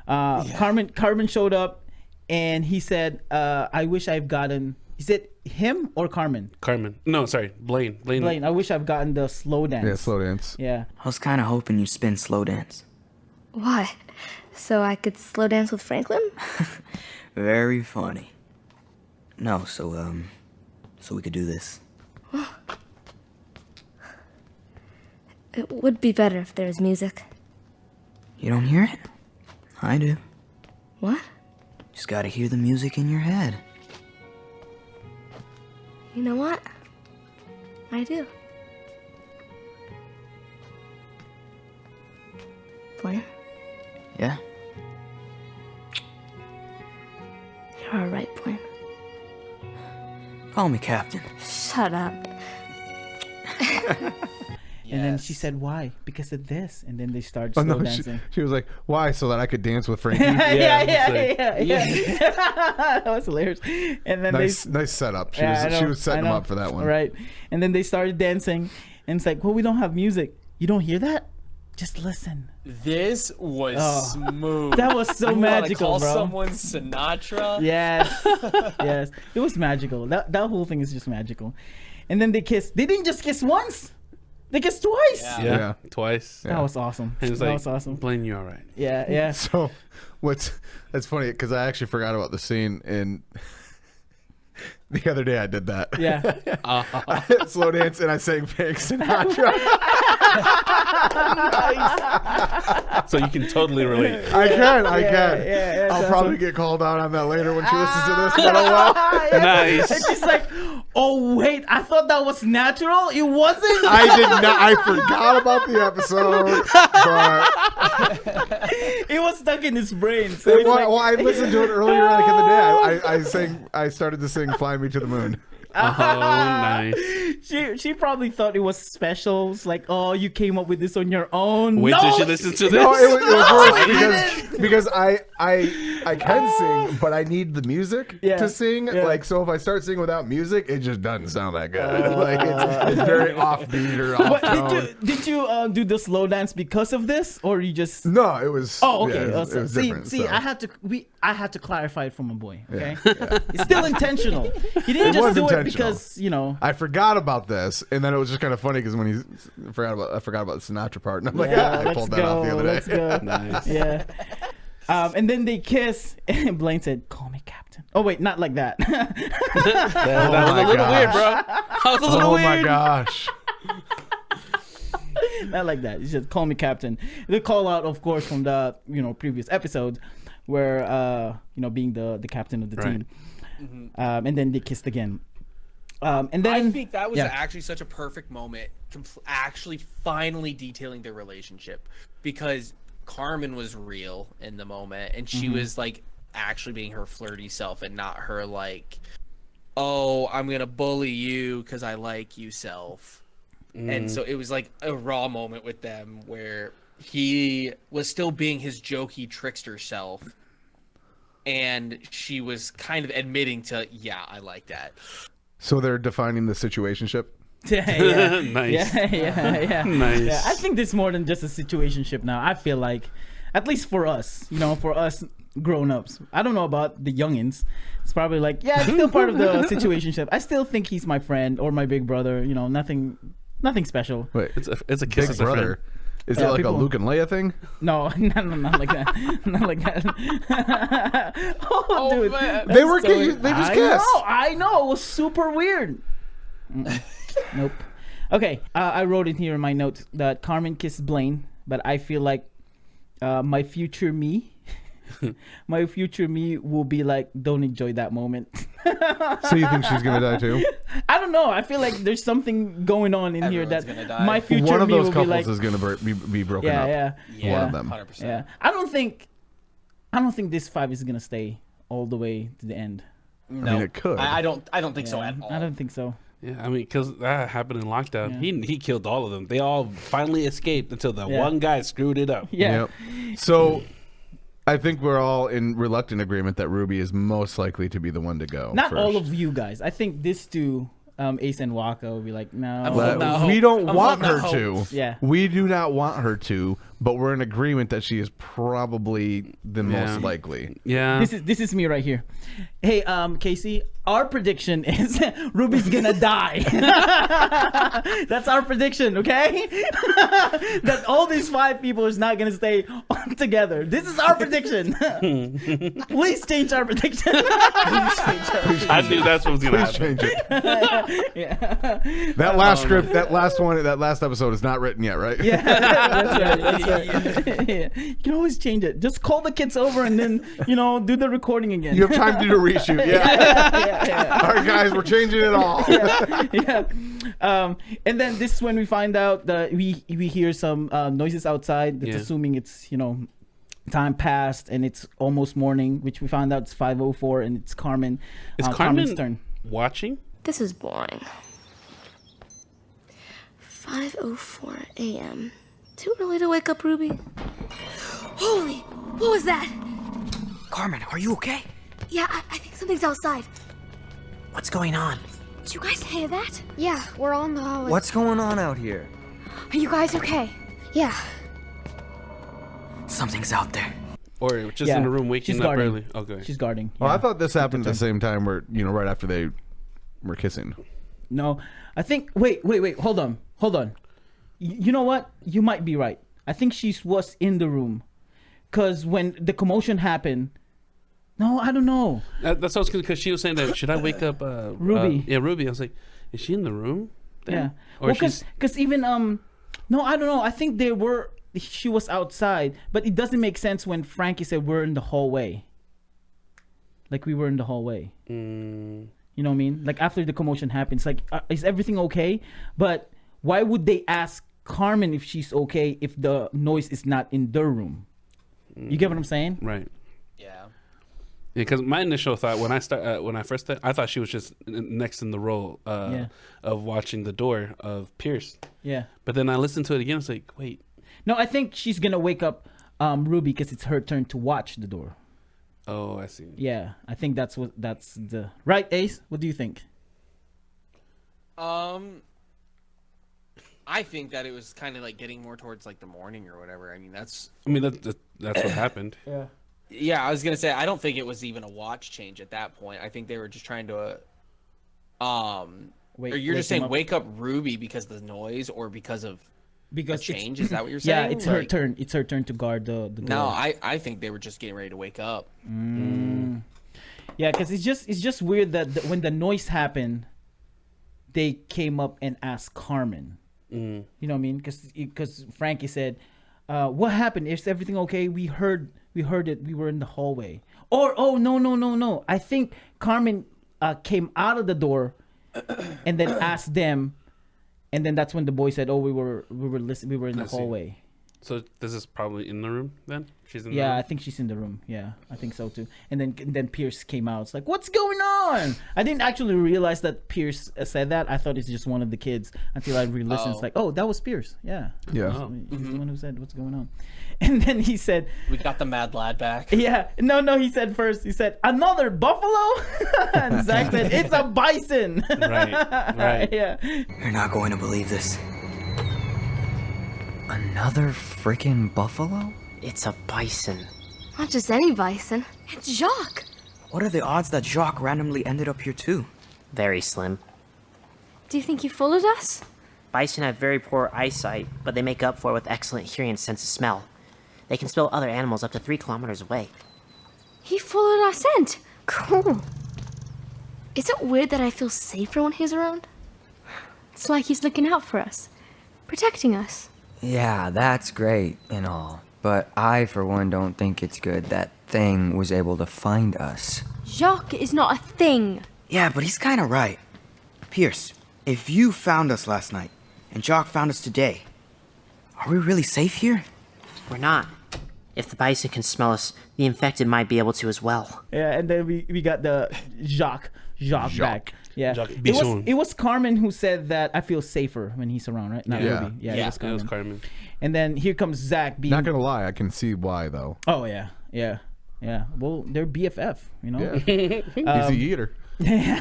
Carmen showed up, and he said, "I wish I've gotten." He said him or Carmen? Carmen. No, sorry, Blaine. Blaine. I wish I've gotten the slow dance. Yeah, slow dance. Yeah. I was kind of hoping you'd spin slow dance. Why? So I could slow dance with Franklin? Very funny. No, so we could do this. It would be better if there was music. You don't hear it? I do. What? Just gotta hear the music in your head. You know what? I do. Blaine, Yeah? you're alright, Blaine. Call me Captain. Shut up. And then she said, "Why? Because of this." And then they started Oh slow no, dancing. she was like, "Why? So that I could dance with Frankie." yeah. it's That was hilarious. And then nice setup. She was setting him up for that one. Right. And then they started dancing, and it's like, "Well, we don't have music. You don't hear that? Just listen." This was smooth. That was so You wanna magical, call bro. someone Sinatra? Yes. Yes. It was magical. That whole thing is just magical. And then they kissed. They didn't just kiss once. They kissed twice. Yeah. Twice. That was awesome. And it's That like, was awesome. Blaine, you all right? Yeah. So, that's funny because I actually forgot about the scene and the other day I did that. Yeah. I hit slow dance and I sang Frank Sinatra. So you can totally relate. I can. Yeah, I'll that's probably awesome. get called out on that later when she listens to this. But oh well. Nice. And she's like, Oh wait, I thought that was natural. It wasn't. I did not. I forgot about the episode, but it was stuck in his brain. So well, it's like, well, I listened to it earlier, like in the day. I started to sing "Fly Me to the Moon." Oh, nice. She probably thought it was special. It's like, oh, you came up with this on your own. Wait, no! did she listen to this? No, it was No, worse because I can sing, but I need the music to sing. Yeah. Like, so if I start singing without music, it just doesn't sound that good. Like, it's very offbeat or off tone. Did you do the slow dance because of this, or you just? No, it was. Oh, okay. Yeah, it was different. See, so. I had to clarify it for my boy. Okay, Yeah. it's still intentional. He didn't It just was do it intentional. because I forgot about this, and then it was just kind of funny because when I forgot about the Sinatra part, and I'm like, Yeah, I pulled that off the other day. Let's go. Nice. Yeah. And then they kiss, and Blaine said, "Call me Captain." Oh wait, not like that. That was a little weird, bro. That was a little weird. Oh my gosh. Not like that. It's just "Call me Captain." The call out, of course, from the previous episode, where being the captain of the team, and then they kissed again. And then I think that was actually such a perfect moment, actually finally detailing their relationship, because Carmen was real in the moment, and she was like actually being her flirty self and not her like, oh, I'm gonna bully you because I like you self. And so it was like a raw moment with them where he was still being his jokey trickster self, and she was kind of admitting to, yeah, I like that. So they're defining the situationship. Yeah. Nice. Yeah. Nice. Yeah, I think this more than just a situationship now. I feel like, at least for us, for us grown-ups. I don't know about the youngins. It's probably like, yeah, it's still part of the situationship. I still think he's my friend or my big brother. Nothing special. Wait, It's a kiss big as a brother. friend. Is Yeah, it like people- a Luke and Leia thing? No, not like that. Not like that. Oh, dude. man. They were they just kissed. I know. It was super weird. Nope. Okay, I wrote in here in my notes that Carmen kissed Blaine, but I feel like my future me will be like, don't enjoy that moment. So you think she's gonna die too? I don't know. I feel like there's something going on in here Everyone's that gonna die. my future One of me those will be couples like, is gonna be broken up. yeah, One of them. 100%. yeah. I don't think this 5 is gonna stay all the way to the end. No, I mean, it could. I don't think so Yeah, at all. I don't think so. Yeah, I mean, because that happened in lockdown. He killed all of them. They all finally escaped until the one guy screwed it up. Yeah. Yep. So I think we're all in reluctant agreement that Ruby is most likely to be the one to go. Not first. all of you guys. I think this two, Ace and Wakka, will be like, no. But we don't want her to. Yeah. We do not want her to, but we're in agreement that she is probably the most likely. Yeah. This is me right here. Hey, Casey, our prediction is Ruby's gonna die. That's our prediction, okay? That all these 5 people is not gonna stay together. This is our prediction. Please change our prediction. I knew that's what was going to Please happen. change it. Yeah. That last script, that last episode is not written yet, right? Yeah, that's right. Yeah. You can always change it. Just call the kids over and then, do the recording again. You have time to do a reshoot. Yeah. All right, guys, we're changing it all. Yeah. And then this is when we find out that we hear some noises outside. That's assuming it's, time passed and it's almost morning, which we found out it's 5:04 and it's Carmen. Is Carmen's Carmen turn. watching? This is boring. 5:04 a.m. Too early to wake up, Ruby. Holy, what was that? Carmen, are you okay? Yeah, I think something's outside. What's going on? Did you guys hear that? Yeah, we're on the hallway. What's going on out here? Are you guys okay? Yeah. Something's out there. Or just in the room waking she's up guarding. early? Okay. She's guarding. Well, yeah. I thought this happened at the same time where, right after they were kissing. No, I think. Wait. Hold on. You know what? You might be right. I think she was in the room, cause when the commotion happened. No, I don't know. That's what I was because she was saying that, should I wake up Ruby? Ruby. I was like, is she in the room? Then? Yeah. Or Well, she's cause even no, I don't know. I think she was outside, but it doesn't make sense when Frankie said we're in the hallway. Like we were in the hallway. You know what I mean? Like after the commotion happens, like is everything okay? But why would they ask Carmen if she's okay if the noise is not in their room? You get what I'm saying? Right. Yeah. Because my initial thought when I thought she was just next in the role of watching the door of Pierce. Yeah. But then I listened to it again. I was like, wait. No, I think she's gonna wake up Ruby because it's her turn to watch the door. Oh, I see. Yeah, I think that's the right. Ace, what do you think? I think that it was kind of like getting more towards like the morning or whatever. I mean, that's what happened. Yeah. Yeah, I was gonna say I don't think it was even a watch change at that point. I think they were just trying to, or you're just saying wake up Ruby because of the noise or because of change. Is that what you're saying? Yeah, it's her turn. It's her turn to guard the door. No, I think they were just getting ready to wake up. Yeah, because it's just weird that when the noise happened, they came up and asked Carmen. You know what I mean? Because Frankie said, "What happened? Is everything okay? We heard it. We were in the hallway." Or no. I think Carmen came out of the door and then asked them, and then that's when the boy said, "Oh, we were listening. We were in the hallway." So this is probably in the room then? She's in the room? Yeah, I think she's in the room. Yeah, I think so too. And then Pierce came out. It's like, what's going on? I didn't actually realize that Pierce said that. I thought it's just one of the kids until I re-listened. It's like, oh, that was Pierce. Yeah. Yeah. He's the one who said, what's going on? And then he said, we got the mad lad back. Yeah. No, he said first, he said, another buffalo? And Zach said, it's a bison. Right. Yeah. You're not going to believe this. Another freaking buffalo? It's a bison. Not just any bison. It's Jacques. What are the odds that Jacques randomly ended up here too? Very slim. Do you think he followed us? Bison have very poor eyesight, but they make up for it with excellent hearing and sense of smell. They can smell other animals up to 3 kilometers away. He followed our scent. Cool. Is it weird that I feel safer when he's around? It's like he's looking out for us, protecting us. Yeah, that's great and all. But I, for one, don't think it's good that thing was able to find us. Jacques is not a thing. Yeah, but he's kind of right. Pierce, if you found us last night and Jacques found us today, are we really safe here? We're not. If the bison can smell us, the infected might be able to as well. Yeah, and then we got the Jacques back. Yeah, Jacques it was Carmen who said that I feel safer when he's around, right? Not Yeah. Ruby. Yeah, it was Carmen. Carmen. And then here comes Zach being. Not gonna lie, I can see why though. Oh yeah. Well, they're BFF, you know. Yeah. Easy eater. Yeah.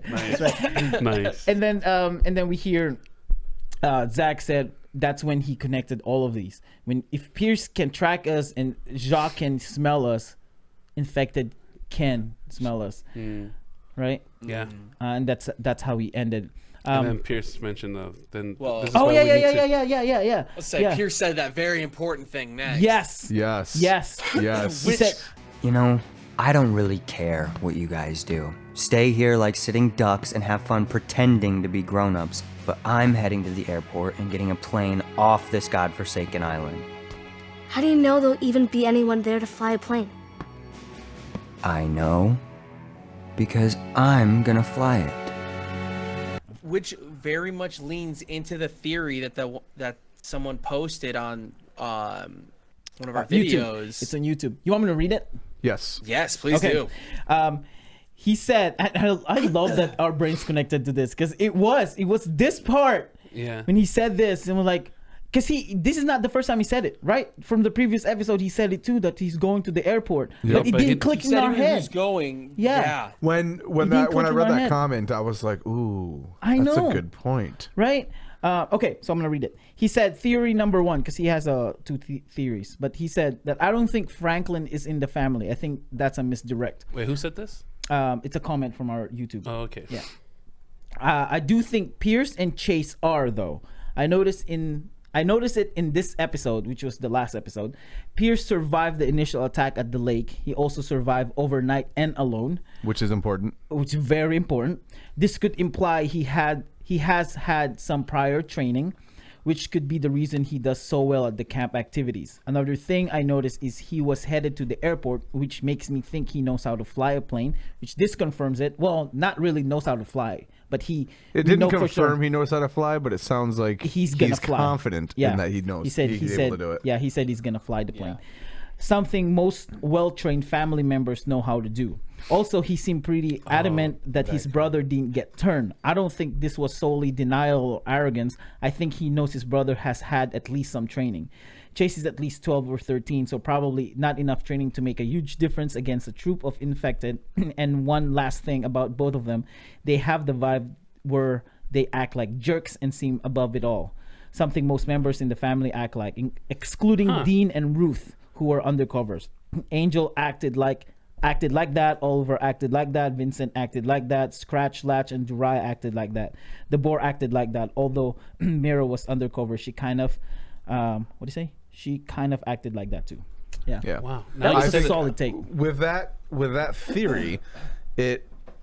Nice. That's right. Nice. And then we hear Zach said that's when he connected all of these. If Pierce can track us and Jacques can smell us, infected can smell us, right? Yeah. And that's how he ended. And then Pierce mentioned then. Well, this is Oh why yeah. we need to- Let's say Pierce said that very important thing next. Yes. He said, You know, I don't really care what you guys do. Stay here like sitting ducks and have fun pretending to be grown-ups. But I'm heading to the airport and getting a plane off this godforsaken island. How do you know there'll even be anyone there to fly a plane? I know. Because I'm gonna fly it. Which very much leans into the theory that someone posted on one of our videos. It's on YouTube. You want me to read it? Yes. Yes, please do. He said, I love that our brains connected to this because it was this part when he said this, and we're like, because this is not the first time he said it, right? From the previous episode, he said it too, that he's going to the airport, but it didn't click in our head. He's going. Yeah. When I read that comment, I was like, ooh, that's a good point. Right? Okay, so I'm gonna read it. He said theory number 1, because he has two theories, but he said that I don't think Franklin is in the family. I think that's a misdirect. Wait, who said this? It's a comment from our YouTube. Oh, okay. Yeah. I do think Pierce and Chase are, though. I noticed it in this episode, which was the last episode. Pierce survived the initial attack at the lake. He also survived overnight and alone, which is important. Which is very important. This could imply he has had some prior training, which could be the reason he does so well at the camp activities. Another thing I noticed is he was headed to the airport, which makes me think he knows how to fly a plane, which this confirms it. Well, not really knows how to fly, but it didn't confirm he knows how to fly, but it sounds like he's confident in that he knows. He said able to do it. Yeah, he said he's gonna fly the plane. Something most well-trained family members know how to do. Also, he seemed pretty adamant that his brother didn't get turned. I don't think this was solely denial or arrogance. I think he knows his brother has had at least some training. Chase is at least 12 or 13, so probably not enough training to make a huge difference against a troop of infected. And one last thing about both of them, they have the vibe where they act like jerks and seem above it all. Something most members in the family act like, excluding Dean and Ruth, who were undercovers. Angel acted like that. Oliver acted like that. Vincent acted like that. Scratch, Latch, and Juriah acted like that. The Boar acted like that. Although Mira was undercover, she kind of, what do you say? She kind of acted like that too. Yeah. Wow. That was a solid take. With that theory, a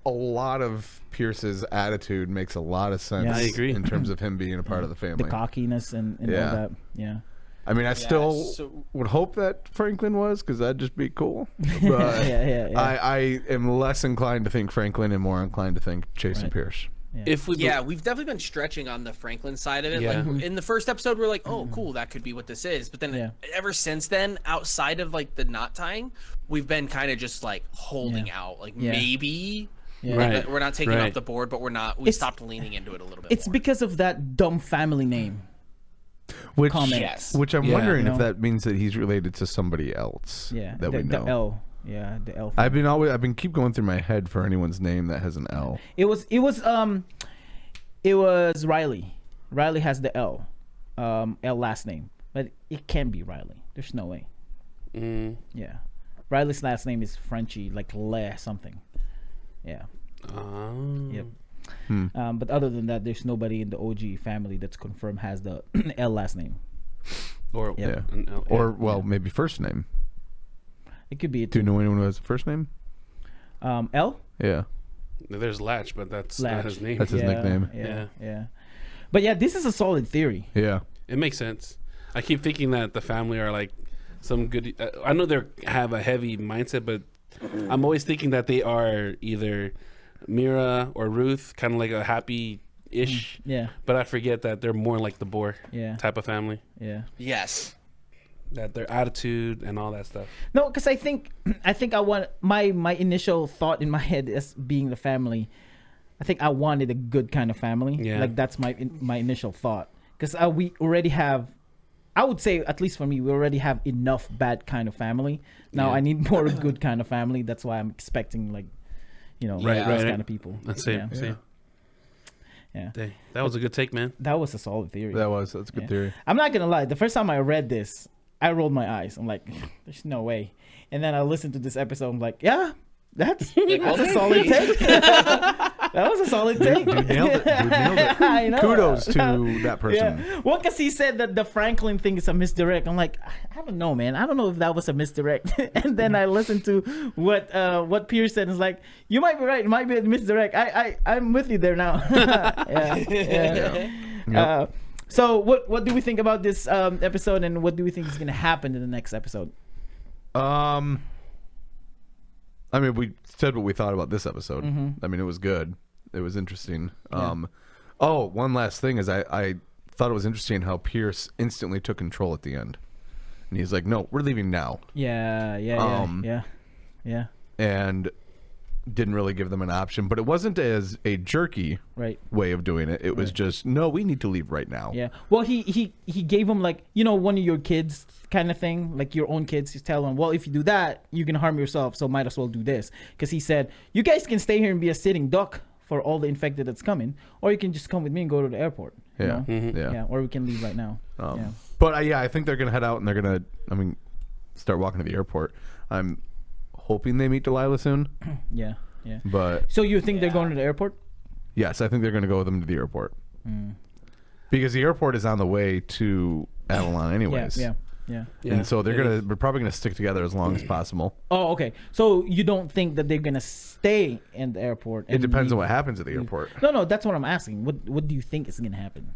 lot of Pierce's attitude makes a lot of sense. I agree. In terms of him being a part of the family. The cockiness and all that. Yeah. I mean, I still would hope that Franklin was, because that'd just be cool. But I am less inclined to think Franklin and more inclined to think Chase and Pierce. Yeah. We've definitely been stretching on the Franklin side of it. Yeah. Like in the first episode, we're like, oh, cool, that could be what this is. But then ever since then, outside of like the knot tying, we've been kind of just like holding out. Like maybe we're not taking off the board, but we stopped leaning into it a little bit. It's because of that dumb family name. Which I'm wondering if that means that he's related to somebody else. Yeah, that we know. The L. Yeah, the L. I've been keep going through my head for anyone's name that has an L. It was Riley. Riley has the L, L last name, but it can't be Riley. There's no way. Yeah, Riley's last name is Frenchy, like Le something. Yeah. Yep. But other than that, there's nobody in the OG family that's confirmed has the L last name. Or maybe first name. It could be. Do you know anyone who has a first name? L? Yeah. There's Latch, but that's not his name. That's his nickname. Yeah. But yeah, this is a solid theory. Yeah. It makes sense. I keep thinking that the family are like some good. I know they have a heavy mindset, but I'm always thinking that they are either Mira or Ruth, kind of like a happy-ish. Yeah. But I forget that they're more like the Boar type of family. Yeah. Yes. That their attitude and all that stuff. No, because I think I want my initial thought in my head as being the family. I think I wanted a good kind of family. Yeah. Like that's my initial thought. Because we already have, I would say, at least for me, we already have enough bad kind of family. Now I need more good kind of family. That's why I'm expecting like, those kind of people. That's it. Yeah. Yeah. Dang, that was a good take, man. That was a solid theory. That's a good theory. I'm not gonna lie. The first time I read this, I rolled my eyes. I'm like, there's no way. And then I listened to this episode. I'm like, yeah, that's a solid take. That was a solid take. Dude nailed it. I know. Kudos to that person. Yeah. Well, because he said that the Franklin thing is a misdirect. I'm like, I don't know, man. I don't know if that was a misdirect. And then I listened to what Pierce said. It's like, you might be right. It might be a misdirect. I'm with you there now. Yeah. So what do we think about this episode, and what do we think is going to happen in the next episode? I mean, we said what we thought about this episode. I mean, it was good. It was interesting. Yeah. One last thing is I thought it was interesting how Pierce instantly took control at the end. And he's like, no, we're leaving now. Yeah. And didn't really give them an option, but it wasn't as a jerky way of doing it. It was just, no, we need to leave right now. Yeah. Well, he gave them like, one of your kids kind of thing, like your own kids. He's telling them, well, if you do that, you can harm yourself, so might as well do this. Because he said, you guys can stay here and be a sitting duck for all the infected that's coming, or you can just come with me and go to the airport. Yeah. Or we can leave right now. But I think they're gonna head out and they're gonna, start walking to the airport. I'm hoping they meet Delilah soon. Yeah. But so you think they're going to the airport? Yes, I think they're gonna go with them to the airport. Because the airport is on the way to Avalon anyways. Yeah. And so they're probably gonna stick together as long as possible. Oh, okay. So you don't think that they're gonna stay in the airport? It depends on what happens at the airport. No, that's what I'm asking. What do you think is gonna happen?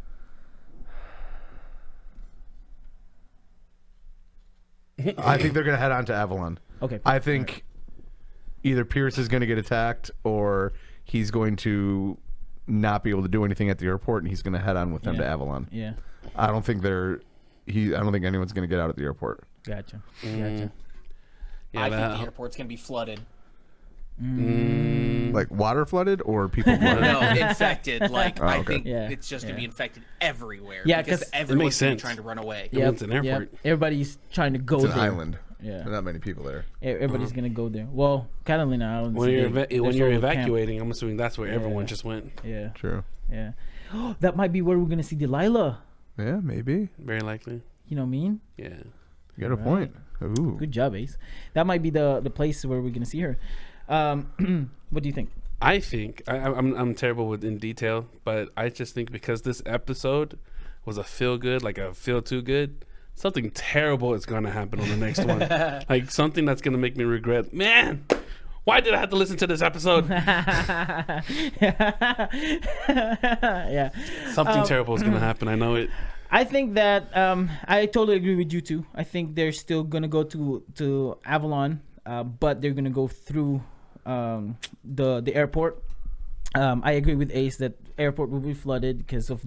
I think they're going to head on to Avalon. Okay. I think either Pierce is going to get attacked or he's going to not be able to do anything at the airport, and he's going to head on with them to Avalon. Yeah. I don't think anyone's going to get out at the airport. Gotcha. Yeah, I think the airport's gonna be flooded. Like water flooded or people flooded? No, infected. Like I think Yeah. it's just gonna be infected everywhere. Yeah, because 'cause- everyone's It gonna makes be trying sense. to run away. Yep, It's an airport. yep. Everybody's trying to go It's an there. island. Yeah. There are not many people there. Everybody's gonna go there. Well, Catalina Island. When you're evacuating, I'm assuming that's where everyone just went. Yeah. True. Yeah. That might be where we're gonna see Delilah. Yeah, maybe. Very likely. You know what I mean? Yeah. You got a point. Ooh. Good job, Ace. That might be the place where we're gonna see her. What do you think? I think I'm terrible in detail, but I just think because this episode was a feel good, like a feel too good, something terrible is gonna happen on the next one. Like something that's gonna make me regret. Man, why did I have to listen to this episode? Yeah. Something terrible is gonna happen. I know it. I think that I totally agree with you too. I think they're still gonna go to Avalon, but they're gonna go through the airport. I agree with Ace that airport will be flooded because of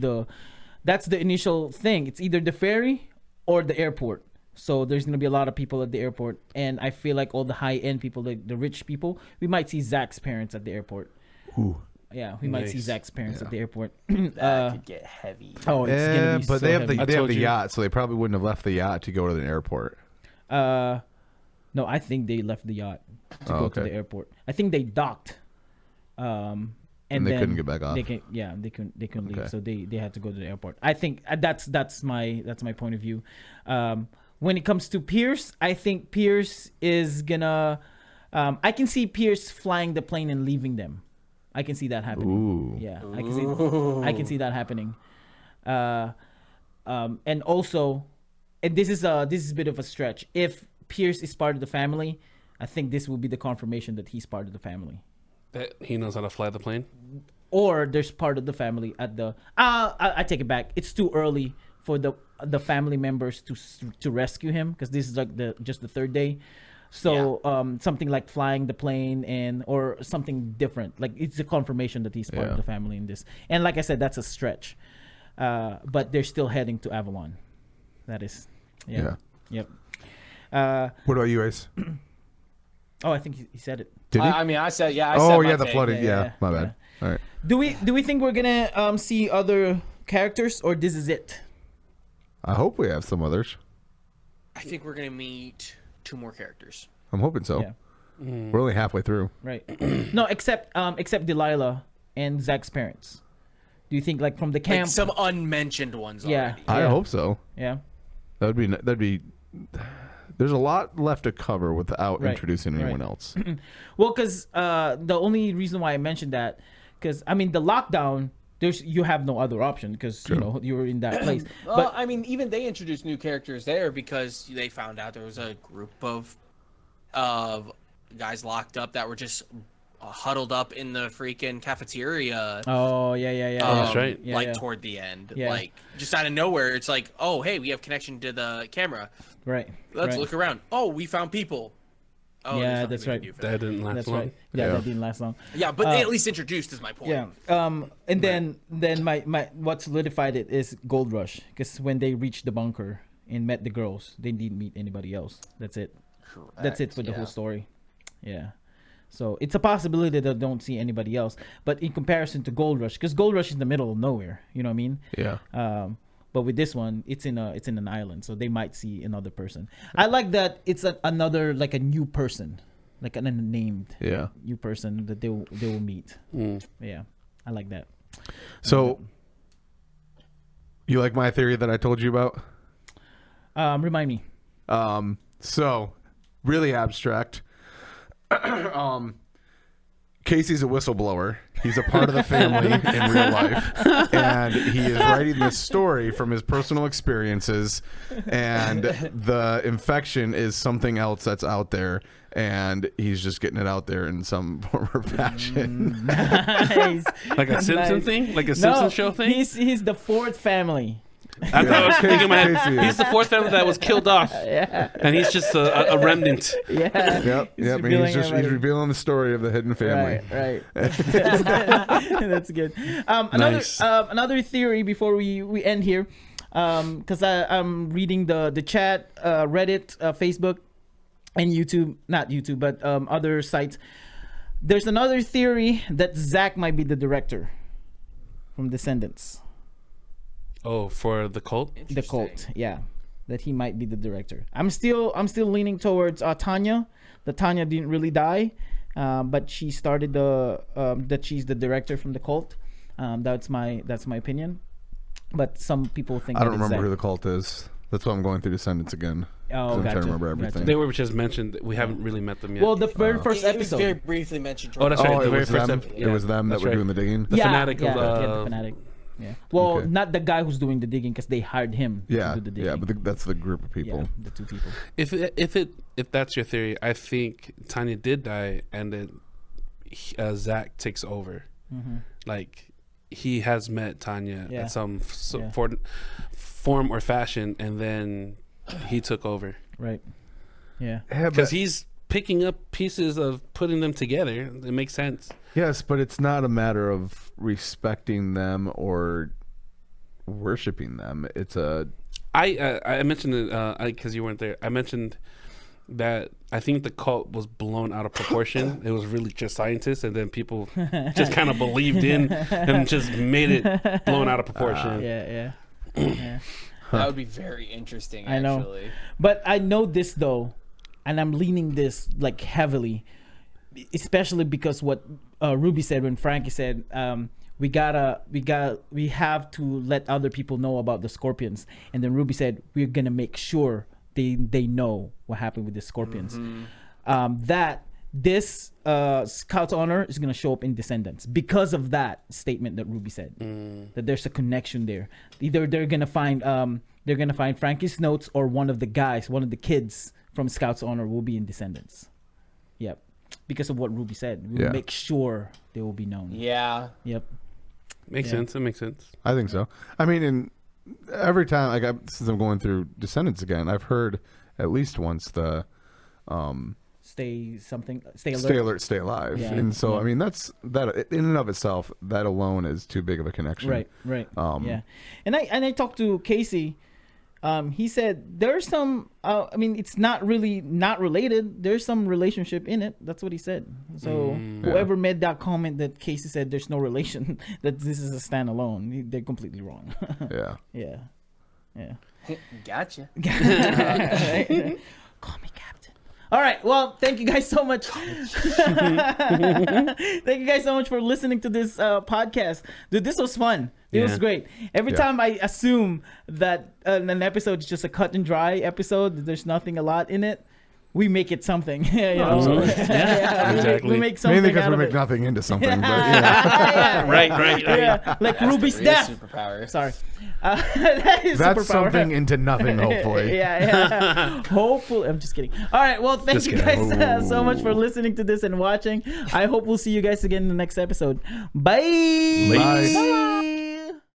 that's the initial thing. It's either the ferry or the airport. So there's gonna be a lot of people at the airport, and I feel like all the high end people, like the rich people, we might see Zach's parents at the airport. Ooh. Yeah, we might see Zach's parents at the airport. That could get heavy. Oh, it's gonna be but so they have heavy. the yacht, so they probably wouldn't have left the yacht to go to the airport. No, I think they left the yacht to go to the airport. I think they docked. And they then couldn't get back off. They couldn't leave, Okay. so they had to go to the airport. I think that's my point of view. When it comes to Pierce, I think Pierce is gonna. I can see Pierce flying the plane and leaving them. I can see that happening. Ooh. Yeah, I can see that happening. And also, and this is a bit of a stretch. If Pierce is part of the family, I think this will be the confirmation that he's part of the family. That he knows how to fly the plane. Or there's part of the family at the. I take it back. It's too early for the family members to rescue him because this is like just the third day. So something like flying the plane or something different. Like it's a confirmation that he's part of the family in this. And like I said, that's a stretch. But they're still heading to Avalon. That is. Yeah. Yep. What about you, Ace? Oh, I think he said it. Did he? I mean, I said I oh said yeah, my the take. flooding. Yeah, my bad. All right. Do we think we're gonna see other characters or this is it? I hope we have some others. I think we're gonna meet 2 more characters. I'm hoping so. Yeah. We're only halfway through. Right. No, except Delilah and Zach's parents. Do you think like from the camp? Like some unmentioned ones. Yeah. Already. I hope so. Yeah. That'd be. There's a lot left to cover without introducing anyone else. Well, because the only reason why I mentioned that, because I mean the lockdown, you have no other option because you were in that place. Well, But I mean, even they introduced new characters there because they found out there was a group of guys locked up that were just huddled up in the freaking cafeteria. Oh yeah. That's right. Yeah, like yeah. toward the end, Yeah. like just out of nowhere, it's like, oh hey, we have connection to the camera. Right. Let's right. look around. Oh, we found people. Oh, there's Yeah, nothing that's we can right. do for That didn't last That's long. right. Yeah, that didn't last long. Yeah, but they at least introduced is my point. Yeah. And then my what solidified it is Gold Rush because when they reached the bunker and met the girls, they didn't meet anybody else. That's it. That's it for the whole story. Yeah. So it's a possibility that I don't see anybody else. But in comparison to Gold Rush, because Gold Rush is in the middle of nowhere, you know what I mean? Yeah. But with this one, it's in an island, so they might see another person. I like that it's another like a new person, like an unnamed new person that they will meet. Yeah, I like that. So, you like my theory that I told you about? Remind me. So, really abstract. Casey's a whistleblower. He's a part of the family in real life. And he is writing this story from his personal experiences. And the infection is something else that's out there. And he's just getting it out there in some form or fashion. Nice. Like a Simpson thing? Like a Simpson show thing? He's the fourth family. That's what I was thinking in my head. Casey is. He's the fourth family that was killed off. And he's just a remnant. Yep. He's revealing the story of the hidden family. Right. That's good. Another theory before we end here, because I'm reading the chat, Reddit, Facebook, and YouTube. Not YouTube, but other sites. There's another theory that Zach might be the director from Descendants. Oh, for the cult? The cult, yeah. That he might be the director. I'm still leaning towards Tanya. That Tanya didn't really die, but she started that she's the director from the cult. That's my opinion. But some people think I don't remember who the cult is. That's why I'm going through Descendants again. Oh, I'm gotcha. trying to remember everything. They were just mentioned. We haven't really met them yet. Well, the very first It was episode. very briefly mentioned. Oh, that's right. Oh, The it very was first them. episode. It was them that That's were right. doing the digging. The fanatic of the fanatic. Yeah. Well, not the guy who's doing the digging because they hired him to do the digging. Yeah, but that's the group of people. Yeah, the two people. If that's your theory, I think Tanya did die, and then Zach takes over. Mm-hmm. Like he has met Tanya Yeah. at some form or fashion, and then he took over. Right. Yeah. Because he's picking up pieces of putting them together. It makes sense. Yes, but it's not a matter of respecting them or worshiping them. It's a. I mentioned it because you weren't there. I mentioned that I think the cult was blown out of proportion. It was really just scientists, and then people just kind of believed in and just made it blown out of proportion. Yeah. That would be very interesting. I know, actually. but I know this though, and I'm leaning this like heavily, especially because what Ruby said when Frankie said, we have to let other people know about the scorpions, and then Ruby said we're gonna make sure they know what happened with the scorpions. That this Scout's honor is gonna show up in Descendants because of that statement that Ruby said, that there's a connection there. Either they're gonna find Frankie's notes, or one of the kids from Scout's honor will be in Descendants. Yep, because of what Ruby said, we'll make sure they will be known. Yeah. Yep. Makes sense. It makes sense. I think so. I mean, every time, since I'm going through Descendants again, I've heard at least once the stay alert, stay alive. Yeah. And so, Yeah. I mean, that in and of itself, that alone is too big of a connection. Right. Yeah. And I talked to Casey. He said there's some. I mean, it's not really not related. There's some relationship in it. That's what he said. So whoever made that comment that Casey said there's no relation, that this is a standalone, they're completely wrong. Yeah. Yeah. Gotcha. Call me Captain. All right. Well, thank you guys so much. Thank you guys so much for listening to this podcast. Dude, this was fun. It was great. Every time I assume that an episode is just a cut and dry episode, there's nothing a lot in it, we make it something. Exactly. We make something mainly because out we of make it. nothing into something. But, yeah. Right. Yeah, like Ruby's death. Superpower. Sorry. That is That's superpower. something into nothing, hopefully. Yeah. Hopefully. I'm just kidding. All right. Well, thank you guys so much for listening to this and watching. I hope we'll see you guys again in the next episode. Bye. Bye. Bye.